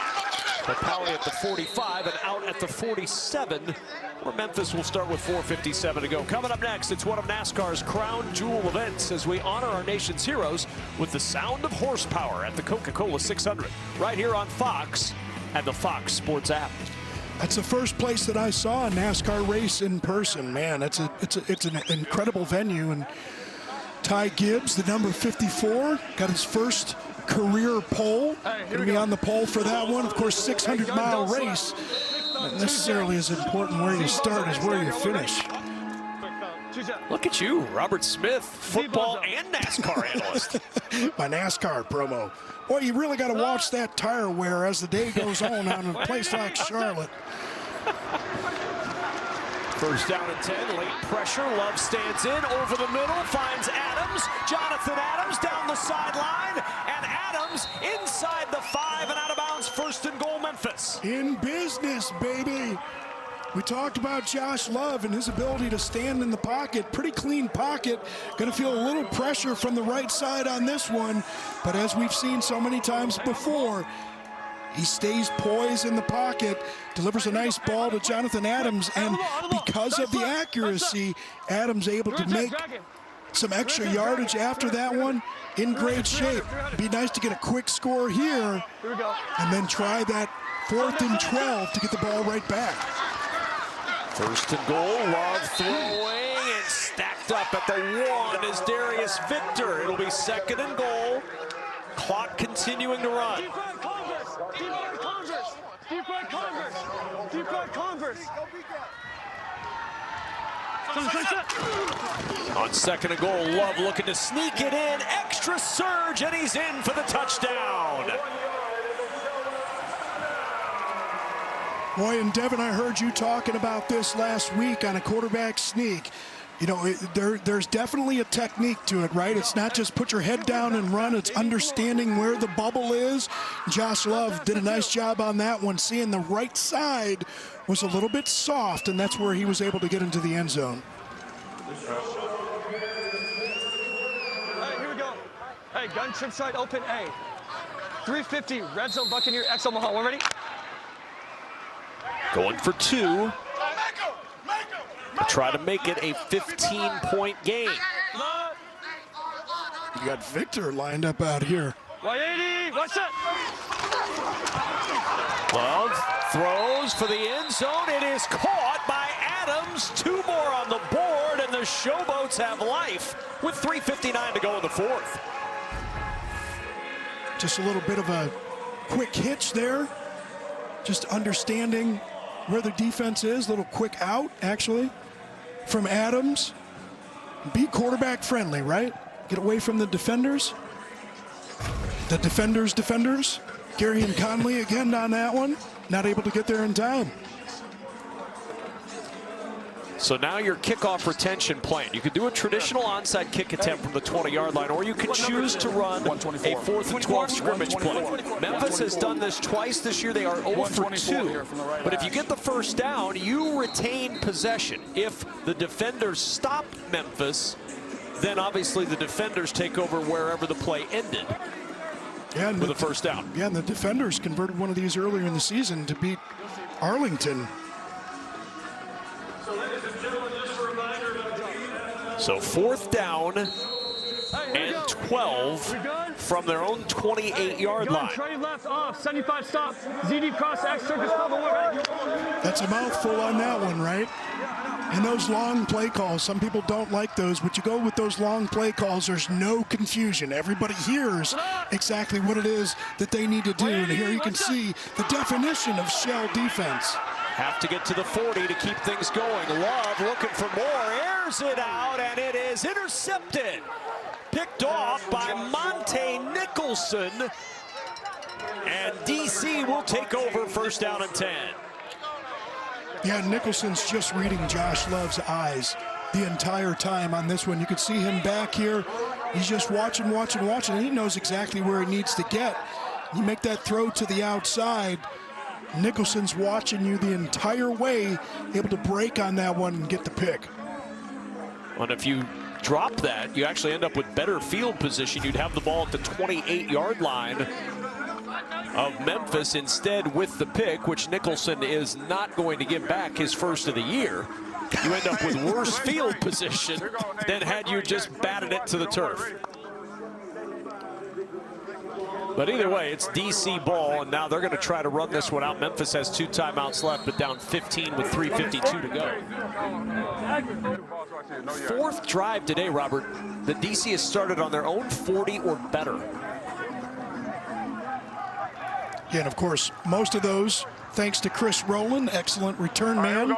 Papali at the 45 and out at the 47, where Memphis will start with 4:57 to go. Coming up next, it's one of NASCAR's crown jewel events as we honor our nation's heroes with the sound of horsepower at the Coca-Cola 600, right here on Fox and the Fox Sports app. That's the first place that I saw a NASCAR race in person. Man, it's an incredible venue. And Ty Gibbs, the number 54, got his first career pole. Going to be on the pole for that one. Of course, 600-mile race. Not necessarily as important where you start as where you finish. Look at you, Robert Smith, football and NASCAR analyst. My NASCAR promo. Boy, you really got to watch that tire wear as the day goes on in a place like Charlotte. First down and 10, late pressure. Love stands in, over the middle, finds Adams. Jonathan Adams down the sideline, and Adams inside the 5 and out of bounds. First and goal, Memphis. In business, baby. We talked about Josh Love and his ability to stand in the pocket. Pretty clean pocket. Going to feel a little pressure from the right side on this one. But as we've seen so many times before, he stays poised in the pocket, delivers a nice ball to Jonathan Adams, and because of the accuracy, Adams able to make some extra yardage after that one. In great shape. Be nice to get a quick score here, and then try that 4th and 12 to get the ball right back. First and goal, Love throwing, and stacked up at the 1 is Darius Victor. It'll be 2nd and goal. Clock continuing to run. Deep right Converse. Deep right Converse. Deep right Converse. On 2nd and goal, Love looking to sneak it in. Extra surge, and he's in for the touchdown. Boy, and Devin, I heard you talking about this last week on a quarterback sneak. You know, there's definitely a technique to it, right? It's not just put your head down and run. It's understanding where the bubble is. Josh Love did a nice job on that one. Seeing the right side was a little bit soft, and that's where he was able to get into the end zone. Hey, here we go. Hey, gun trip side open A. 350, red zone Buccaneer, X Omaha. One ready? Going for 2. To try to make it a 15-point game. You got Victor lined up out here. 180, watch that. Love throws for the end zone. It is caught by Adams. 2 more on the board, and the Showboats have life with 3:59 to go in the 4th. Just a little bit of a quick hitch there. Just understanding where the defense is. A little quick out, actually, from Adams. Be quarterback friendly, right? Get away from the defenders. The defenders. Gary and Conley again on that one. Not able to get there in time. So now your kickoff retention plan. You could do a traditional onside kick attempt from the 20-yard line, or you could choose to run a 4th and 12 scrimmage play. Memphis has done this twice this year. They are 0 for 2. But if you get the first down, you retain possession. If the defenders stop Memphis, then obviously the defenders take over wherever the play ended. Yeah, with a first down. Yeah, and the defenders converted one of these earlier in the season to beat Arlington. So 4th down and 12 from their own 28-yard line. Trey left off, 75 stop. ZD cross X circus. That's a mouthful on that one, right? And those long play calls, some people don't like those, but you go with those long play calls, there's no confusion. Everybody hears exactly what it is that they need to do. And here you can see the definition of shell defense. Have to get to the 40 to keep things going. Love looking for more, airs it out, and it is intercepted. Picked off by Monte Nicholson. And DC will take over, first down and 10. Yeah, Nicholson's just reading Josh Love's eyes the entire time on this one. You could see him back here. He's just watching, and he knows exactly where he needs to get. You make that throw to the outside. Nicholson's watching you the entire way, able to break on that one and get the pick. And if you drop that, you actually end up with better field position. You'd have the ball at the 28-yard line of Memphis instead with the pick, which Nicholson is not going to give back his first of the year. You end up with worse field position than had you just batted it to the turf. But either way, it's DC ball, and now they're going to try to run this one out. Memphis has 2 timeouts left, but down 15 with 3:52 to go. 4th drive today, Robert. The DC has started on their own 40 or better. Yeah, and of course, most of those thanks to Chris Rowland, excellent return man.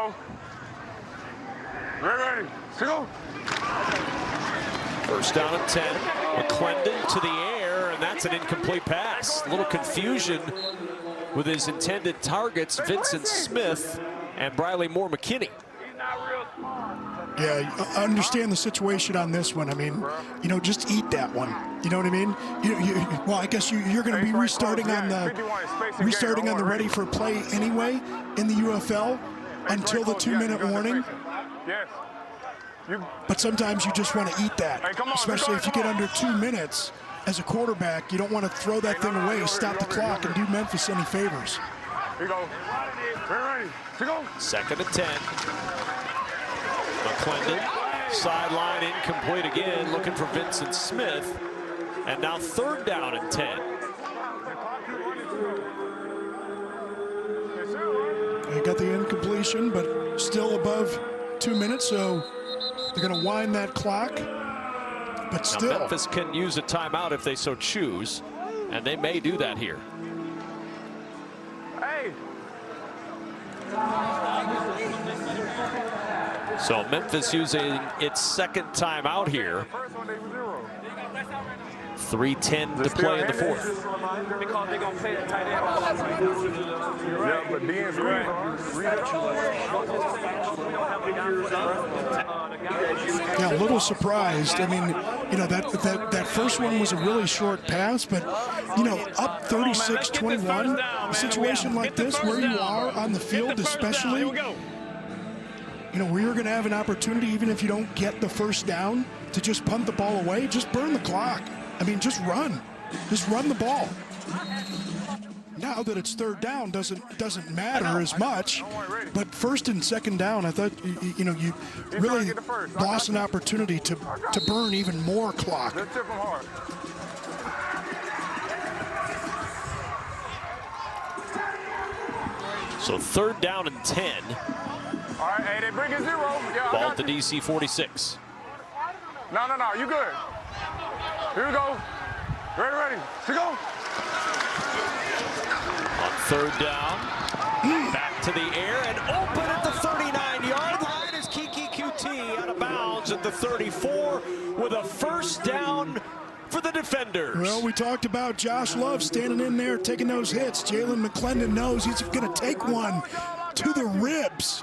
Ready, go. First down and 10. McClendon to the air, and that's an incomplete pass. A little confusion with his intended targets, Vincent Smith and Briley Moore McKinney. Yeah, I understand the situation on this one. I mean, you know, just eat that one. You know what I mean? Well, I guess you're going to be restarting on the ready for play anyway in the UFL until the 2-minute warning. Yes. But sometimes you just want to eat that, especially if you get under 2 minutes. As a quarterback, you don't want to throw that thing away, stop the clock, and do Memphis any favors. Here you go. Ready, go. 2nd and 10. McClendon, sideline incomplete again, looking for Vincent Smith. And now 3rd down and 10. They got the incompletion, but still above 2 minutes, so they're going to wind that clock. But still, now Memphis can use a timeout if they so choose, and they may do that here. Hey. So Memphis using its 2nd timeout here. 3:10 to play in the 4th. Yeah, but Dean's right. Yeah, a little surprised. I mean, you know, that first one was a really short pass, but, you know, up 36-21, a situation like this where you are on the field especially, you know, where you're going to have an opportunity, even if you don't get the first down, to just punt the ball away, just burn the clock. I mean, just run the ball. Now that it's 3rd down, doesn't matter as much. But 1st and 2nd down, I thought you know you really lost an opportunity to burn even more clock. So 3rd down and 10. All right, hey, they bring it 0. Yeah, ball at the DC 46. No, you good. Here we go. Ready, go. On 3rd down, back to the air and open at the 39-yard line is Kiki QT out of bounds at the 34 with a 1st down for the defenders. Well, we talked about Josh Love standing in there taking those hits. Jalen McClendon knows he's going to take one to the ribs.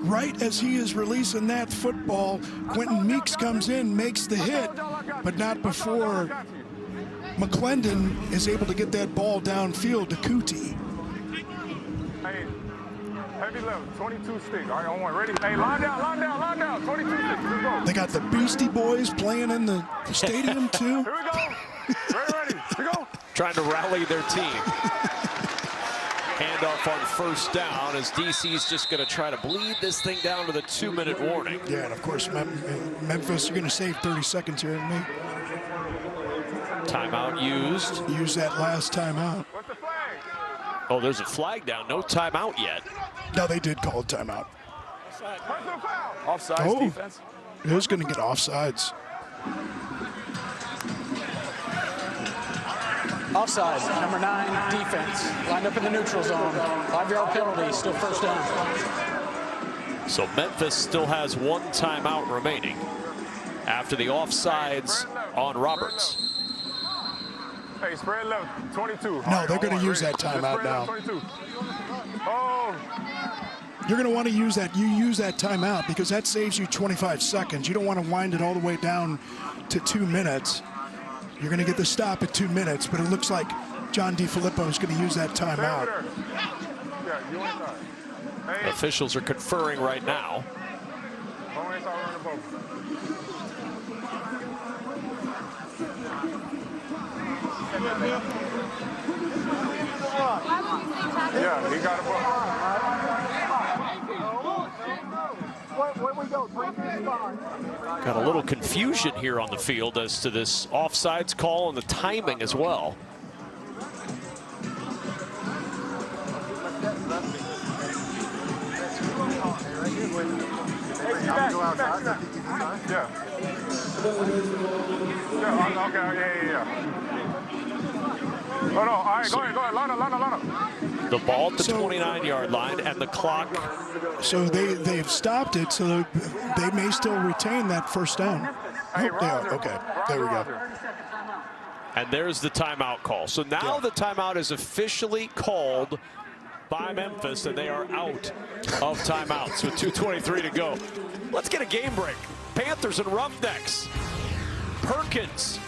Right as he is releasing that football, Quentin Meeks comes in, makes the hit, but not before McClendon is able to get that ball downfield to Kuti. Hey, heavy level, 22 stick. All right, on one. Ready? Hey, line down, 22 sticks. Let's go. They got the Beastie Boys playing in the stadium, too. Here we go. Ready, here we go. Trying to rally their team. Handoff on 1st down as DC's just going to try to bleed this thing down to the 2-minute warning. Yeah, and of course, Memphis, you're going to save 30 seconds here, isn't he? Timeout used. Use that last timeout. Oh, there's a flag down. No timeout yet. No, they did call a timeout. Offsides defense. Who's going to get offsides? Offside, number 9, defense. Lined up in the neutral zone. 5-yard penalty, still 1st down. So Memphis still has 1 timeout remaining after the offsides on Roberts. Hey, spread left, 22. No, they're going to use that timeout now. 22. Oh. You're going to want to use that. You use that timeout because that saves you 25 seconds. You don't want to wind it all the way down to 2 minutes. You're going to get the stop at 2 minutes, but it looks like John DeFilippo is going to use that timeout. Officials are conferring right now. Yeah, he got a ball. Got a little confusion here on the field as to this offsides call and the timing as well. Yeah. Yeah, okay, yeah. Hold on, all right, go ahead, line up. The ball at the 29-yard line and the clock. So they've stopped it, so they may still retain that first down. Hey, okay, there we go. And there's the timeout call. So now the timeout is officially called by Memphis, and they are out of timeouts with 2:23 to go. Let's get a game break. Panthers and Roughnecks. Perkins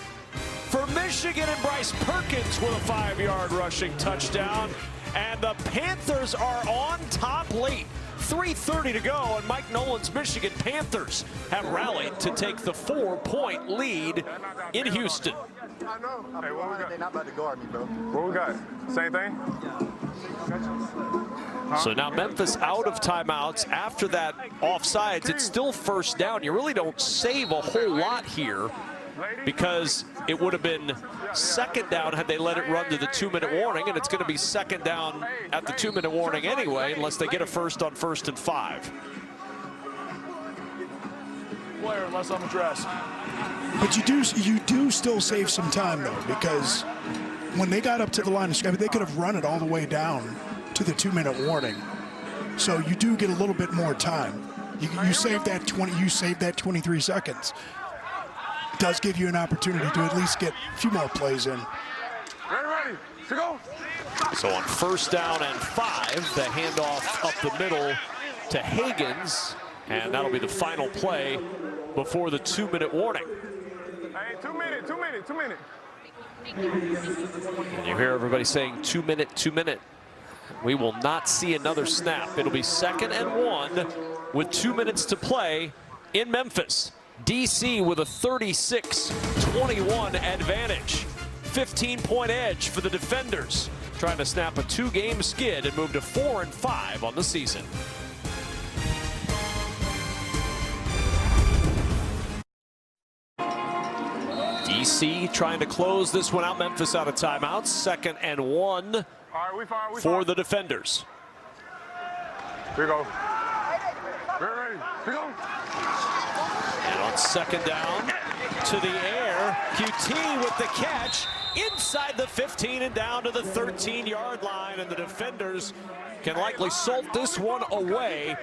for Michigan, and Bryce Perkins with a 5-yard rushing touchdown. And the Panthers are on top late. 3:30 to go, and Mike Nolan's Michigan Panthers have rallied to take the 4-point lead in Houston. I know. Hey, what we got? They're not about to guard me, bro. What we got? Same thing? So now Memphis out of timeouts. After that offsides, it's still first down. You really don't save a whole lot here because it would have been second down had they let it run to the 2-minute warning, and it's going to be second down at the 2-minute warning anyway, unless they get a first on 1st and 5. Player, unless I'm addressed. But you do still save some time though, because when they got up to the line of scrimmage, they could have run it all the way down to the 2-minute warning. So you do get a little bit more time. You save that 23 seconds. It does give you an opportunity to at least get a few more plays in. Ready, to go. So on 1st down and 5, the handoff up the middle to Higgins, and that'll be the final play before the 2-minute warning. Hey, 2 minutes. And you hear everybody saying 2 minute, 2 minute. We will not see another snap. It'll be 2nd and 1 with 2 minutes to play in Memphis. DC with a 36-21 advantage. 15-point edge for the defenders, trying to snap a 2-game skid and move to 4-5 on the season. DC trying to close this one out. Memphis out of timeouts. 2nd and 1 for the defenders. Here we go. Ready, here we go. And on 2nd down, to the air, QT with the catch inside the 15 and down to the 13-yard line, and the defenders can likely salt this one away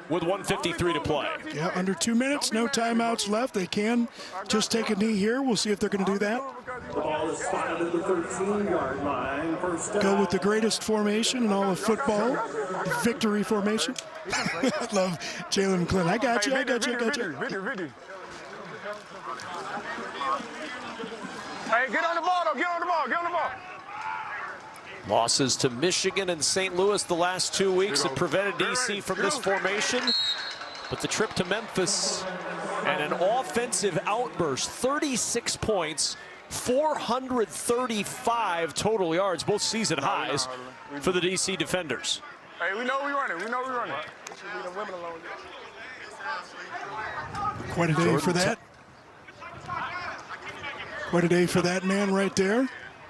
with 1:53 to play. Yeah, under 2 minutes, no timeouts left. They can just take a knee here. We'll see if they're going to do that. The ball is spotted at the 13-yard line. First down. Go with the greatest formation in all of football, the victory formation. I love Jalen McClellan. I got you. Hey, get on the ball, though. Get on the ball. Losses to Michigan and St. Louis the last 2 weeks have prevented DC from this formation. But the trip to Memphis and an offensive outburst, 36 points, 435 total yards, both season highs for the DC defenders. Hey, we know we running. Quite a day for that. Quite a day for that man right there.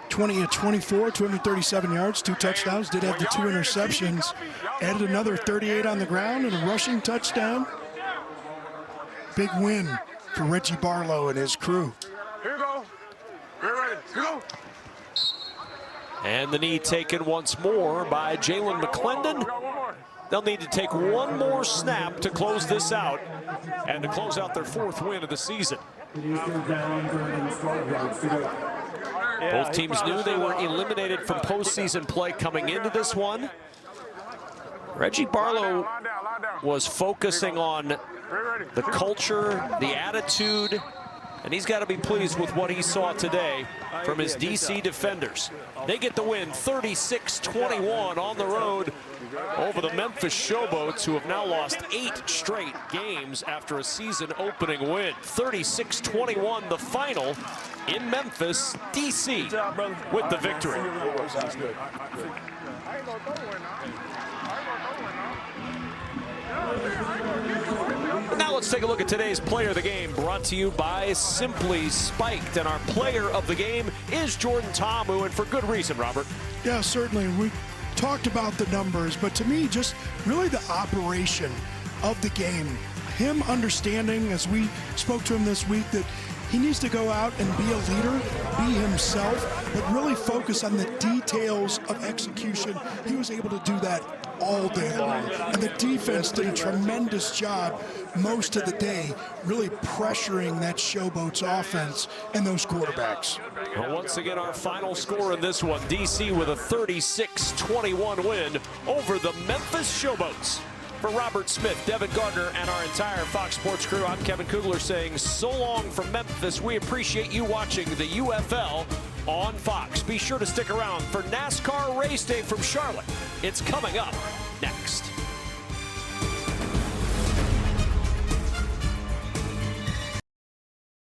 20 of 24, 237 yards, 2 touchdowns. Did have the 2 interceptions. Added another 38 on the ground and a rushing touchdown. Big win for Reggie Barlow and his crew. Here we go. We're ready. Here we go. And the knee taken once more by Jalen McClendon. They'll need to take one more snap to close this out and to close out their 4th win of the season. Both teams knew they were eliminated from postseason play coming into this one. Reggie Barlow was focusing on the culture, the attitude, and he's got to be pleased with what he saw today from his DC defenders. They get the win, 36-21 on the road over the Memphis Showboats, who have now lost 8 straight games after a season-opening win. 36-21 the final in Memphis. DC with the victory. Now let's take a look at today's player of the game, brought to you by Simply Spiked. And our player of the game is Jordan Ta'amu, and for good reason, Robert. Yeah, certainly. We talked about the numbers, but to me, just really the operation of the game. him understanding, as we spoke to him this week, that he needs to go out and be a leader, be himself, but really focus on the details of execution. He was able to do that all day long. And the defense did a tremendous job most of the day, really pressuring that Showboats offense and those quarterbacks. Well, once again, our final score in this one, DC with a 36-21 win over the Memphis Showboats. For Robert Smith, Devin Gardner, and our entire Fox Sports crew, I'm Kevin Kugler saying so long from Memphis. We appreciate you watching the UFL on Fox. Be sure to stick around for NASCAR Race Day from Charlotte. It's coming up next.